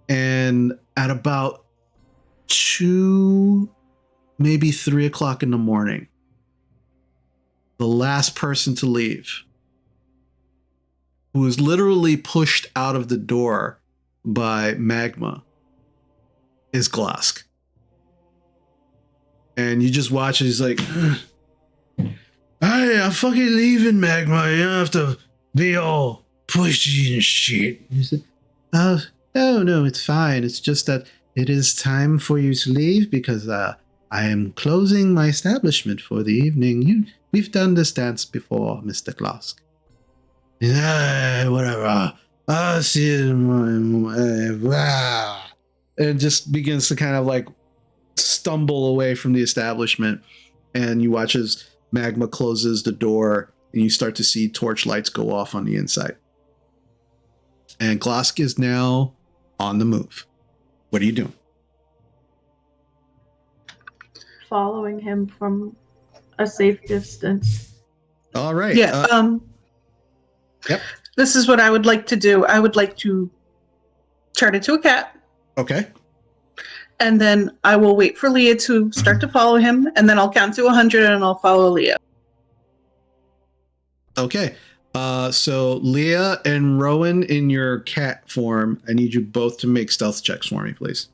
And at about 2, maybe 3 o'clock in the morning, the last person to leave, who was literally pushed out of the door by Magma, is Glosk. And you just watch it, he's like, hey, I'm fucking leaving, Magma. You don't have to be all pushy and shit. You say, oh, no, it's fine. It's just that it is time for you to leave because I am closing my establishment for the evening. We've done this dance before, Mr. Glosk. Whatever. I'll see you tomorrow. And just begins to kind of like stumble away from the establishment. And you watch as Magma closes the door and you start to see torch lights go off on the inside. And Glosk is now on the move. What are you doing? Following him from a safe distance. All right. Yeah. Yep. This is what I would like to do. I would like to turn into a cat. Okay. And then I will wait for Leah to start to follow him. And then I'll count to 100 and I'll follow Leah. Okay. So Leah and Rowan in your cat form, I need you both to make stealth checks for me, please.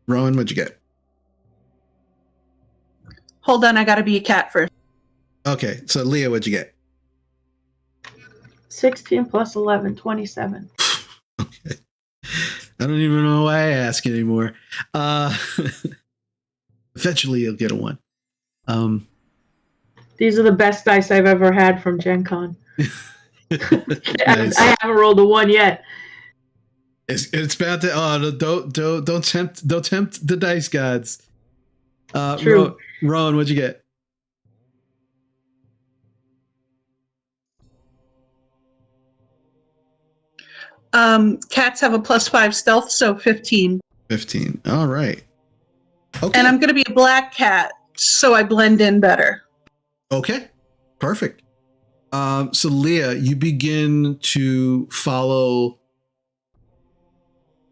Rowan, what'd you get? Hold on, I gotta be a cat first. Okay, so Leah, what'd you get? 16 plus 11, 27. Okay. I don't even know why I ask anymore. Eventually you'll get a 1. These are the best dice I've ever had from Gen Con. Nice. I haven't rolled a 1 yet. It's bad to don't tempt the dice gods. True. Rowan, what'd you get? Cats have a +5 stealth, so 15. 15. All right. Okay. And I'm gonna be a black cat, so I blend in better. Okay. Perfect. So Leah, you begin to follow,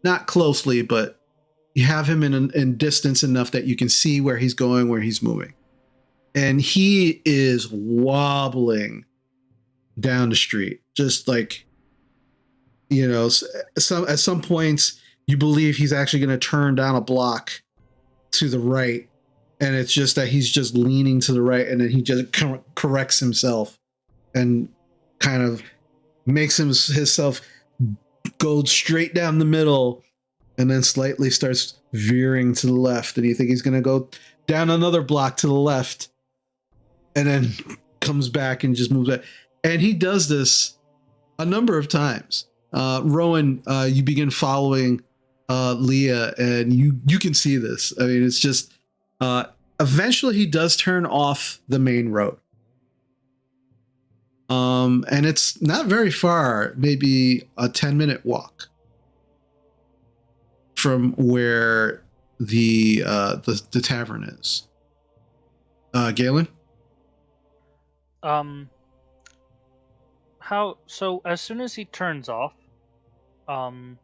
not closely, but you have him in distance enough that you can see where he's going, where he's moving. And he is wobbling down the street, just like, you know, at some points you believe he's actually going to turn down a block to the right. And it's just that he's just leaning to the right, and then he just corrects himself and kind of makes himself go straight down the middle, and then slightly starts veering to the left. And you think he's going to go down another block to the left, and then comes back and just moves back. And he does this a number of times. Rowan, you begin following Leah, and you can see this. I mean, it's just eventually he does turn off the main road. And it's not very far, maybe a 10-minute walk from where the tavern is. Galen? So as soon as he turns off, how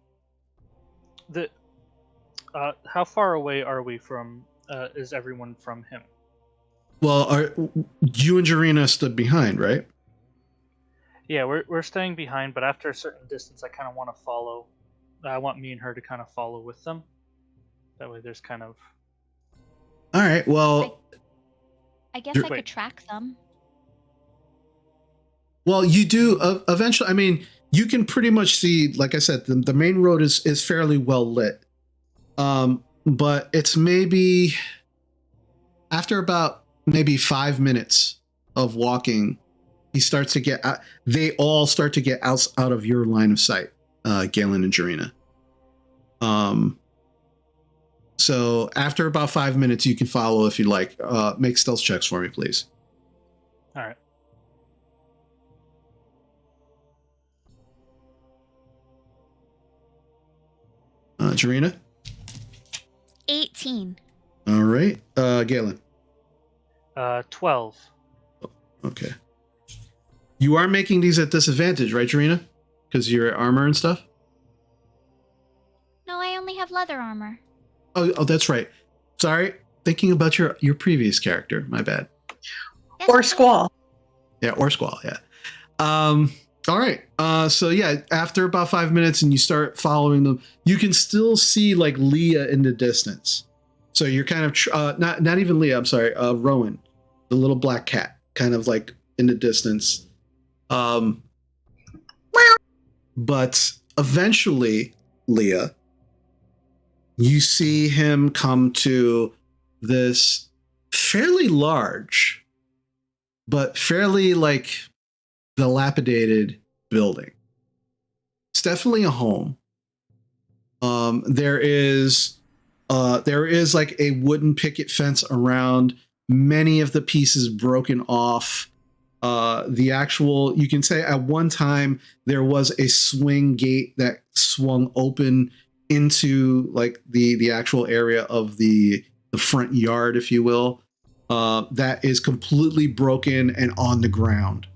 far away are we from, is everyone from him? Well, you and Jarena stood behind, right? Yeah, we're staying behind, but after a certain distance, I kind of want to follow. I want me and her to kind of follow with them. That way there's kind of... All right, well... I guess I could track them. Well, you do eventually. I mean, you can pretty much see, like I said, the main road is fairly well lit. But it's maybe after about maybe 5 minutes of walking, he starts to get out. They all start to get out of your line of sight, Galen and Jarena. So after about 5 minutes, you can follow if you like. Make stealth checks for me, please. All right. Jarina? 18. All right. Galen? 12. Okay. You are making these at disadvantage, right, Jarina? Because your armor and stuff? No, I only have leather armor. Oh, that's right. Sorry. Thinking about your previous character. My bad. That's Or okay. Squall. Yeah, or Squall, yeah. All right. So yeah, after about 5 minutes and you start following them, you can still see like Leah in the distance. So you're kind of not even Leah, I'm sorry, Rowan, the little black cat, kind of like in the distance. But eventually, Leah, you see him come to this fairly large, but fairly like dilapidated building. It's definitely a home. There is like a wooden picket fence around, many of the pieces broken off. You can say at one time there was a swing gate that swung open into like the actual area of the front yard, if you will. That is completely broken and on the ground.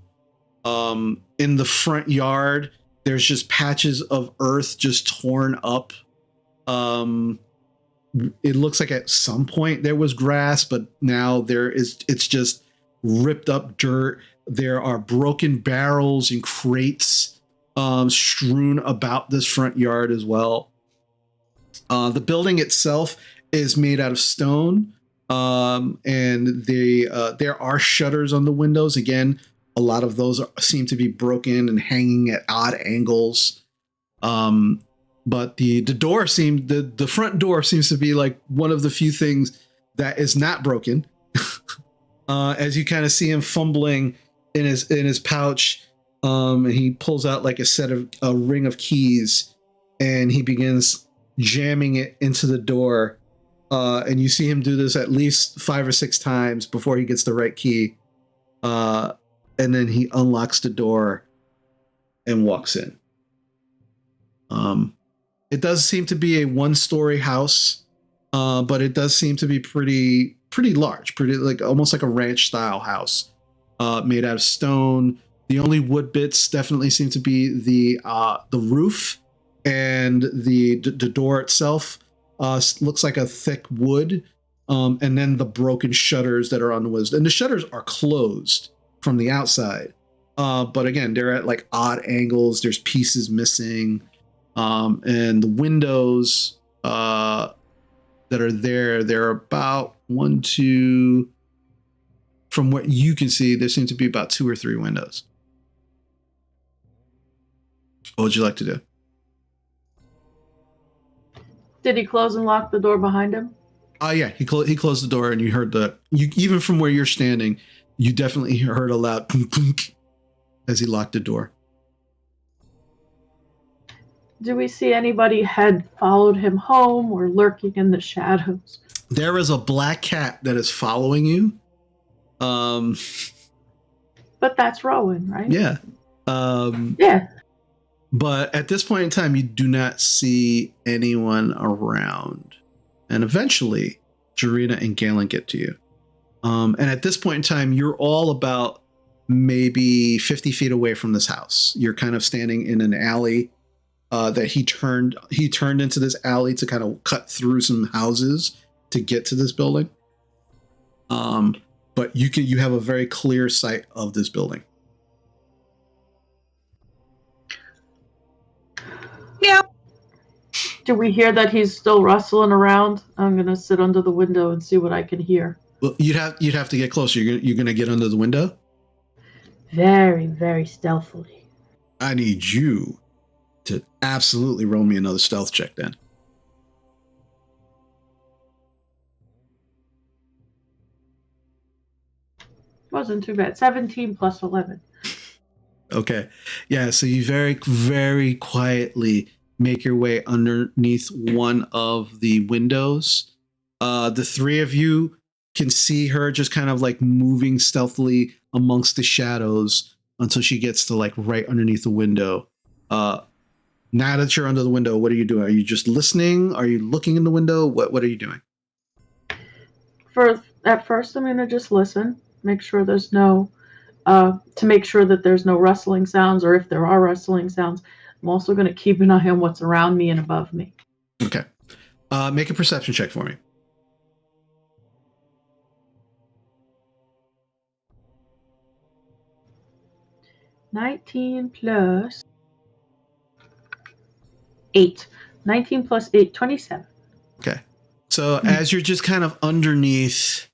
In the front yard, there's just patches of earth just torn up. It looks like at some point there was grass, but now it's just ripped up dirt. There are broken barrels and crates strewn about this front yard as well. The building itself is made out of stone, and there are shutters on the windows. Again, a lot of those seem to be broken and hanging at odd angles. But the front door seems to be like one of the few things that is not broken. As you kind of see him fumbling in his pouch, and he pulls out like a ring of keys, and he begins jamming it into the door. And you see him do this at least 5 or 6 times before he gets the right key. And then he unlocks the door and walks in. It does seem to be a 1-story house, but it does seem to be pretty large, pretty like almost like a ranch style house, made out of stone. The only wood bits definitely seem to be the roof and the door itself. Looks like a thick wood, and then the broken shutters that are on the windows, and the shutters are closed from the outside. But again, they're at like odd angles. There's pieces missing. And the windows that are there, they're about 1, 2. From what you can see, there seem to be about 2 or 3 windows. What would you like to do? Did he close and lock the door behind him? Yeah, he closed the door, and you heard even from where you're standing, you definitely heard a loud clunk as he locked the door. Do we see anybody had followed him home or lurking in the shadows? There is a black cat that is following you. But that's Rowan, right? Yeah. Yeah. But at this point in time, you do not see anyone around. And eventually, Jarina and Galen get to you. And at this point in time, you're all about maybe 50 feet away from this house. You're kind of standing in an alley that he turned into this alley to kind of cut through some houses to get to this building. But you have a very clear sight of this building. Yeah. Do we hear that he's still rustling around? I'm gonna sit under the window and see what I can hear. Well, you'd have to get closer. You're gonna get under the window? Very, very stealthily. I need you to absolutely roll me another stealth check then. Wasn't too bad. 17 plus 11. Okay. Yeah, so you very, very quietly make your way underneath one of the windows, The three of you can see her just kind of like moving stealthily amongst the shadows until she gets to like right underneath the window. Now that you're under the window, what are you doing? Are you just listening? Are you looking in the window? What are you doing? At first, I'm gonna just listen, make sure there's no, to make sure that there's no rustling sounds, or if there are rustling sounds, I'm also gonna keep an eye on what's around me and above me. Okay. Make a perception check for me. +8. 19 plus 8, 27. Okay. So as you're just kind of underneath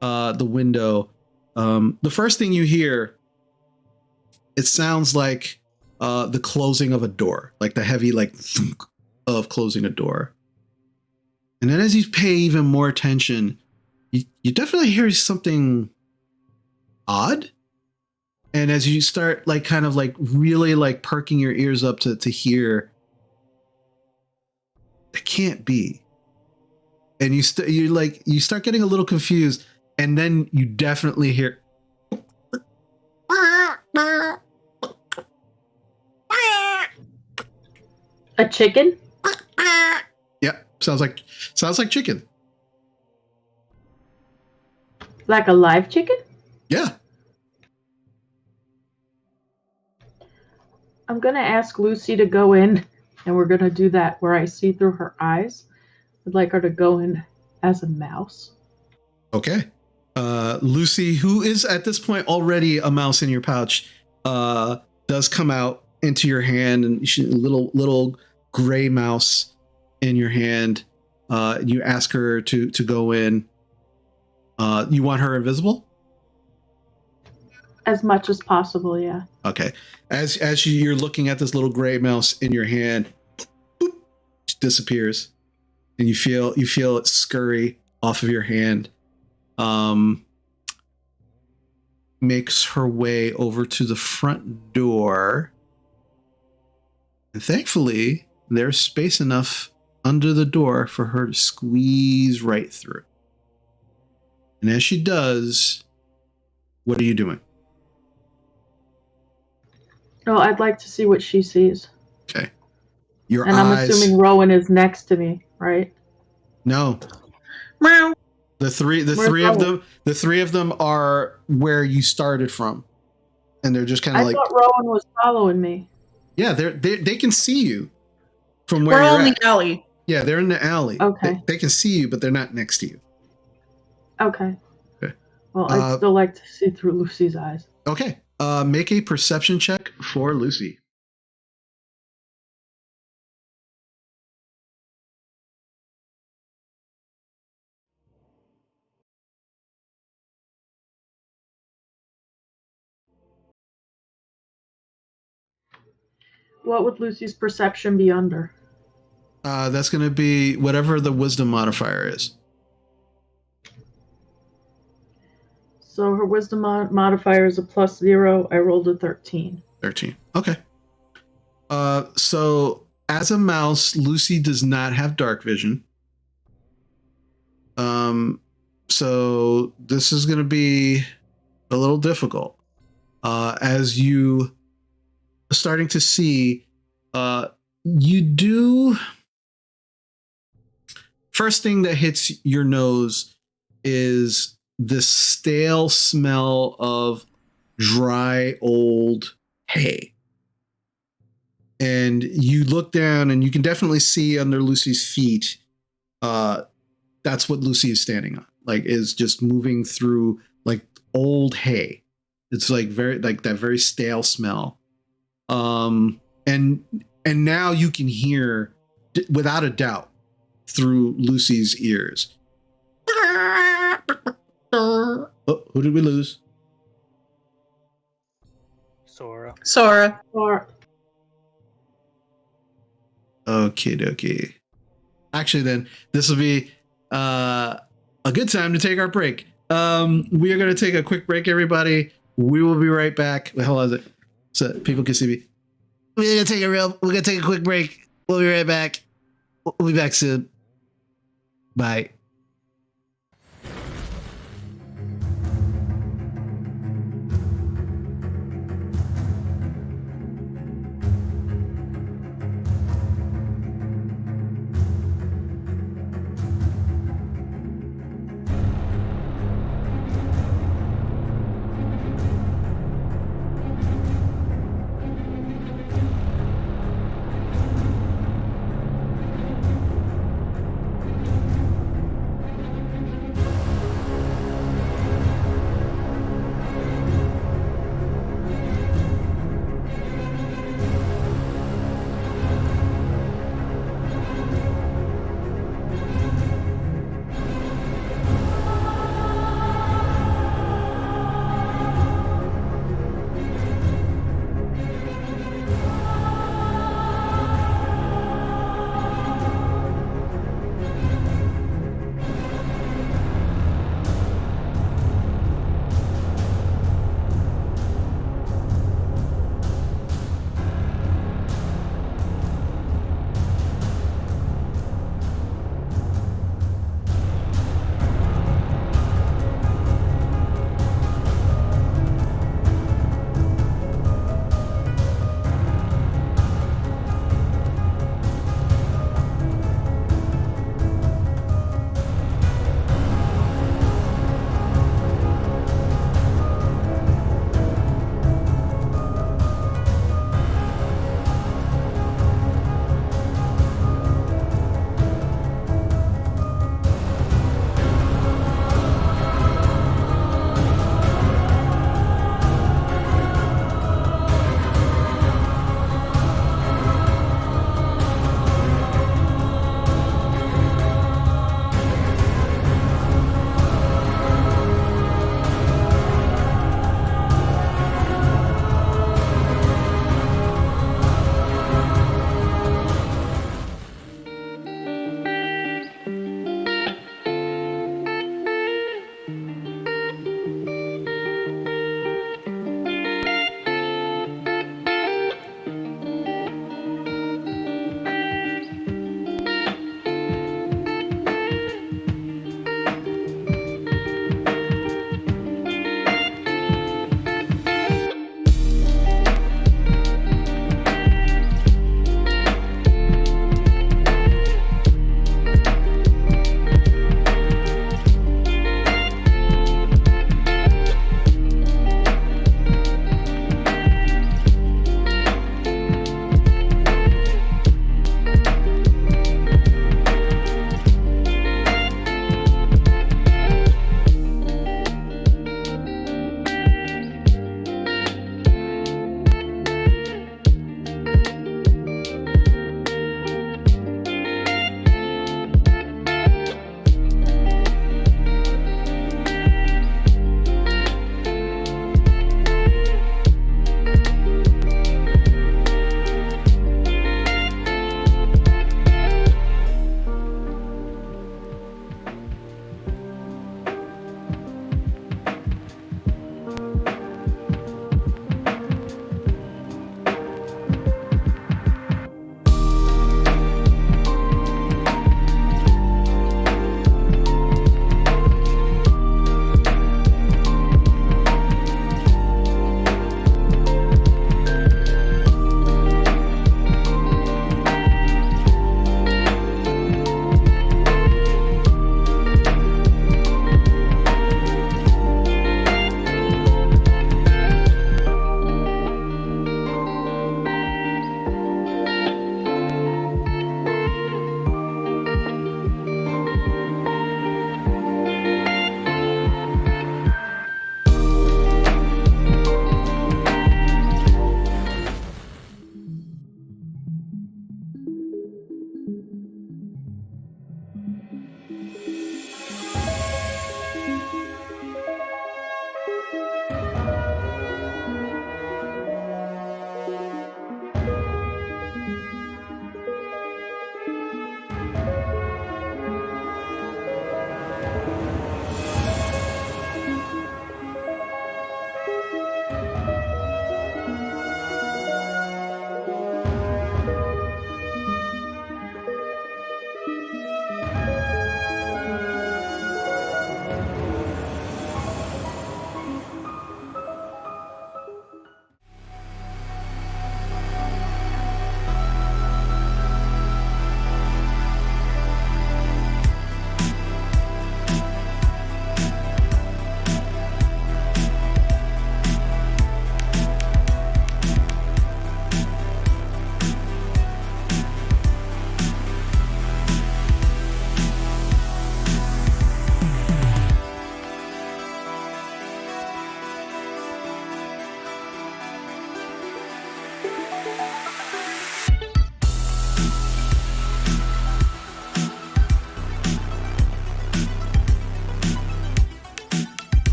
the window, the first thing you hear, it sounds like the closing of a door, like the heavy like thunk of closing a door. And then as you pay even more attention, you definitely hear something odd. And as you start like kind of like really like perking your ears up to hear, it can't be. And you start getting a little confused, and then you definitely hear A chicken? Yep, sounds like chicken. Like a live chicken? Yeah. I'm gonna ask Lucy to go in, and we're gonna do that where I see through her eyes. I'd like her to go in as a mouse. Okay. Lucy, who is at this point already a mouse in your pouch, does come out into your hand, and little gray mouse in your hand. You ask her to go in. You want her invisible? As much as possible, yeah. Okay. As you're looking at this little gray mouse in your hand, boop, she disappears, and you feel it scurry off of your hand. Makes her way over to the front door, and thankfully there's space enough under the door for her to squeeze right through. And as she does, what are you doing? Oh, I'd like to see what she sees. Okay. Your and eyes. I'm assuming Rowan is next to me, right? No. Meow. The three of them are where you started from, and they're just kind of I like. thought Rowan was following me. Yeah, they can see you from where We're you're all in at. the alley. Yeah, they're in the alley. Okay. They can see you, but they're not next to you. Okay. Okay. Well, I'd still like to see through Lucy's eyes. Okay. Make a perception check for Lucy. What would Lucy's perception be under? That's going to be whatever the wisdom modifier is. So her wisdom modifier is a +0. I rolled a 13. 13. Okay. So as a mouse, Lucy does not have dark vision. So this is going to be a little difficult. As you are starting to see, you do. First thing that hits your nose is this stale smell of dry old hay. And you look down and you can definitely see under Lucy's feet. That's what Lucy is standing on, like is just moving through like old hay. It's like very like that very stale smell. And now you can hear without a doubt through Lucy's ears. Oh, who did we lose? Sora. Or Okie dokie. Actually, then this will be a good time to take our break. We are going to take a quick break, everybody. We will be right back. Wait, hold on, so people can see me. We're gonna take a quick break. We'll be right back. We'll be back soon. Bye.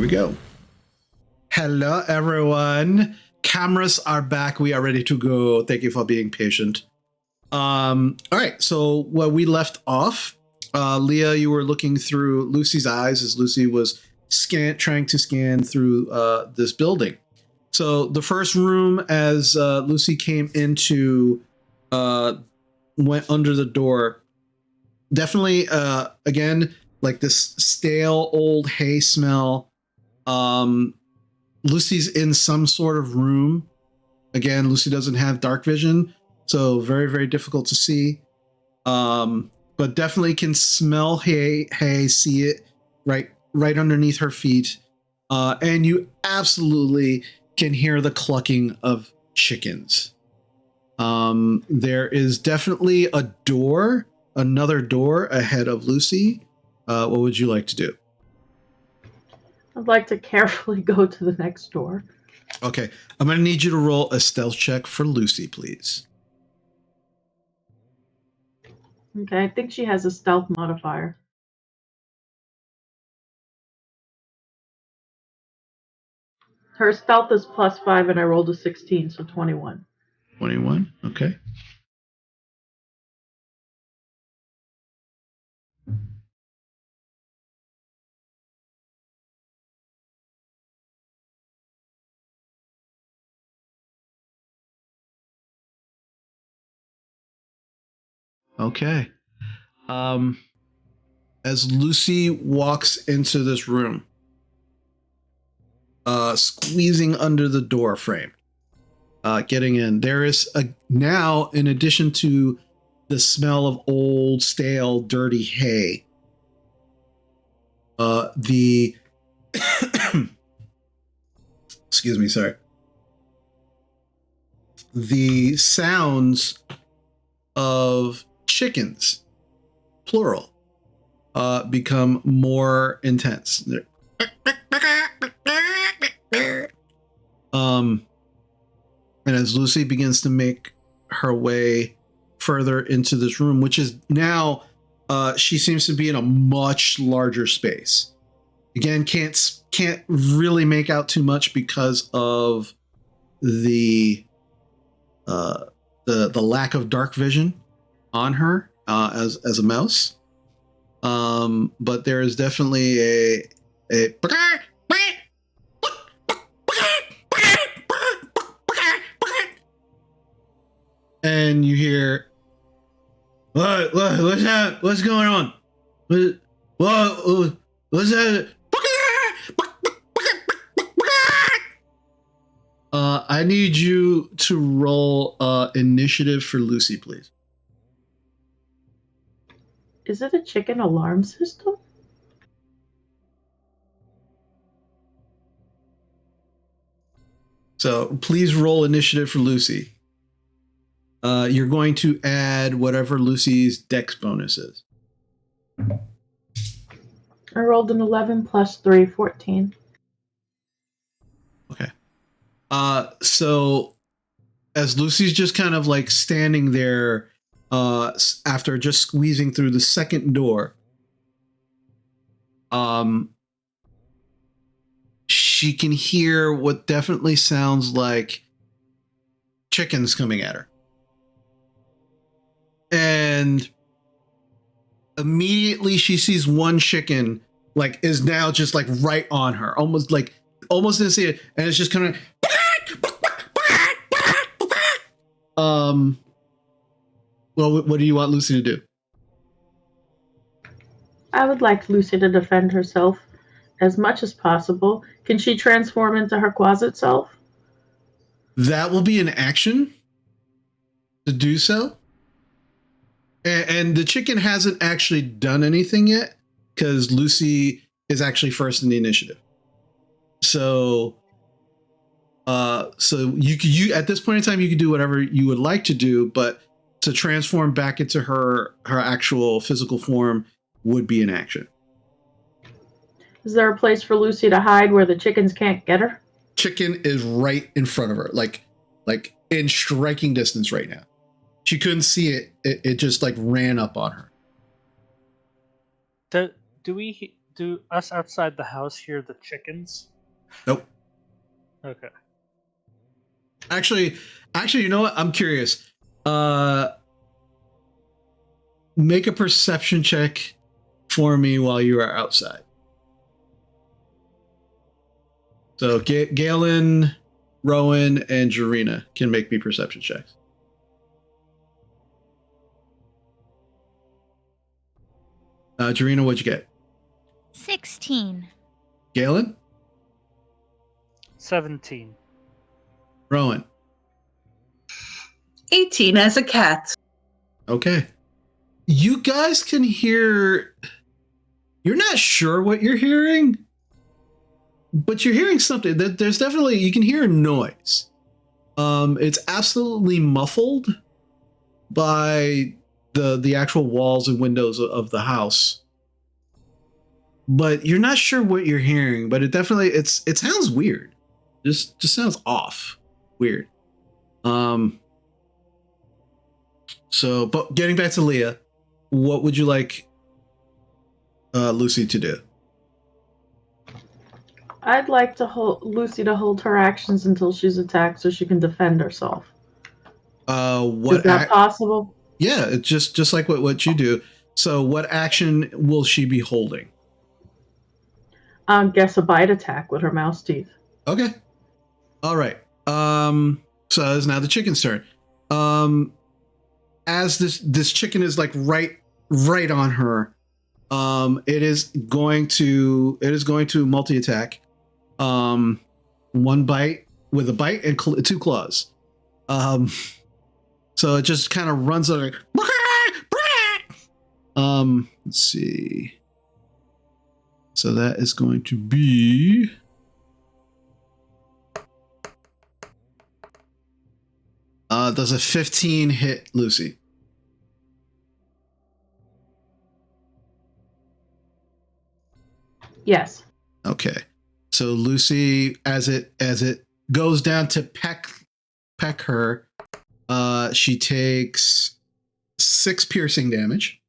we go. Hello, everyone. Cameras are back. We are ready to go. Thank you for being patient. All right. So where we left off, Leah, you were looking through Lucy's eyes as Lucy was trying to scan through this building. So the first room, as Lucy came into, went under the door. Definitely, again, like this stale old hay smell. Lucy's in some sort of room. Again, Lucy doesn't have dark vision, so very, very difficult to see. But definitely can smell hay, see it right underneath her feet. And you absolutely can hear the clucking of chickens. There is definitely another door ahead of Lucy. What would you like to do? I'd like to carefully go to the next door. Okay, I'm going to need you to roll a stealth check for Lucy, please. Okay, I think she has a stealth modifier. Her stealth is +5, and I rolled a 16, so 21. 21, okay. Okay. As Lucy walks into this room, squeezing under the door frame, getting in, there is now, in addition to the smell of old, stale, dirty hay, the excuse me, sorry. The sounds of chickens, plural, become more intense. And as Lucy begins to make her way further into this room, which is now, she seems to be in a much larger space. Again, can't really make out too much because of the lack of dark vision on her as a mouse. But there is definitely a and you hear what's that? What's going on? What's that? I need you to roll initiative for Lucy, please. Is it a chicken alarm system? So please roll initiative for Lucy. You're going to add whatever Lucy's dex bonus is. I rolled an 11 + 3, 14. Okay. So as Lucy's just kind of like standing there, after just squeezing through the second door, she can hear what definitely sounds like chickens coming at her. And immediately she sees one chicken like is now just like right on her, almost didn't see it, and it's just kind of well, what do you want Lucy to do? I would like Lucy to defend herself as much as possible. Can she transform into her closet self? That will be an action to do so. And the chicken hasn't actually done anything yet because Lucy is actually first in the initiative. So you at this point in time, you could do whatever you would like to do, but to transform back into her actual physical form would be an action. Is there a place for Lucy to hide where the chickens can't get her? Chicken is right in front of her, like in striking distance right now. She couldn't see it. It just like ran up on her. Do we Do us outside the house hear the chickens? Nope. Okay. Actually, you know what? I'm curious. Make a perception check for me while you are outside. So Galen, Rowan, and Jarena can make me perception checks. Jarena, what'd you get? 16. Galen? 17. Rowan? 18 as a cat. Okay. You guys can hear... You're not sure what you're hearing, but you're hearing something. There's definitely... You can hear a noise. It's absolutely muffled by the actual walls and windows of the house. But you're not sure what you're hearing, but it sounds weird. Just sounds off. Weird. So, but getting back to Leah, what would you like Lucy to do? I'd like to hold Lucy to hold her actions until she's attacked so she can defend herself. What is that possible? Yeah, it's just like what you do. So what action will she be holding? Guess a bite attack with her mouse teeth. Okay. All right. So it's now the chicken's turn. As this chicken is like right on her, it is going to multi-attack. One bite with a bite and two claws. So it just kind of runs like let's see. So that is going to be does a 15 hit Lucy? Yes. Okay. So Lucy, as it goes down to peck her, she takes 6 piercing damage.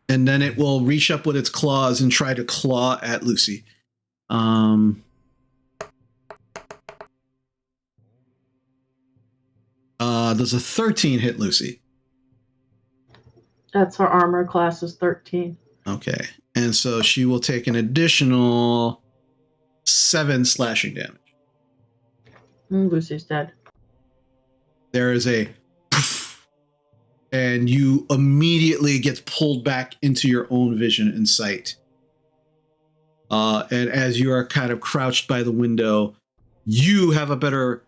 And then it will reach up with its claws and try to claw at Lucy. Does a 13 hit Lucy? That's her armor class is 13. Okay. And so she will take an additional 7 slashing damage. Lucy's dead. There is a poof, and you immediately get pulled back into your own vision and sight. And as you are kind of crouched by the window, you have a better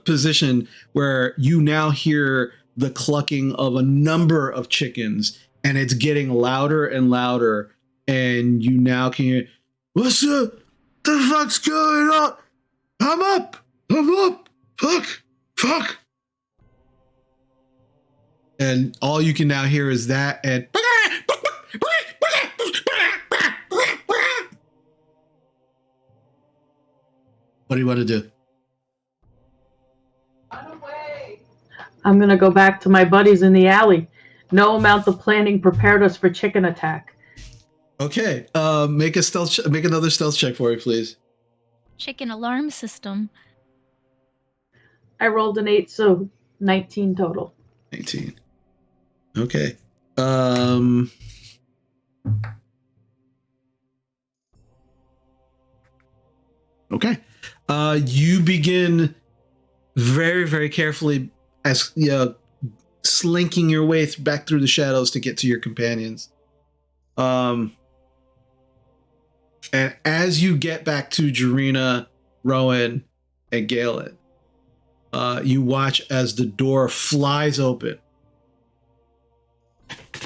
position where you now hear the clucking of a number of chickens, and it's getting louder and louder, and you now can hear, what's the fuck's going on? I'm up, fuck. And all you can now hear is that, and what do you want to do? I'm going to go back to my buddies in the alley. No amount of planning prepared us for chicken attack. Okay, make another stealth check for me, please. Chicken alarm system. I rolled an 8, so 19 total. 19. Okay. Okay. You begin very, very carefully as slinking your way back through the shadows to get to your companions. And as you get back to Jarena, Rowan, and Galen, you watch as the door flies open.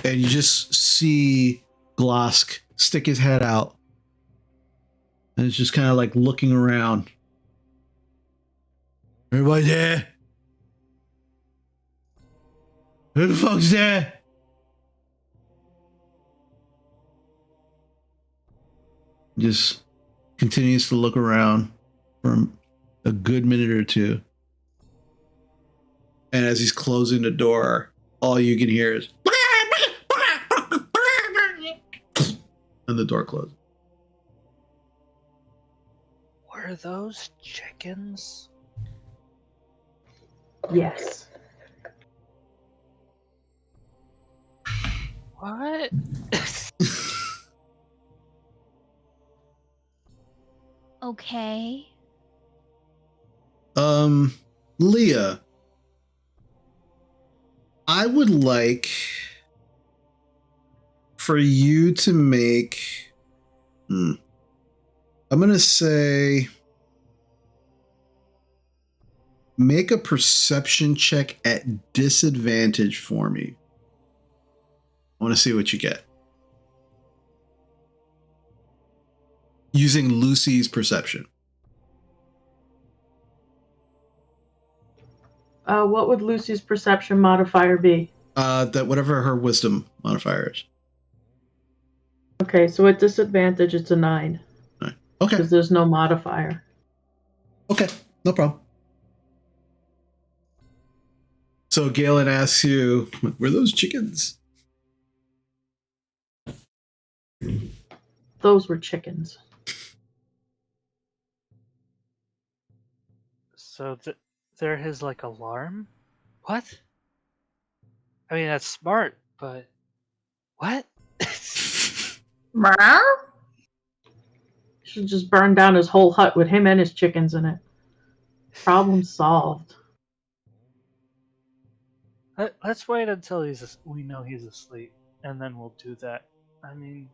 And you just see Glosk stick his head out. And it's just kind of like looking around. Everybody there? Who the fuck's there? Just continues to look around for a good minute or two. And as he's closing the door, all you can hear is and the door closes. Were those chickens? Yes. What? Okay. Leah, I would like for you to make. I'm gonna say make a perception check at disadvantage for me. I want to see what you get. Using Lucy's perception. What would Lucy's perception modifier be? That whatever her wisdom modifier is. Okay, so at disadvantage, it's a 9. Right. Okay. Because there's no modifier. Okay, no problem. So Galen asks you, were those chickens? Those were chickens. So they're his like alarm? What? I mean that's smart, but what? Meow? Should just burn down his whole hut with him and his chickens in it. Problem solved. Let's wait until we know he's asleep, and then we'll do that. I mean,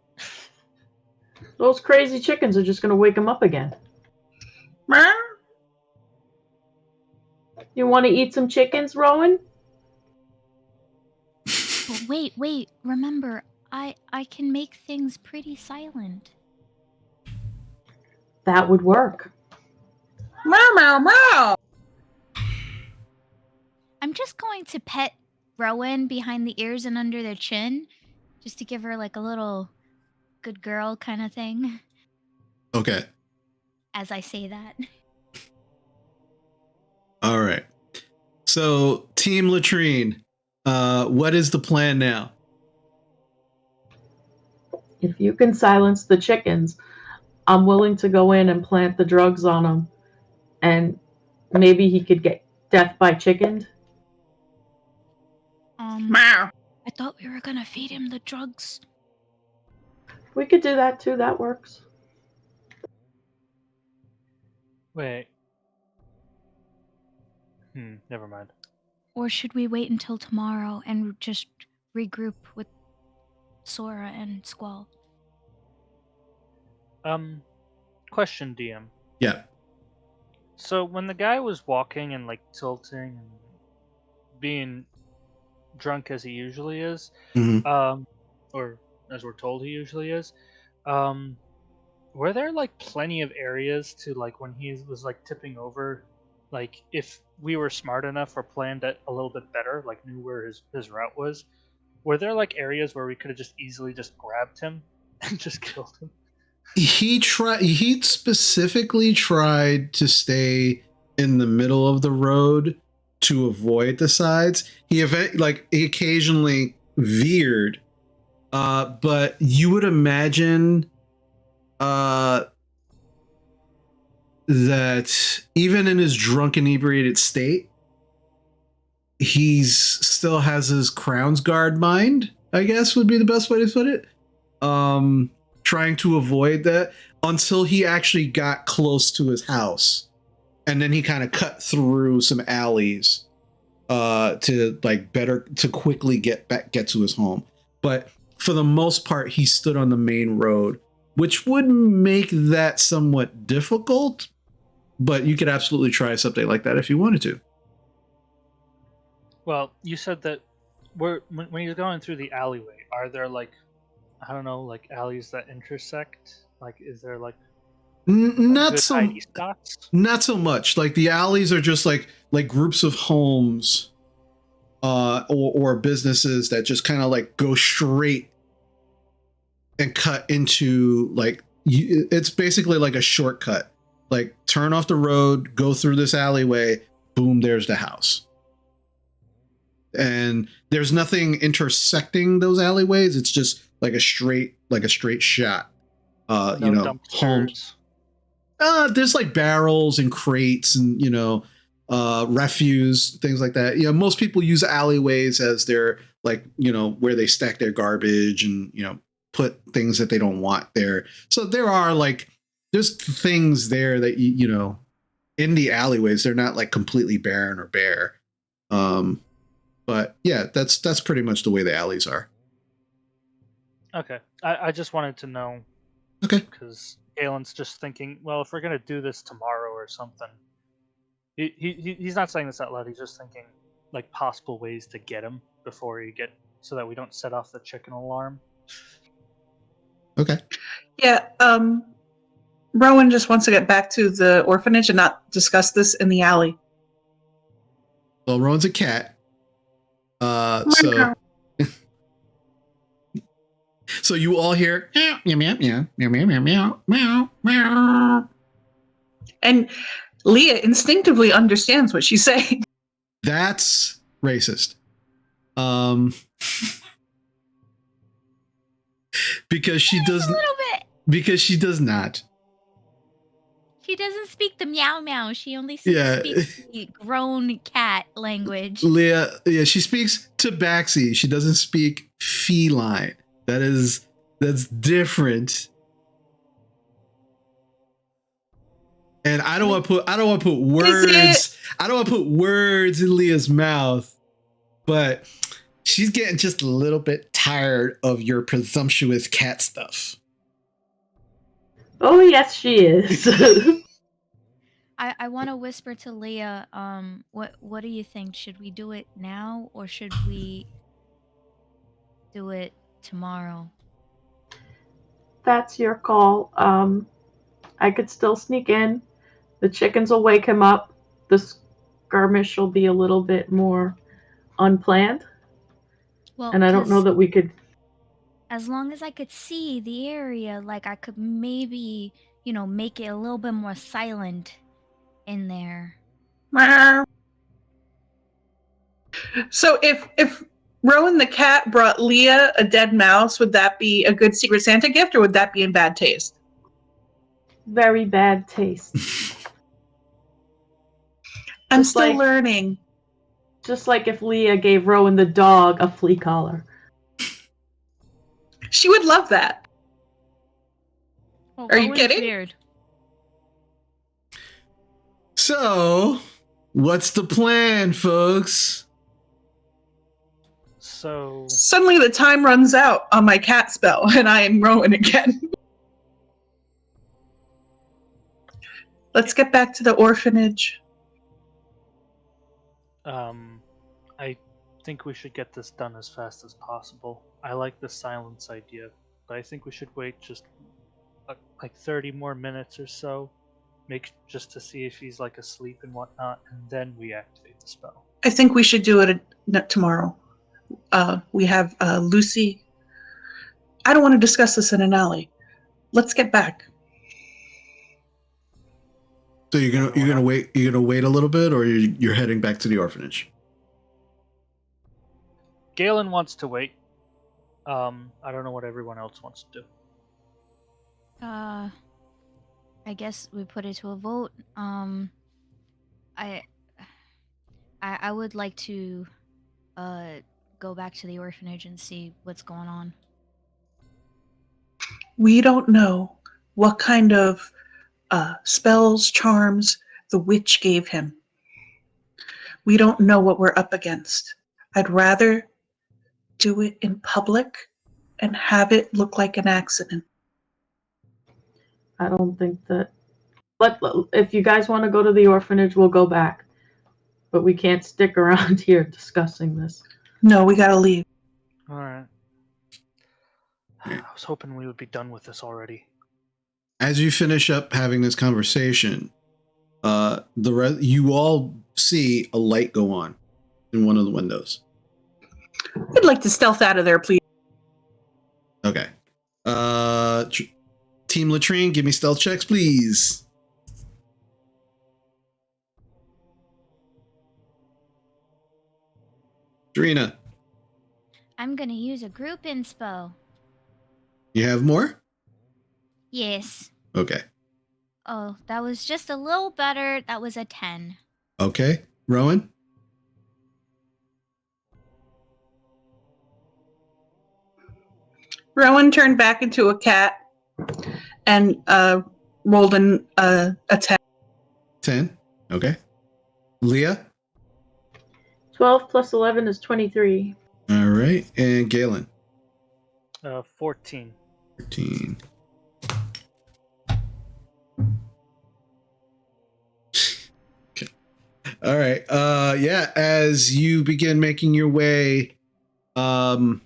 Those crazy chickens are just going to wake him up again. Meow? You want to eat some chickens, Rowan? But wait. Remember, I can make things pretty silent. That would work. Meow, meow, meow. I'm just going to pet Rowan behind the ears and under their chin, just to give her like a little good girl kind of thing. Okay. As I say that. All right. So, Team Latrine, what is the plan now? If you can silence the chickens, I'm willing to go in and plant the drugs on him. And maybe he could get death by chickened. Meow. I thought we were gonna feed him the drugs. We could do that too. That works. wait. Never mind. Or should we wait until tomorrow and just regroup with Sora and Squall? Question, DM. Yeah. So when the guy was walking and like tilting and being drunk as he usually is, Mhm. or as we're told he usually is, were there like plenty of areas to like when he was like tipping over, like if we were smart enough or planned it a little bit better, like knew where his route was, were there like areas where we could have just easily just grabbed him and just killed him? He specifically tried to stay in the middle of the road to avoid the sides. He occasionally veered, but you would imagine that even in his drunk inebriated state, he's still has his Crown's Guard mind, I guess would be the best way to put it. Trying to avoid that until he actually got close to his house, and then he kind of cut through some alleys to quickly get to his home. But for the most part, he stood on the main road, which would make that somewhat difficult, but you could absolutely try something like that if you wanted to. Well, you said that when you're going through the alleyway, are there like, I don't know, like alleys that intersect? Like, is there like Not good so hidey spots? Not so much. Like the alleys are just like groups of homes, or businesses that just kind of like go straight and cut into it's basically like a shortcut. Like turn off the road, go through this alleyway, boom, there's the house. And there's nothing intersecting those alleyways. It's just like a straight shot. No You know, home. dumpsters. There's like barrels and crates and, you know, refuse, things like that. You know, most people use alleyways as their, like, you know, where they stack their garbage and, you know, put things that they don't want there. So there are like, there's things there that, you know, in the alleyways, they're not like completely barren or bare. But yeah, that's pretty much the way the alleys are. Okay. I just wanted to know. Okay. Because Galen's just thinking, well, if we're gonna do this tomorrow or something, he's not saying this out loud. He's just thinking like possible ways to get him before you get, so that we don't set off the chicken alarm. Okay. Yeah, Rowan just wants to get back to the orphanage and not discuss this in the alley. Well, Rowan's a cat. So so you all hear meow meow meow meow meow meow meow meow meow. And Leah instinctively understands what she's saying. That's racist. Because she does a little bit. Because she does not. She doesn't speak the meow meow. She only speaks the grown cat language. Leah, yeah, she speaks tabaxi. She doesn't speak feline. That's different. And I don't want to put words. I don't want to put words in Leah's mouth, but she's getting just a little bit tired of your presumptuous cat stuff. Oh, yes, she is. I want to whisper to Leah, what do you think? Should we do it now or should we do it tomorrow? That's your call. I could still sneak in. The chickens will wake him up. The skirmish will be a little bit more unplanned. Well, and I don't know that we could. As long as I could see the area, like I could maybe, you know, make it a little bit more silent in there. So if Rowan the cat brought Leah a dead mouse, would that be a good Secret Santa gift, or would that be in bad taste? Very bad taste. I'm still learning. Just like if Leah gave Rowan the dog a flea collar. She would love that. Well, Are you kidding? Weird. So, what's the plan, folks? So suddenly the time runs out on my cat spell, and I am Rowan again. Let's get back to the orphanage. I think we should get this done as fast as possible. I like the silence idea, but I think we should wait just like 30 more minutes or so, just to see if he's like asleep and whatnot, and then we activate the spell. I think we should do it tomorrow. We have Lucy. I don't want to discuss this in an alley. Let's get back. So you're gonna wait a little bit, or you're heading back to the orphanage? Galen wants to wait. I don't know what everyone else wants to do. I guess we put it to a vote. I would like to go back to the orphanage and see what's going on. We don't know what kind of spells, charms the witch gave him. We don't know what we're up against. I'd rather do it in public and have it look like an accident. I don't think that. If you guys want to go to the orphanage, we'll go back. But we can't stick around here discussing this. No, we gotta leave. Alright. I was hoping we would be done with this already. As you finish up having this conversation, you all see a light go on in one of the windows. I'd like to stealth out of there, please. Okay. Team Latrine, give me stealth checks, please. Drina. I'm gonna use a group inspo. You have more? Yes. Okay. Oh, that was just a little better. That was a 10. Okay. Rowan? Rowan turned back into a cat and rolled a 10. 10. Okay. Leah? 12 plus 11 is 23. All right. And Galen? 14. 13. Okay. All right. Yeah, as you begin making your way out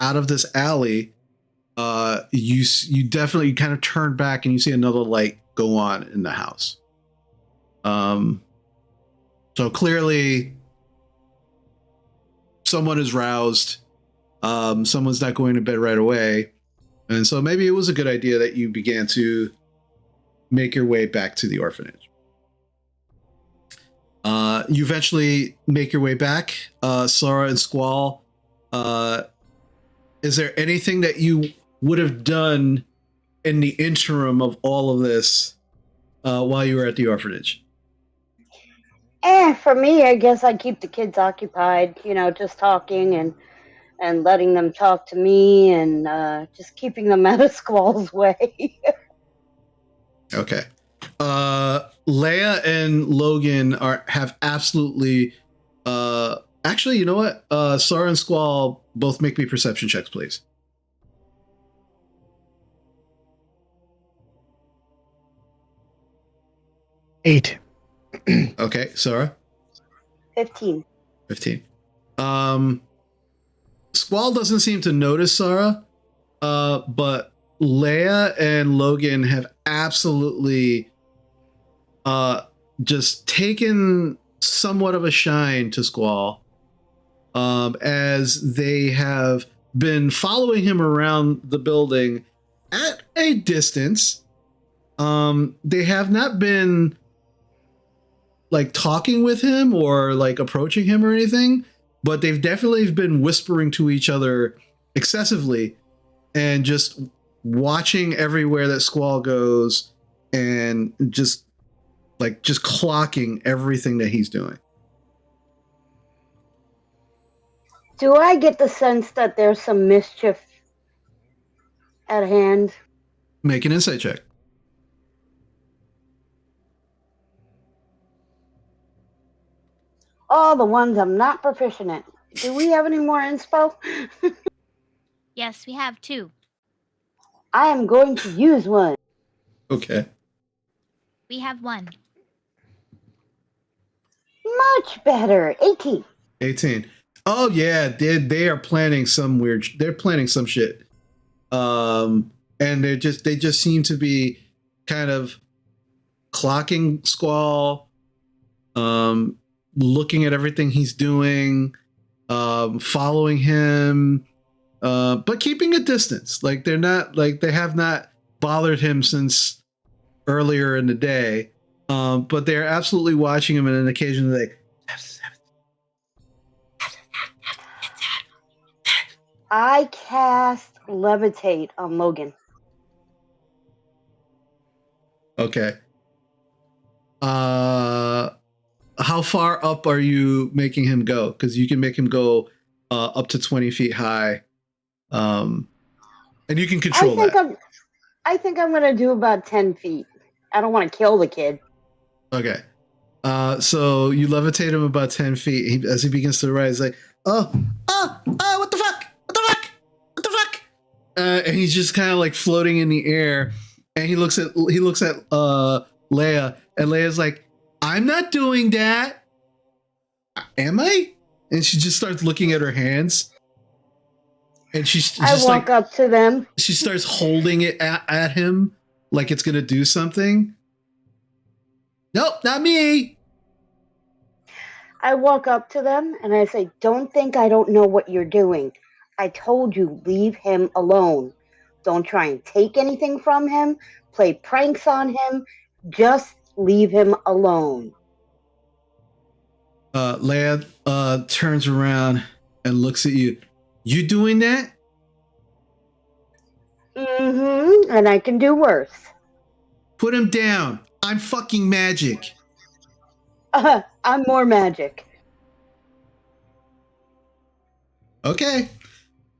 of this alley, you definitely kind of turn back and you see another light go on in the house. So clearly someone is roused. Someone's not going to bed right away. And so maybe it was a good idea that you began to make your way back to the orphanage. You eventually make your way back. Sarah and Squall, is there anything that you would have done in the interim of all of this while you were at the orphanage? For me, I guess I keep the kids occupied, just talking and letting them talk to me and just keeping them out of Squall's way. Okay. Leia and Logan have absolutely actually, you know what? Sarah and Squall both make me perception checks, please. Eight. Okay, Sarah? 15. 15. Squall doesn't seem to notice Sarah, but Leia and Logan have absolutely just taken somewhat of a shine to Squall, as they have been following him around the building at a distance. They have not been like talking with him or like approaching him or anything, but they've definitely been whispering to each other excessively and just watching everywhere that Squall goes and just clocking everything that he's doing. Do I get the sense that there's some mischief at hand? Make an insight check. Oh, the ones I'm not proficient in. Do we have any more inspo? Yes, we have 2. I am going to use one. Okay. We have 1. Much better. 18. 18. Oh yeah, they are planning some weird. They're planning some shit. And they just seem to be kind of clocking Squall, looking at everything he's doing, following him, but keeping a distance. Like they have not bothered him since earlier in the day. But they're absolutely watching him, and on occasion they. I cast Levitate on Logan. Okay. How far up are you making him go? Because you can make him go up to 20 feet high, and you can control that. I think I'm gonna do about 10 feet. I don't want to kill the kid. Okay. So you levitate him about 10 feet. As he begins to rise, like, what the fuck? What the fuck? What the fuck? And he's just kind of like floating in the air. And he looks at Leia, and Leia's like, I'm not doing that. Am I? And she just starts looking at her hands. And I walk up to them. She starts holding it at him like it's gonna do something. Nope, not me. I walk up to them and I say, don't think I don't know what you're doing. I told you, leave him alone. Don't try and take anything from him, play pranks on him. Just leave him alone. Leia turns around and looks at you. You doing that? And I can do worse. Put him down. I'm fucking magic. I'm more magic. Okay.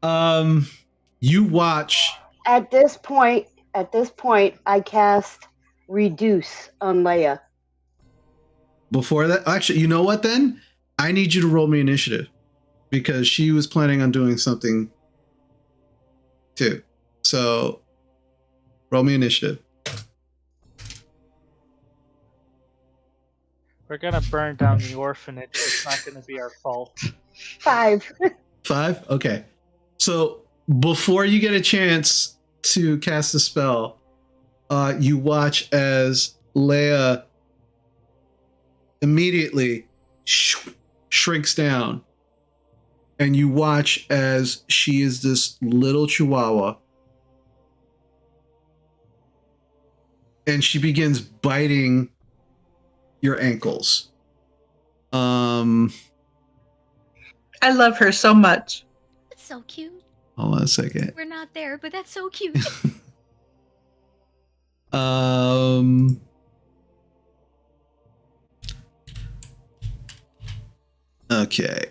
You watch. At this point, I cast Reduce on Leia. Before that, actually, you know what then? I need you to roll me initiative because she was planning on doing something too. So roll me initiative. We're gonna burn down the orphanage. It's not gonna be our fault. 5. 5? Okay. So before you get a chance to cast a spell, you watch as Leia immediately shrinks down, and you watch as she is this little chihuahua, and she begins biting your ankles. I love her so much. It's so cute. Hold on a second. We're not there, but that's so cute. Okay.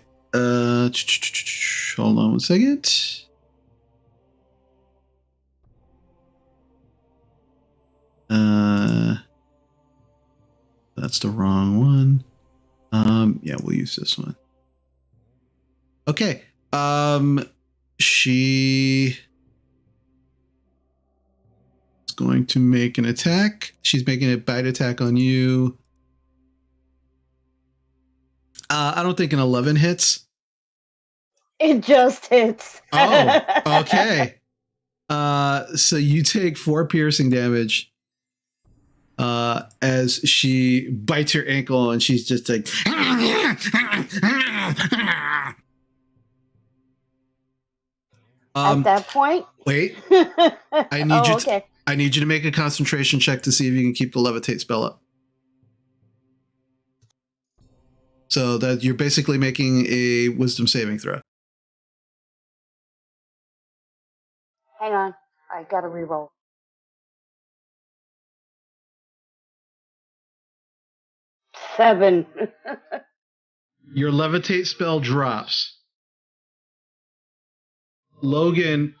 Hold on one second. That's the wrong one. Yeah, we'll use this one. Okay. She is going to make an attack. She's making a bite attack on you. I don't think an 11 hits. It just hits. Oh, okay. So you take 4 piercing damage as she bites your ankle, and she's just like. At that point, wait. I need you to make a concentration check to see if you can keep the levitate spell up. So that you're basically making a wisdom saving throw. Hang on, I gotta reroll. Seven. Your levitate spell drops. Logan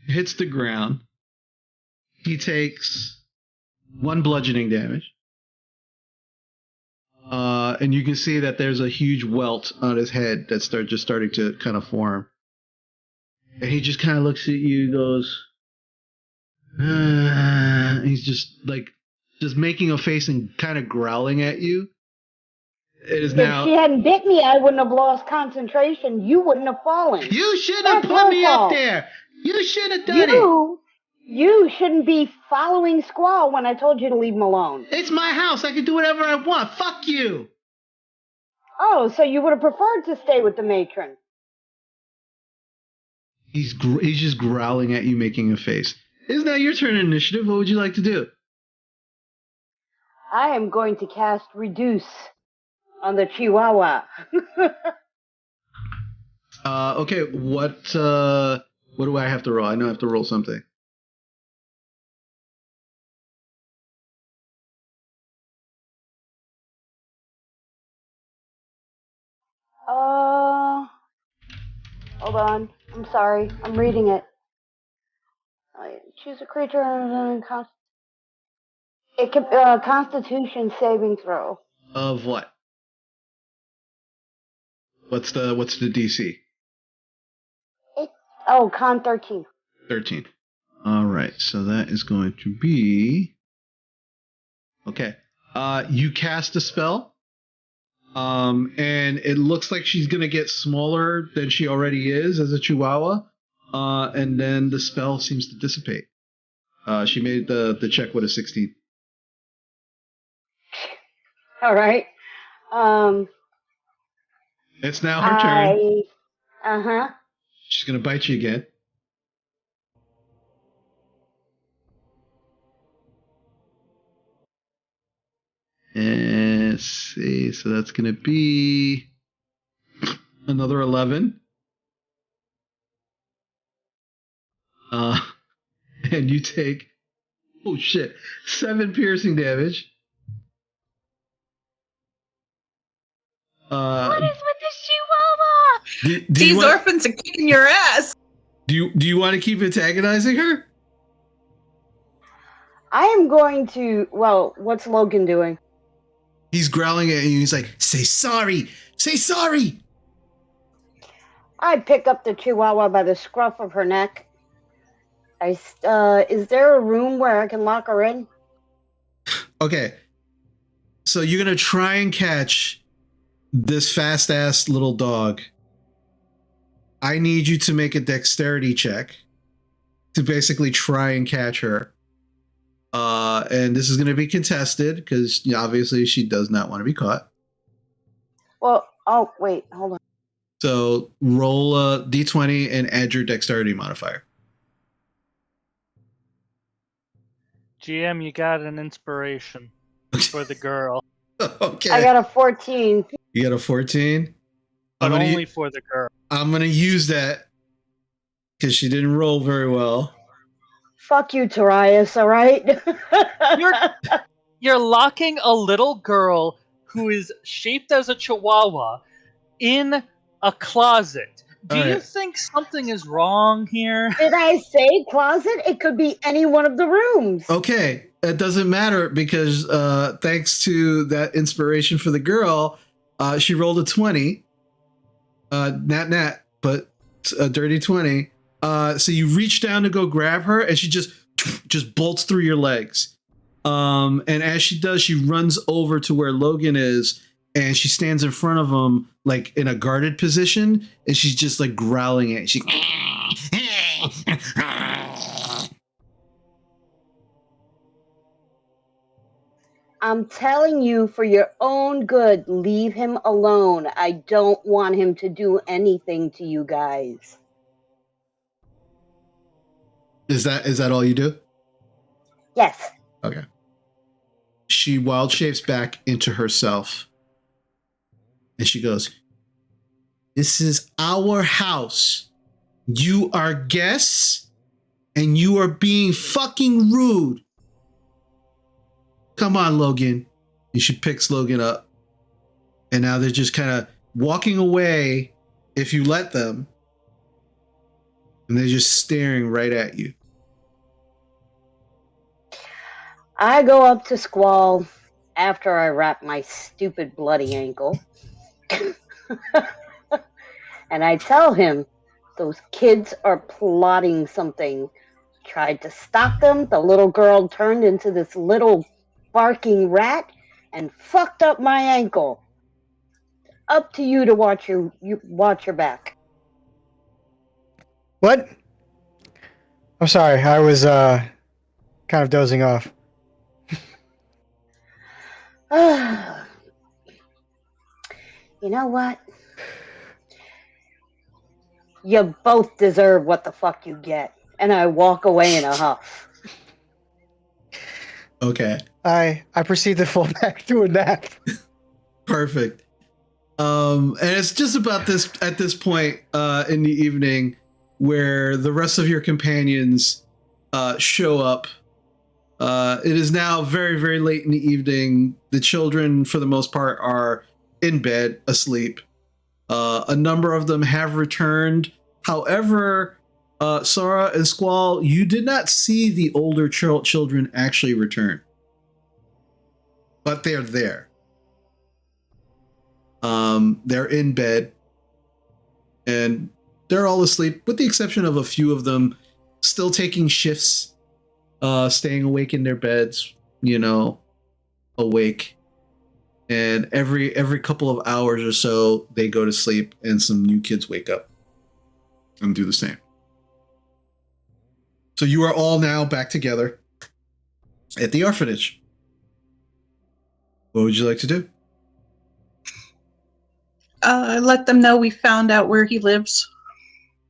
hits the ground. He takes 1 bludgeoning damage. And you can see that there's a huge welt on his head that's starting to kind of form. And he just kind of looks at you and goes, he's just making a face and kind of growling at you. It is now. If she hadn't bit me, I wouldn't have lost concentration. You wouldn't have fallen. You shouldn't have put me up there. You should have done it. You shouldn't be following Squall when I told you to leave him alone. It's my house. I can do whatever I want. Fuck you. Oh, so you would have preferred to stay with the matron. He's just growling at you, making a face. It's now your turn in initiative. What would you like to do? I am going to cast Reduce on the Chihuahua. Okay, what do I have to roll? I know I have to roll something. Hold on. I'm sorry. I'm reading it. Choose a creature and it can Constitution saving throw. Of what? What's the DC? Con 13. 13. All right, so that is going to be okay. You cast a spell, and it looks like she's gonna get smaller than she already is as a Chihuahua, and then the spell seems to dissipate. She made the check with a 16. All right. It's now her turn. Uh-huh. She's gonna bite you again. And let's see, so that's gonna be another 11. And you take 7 piercing damage. What is with this Chihuahua? These orphans are kicking your ass. Do you want to keep antagonizing her? I am going to. Well, what's Logan doing? He's growling at you. He's like, "Say sorry! Say sorry!" I pick up the Chihuahua by the scruff of her neck. Is there a room where I can lock her in? Okay. So you're gonna try and catch this fast-ass little dog. I need you to make a dexterity check to basically try and catch her. And this is going to be contested because obviously she does not want to be caught. Well, oh wait, hold on. So roll a d20 and add your dexterity modifier. GM, you got an inspiration for the girl. Okay. I got a 14. You got a 14? But only for the girl. I'm going to use that because she didn't roll very well. Fuck you, Tarius, all right? You're locking a little girl who is shaped as a chihuahua in a closet. Do you think something is wrong here? Did I say closet? It could be any one of the rooms. Okay, it doesn't matter because thanks to that inspiration for the girl, she rolled a 20. Nat, but a dirty 20. So you reach down to go grab her, and she just bolts through your legs. And as she does, she runs over to where Logan is, and she stands in front of him, like in a guarded position, and she's just like growling at you. I'm telling you, for your own good, leave him alone. I don't want him to do anything to you guys. Is that all you do? Yes. Okay. She wild shapes back into herself. And she goes, "This is our house. You are guests, and you are being fucking rude. Come on, Logan." And she picks Logan up. And now they're just kind of walking away if you let them. And they're just staring right at you. I go up to Squall after I wrap my stupid bloody ankle. And I tell him those kids are plotting something. Tried to stop them. The little girl turned into this little barking rat and fucked up my ankle. Up to you to watch your back. What? I'm sorry, I was kind of dozing off. You know what? You both deserve what the fuck you get. And I walk away in a huff. Okay. I proceed to fall back to a nap. Perfect. And it's just about this at this point in the evening where the rest of your companions show up. It is now very, very late in the evening. The children, for the most part, are in bed, asleep. A number of them have returned. However, Sora and Squall, you did not see the older children actually return. But they're there. They're in bed. And they're all asleep, with the exception of a few of them still taking shifts, staying awake in their beds, awake. And every couple of hours or so, they go to sleep and some new kids wake up and do the same. So you are all now back together at the orphanage. What would you like to do? Let them know we found out where he lives.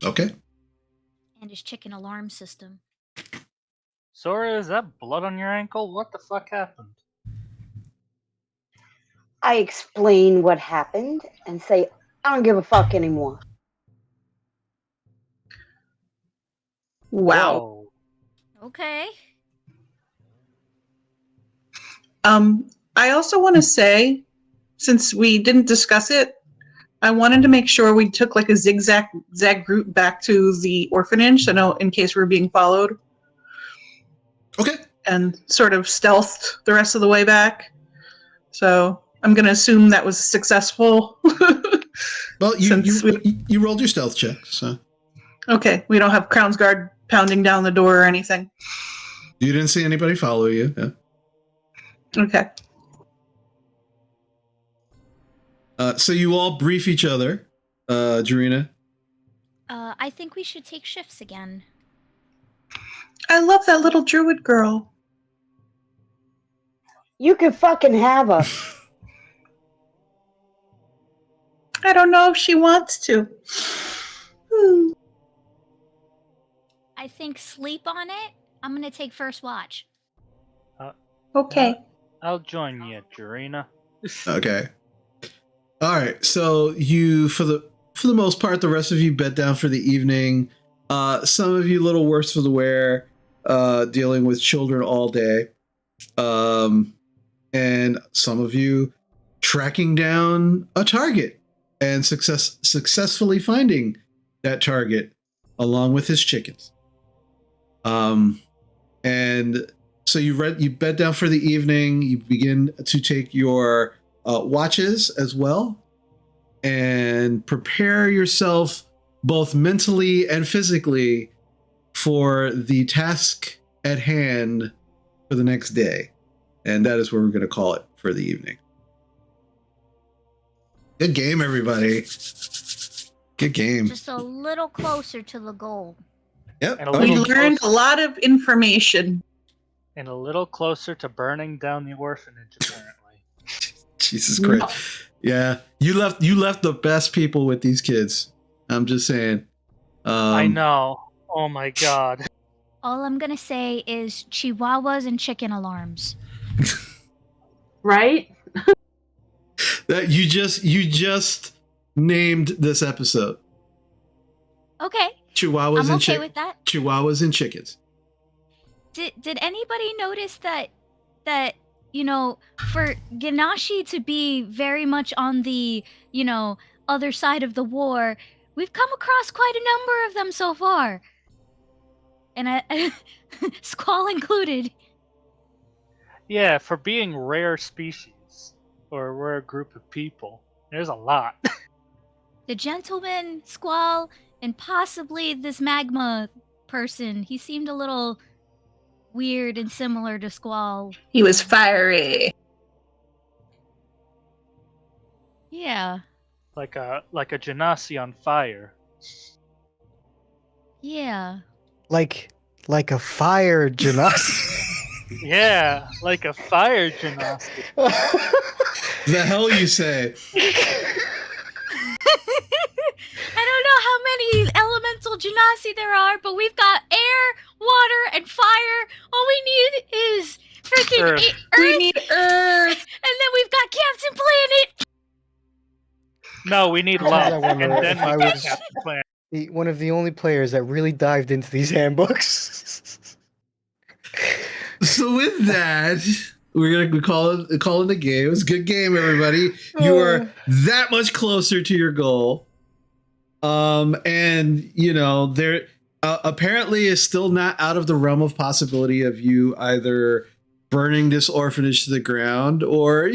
Okay. And his chicken alarm system. Sora, is that blood on your ankle? What the fuck happened? I explain what happened and say, I don't give a fuck anymore. Wow. Whoa. Okay. I also want to say, since we didn't discuss it, I wanted to make sure we took like a zigzag route back to the orphanage, so no, in case we're being followed. Okay. And sort of stealthed the rest of the way back. So I'm going to assume that was successful. Well, you rolled your stealth check, so. Okay, we don't have Crown's Guard pounding down the door or anything. You didn't see anybody follow you. Yeah. Okay. So you all brief each other, Jarina. I think we should take shifts again. I love that little druid girl. You can fucking have her. I don't know if she wants to. I think sleep on it. I'm gonna take first watch. Okay. I'll join you, Jarina. Okay. All right. So you, for the most part, the rest of you bed down for the evening. Some of you a little worse for the wear, dealing with children all day. And some of you tracking down a target and successfully finding that target along with his chickens. And so you bed down for the evening. You begin to take your watches as well, and prepare yourself both mentally and physically for the task at hand for the next day. And that is where we're going to call it for the evening. Good game, everybody. Good game. Just a little closer to the goal. Yep. And a We little learned a lot of information. And a little closer to burning down the orphanage, apparently. Jesus Christ. Yeah. You left the best people with these kids. I'm just saying. I know. Oh my god. All I'm gonna say is chihuahuas and chicken alarms. Right? That you just named this episode. Okay. Chihuahuas I'm and okay with that. Chihuahuas and chickens. Did anybody notice that for Ganashi to be very much on the, other side of the war, we've come across quite a number of them so far. And Squall included. Yeah, for being rare species, or a rare group of people, there's a lot. The gentleman, Squall, and possibly this magma person. He seemed a little weird and similar to Squall. He was fiery. Yeah. Like a genasi on fire. Yeah. Like a fire genasi. Yeah, like a fire genasi. The hell you say? I don't know how many elemental genasi there are, but we've got air, water, and fire. All we need is freaking Earth. Earth. We need Earth. And then we've got Captain Planet. No, we need Sometimes love. I wonder And then if I we was- can plan. One of the only players that really dived into these handbooks. So with that, we're gonna call it a game. It was a good game, everybody. You are that much closer to your goal. And there apparently is still not out of the realm of possibility of you either burning this orphanage to the ground or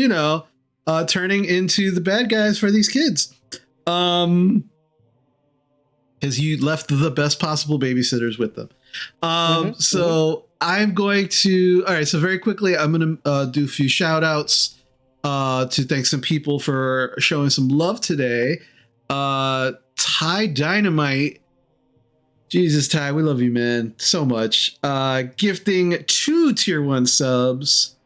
turning into the bad guys for these kids. Because you left the best possible babysitters with them. So I'm going to, all right, so very quickly, I'm going to do a few shout outs to thank some people for showing some love today. Ty Dynamite. Jesus, Ty, we love you, man, so much. Gifting 2 tier 1 subs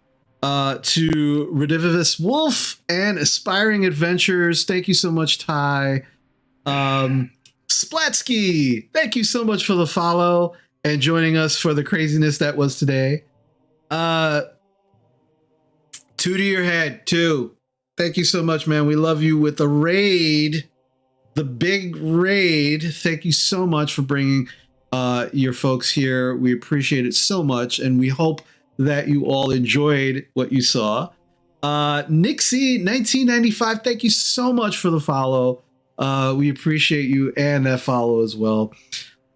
to Redivivus Wolf and Aspiring Adventures. Thank you so much, Ty. Splatsky, thank you so much for the follow and joining us for the craziness that was today. 2 to your head, 2. Thank you so much, man. We love you with the raid, the big raid. Thank you so much for bringing your folks here. We appreciate it so much, and we hope that you all enjoyed what you saw. Nixie 1995, thank you so much for the follow. We appreciate you and that follow as well.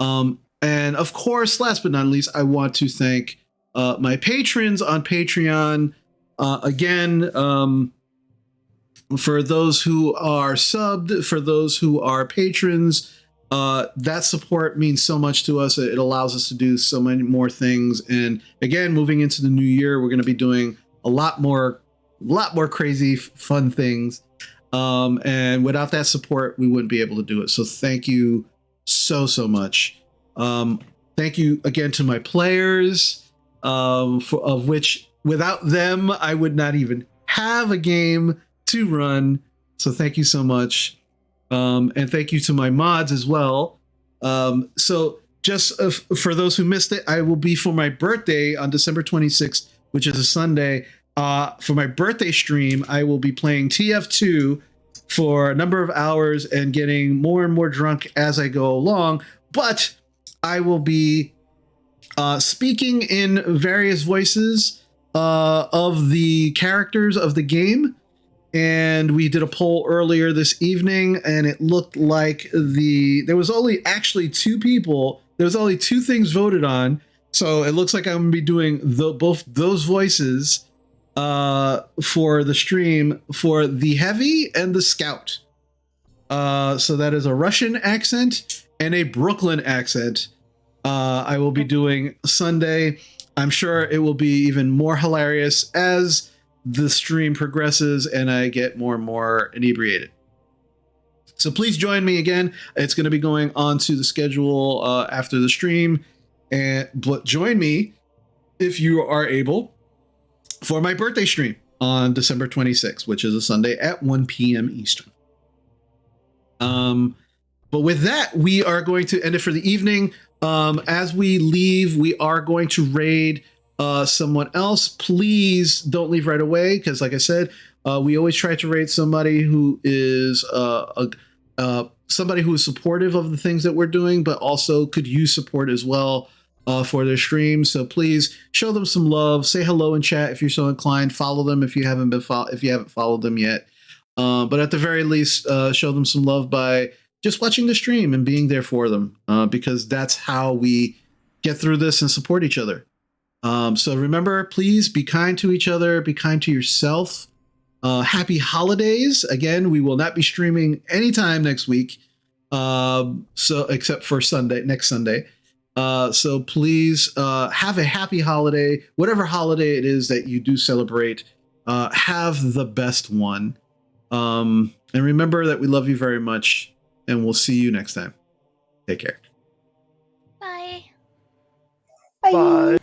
And of course, last but not least, I want to thank my patrons on Patreon. Again, for those who are subbed, for those who are patrons, that support means so much to us. It allows us to do so many more things. And again, moving into the new year, we're going to be doing a lot more crazy, fun things. And without that support, we wouldn't be able to do it. So thank you so much. Thank you again to my players, of which without them, I would not even have a game to run. So thank you so much. And thank you to my mods as well. So just for those who missed it, I will be for my birthday on December 26th, which is a Sunday. For my birthday stream, I will be playing TF2 for a number of hours and getting more and more drunk as I go along. But I will be speaking in various voices of the characters of the game. And we did a poll earlier this evening, and it looked like there was only actually two people. There was only two things voted on. So it looks like I'm going to be doing both those voices for the stream for the Heavy and the Scout. So that is a Russian accent and a Brooklyn accent. I will be doing Sunday. I'm sure it will be even more hilarious as the stream progresses and I get more and more inebriated. So please join me again. It's going to be going on to the schedule after the stream. But join me if you are able for my birthday stream on December 26th, which is a Sunday at 1 p.m. Eastern. But with that, we are going to end it for the evening. As we leave, we are going to raid someone else. Please don't leave right away, because like I said, we always try to raid somebody who is somebody who is supportive of the things that we're doing, but also could use support as well for their stream. So please show them some love. Say hello in chat if you're so inclined. Follow them if you haven't followed them yet. But at the very least, show them some love by just watching the stream and being there for them, because that's how we get through this and support each other. So remember, please be kind to each other, be kind to yourself. Happy holidays. Again, we will not be streaming anytime next week. So except for next Sunday. So please have a happy holiday, whatever holiday it is that you do celebrate. Have the best one. And remember that we love you very much, and we'll see you next time. Take care. Bye. Bye. Bye.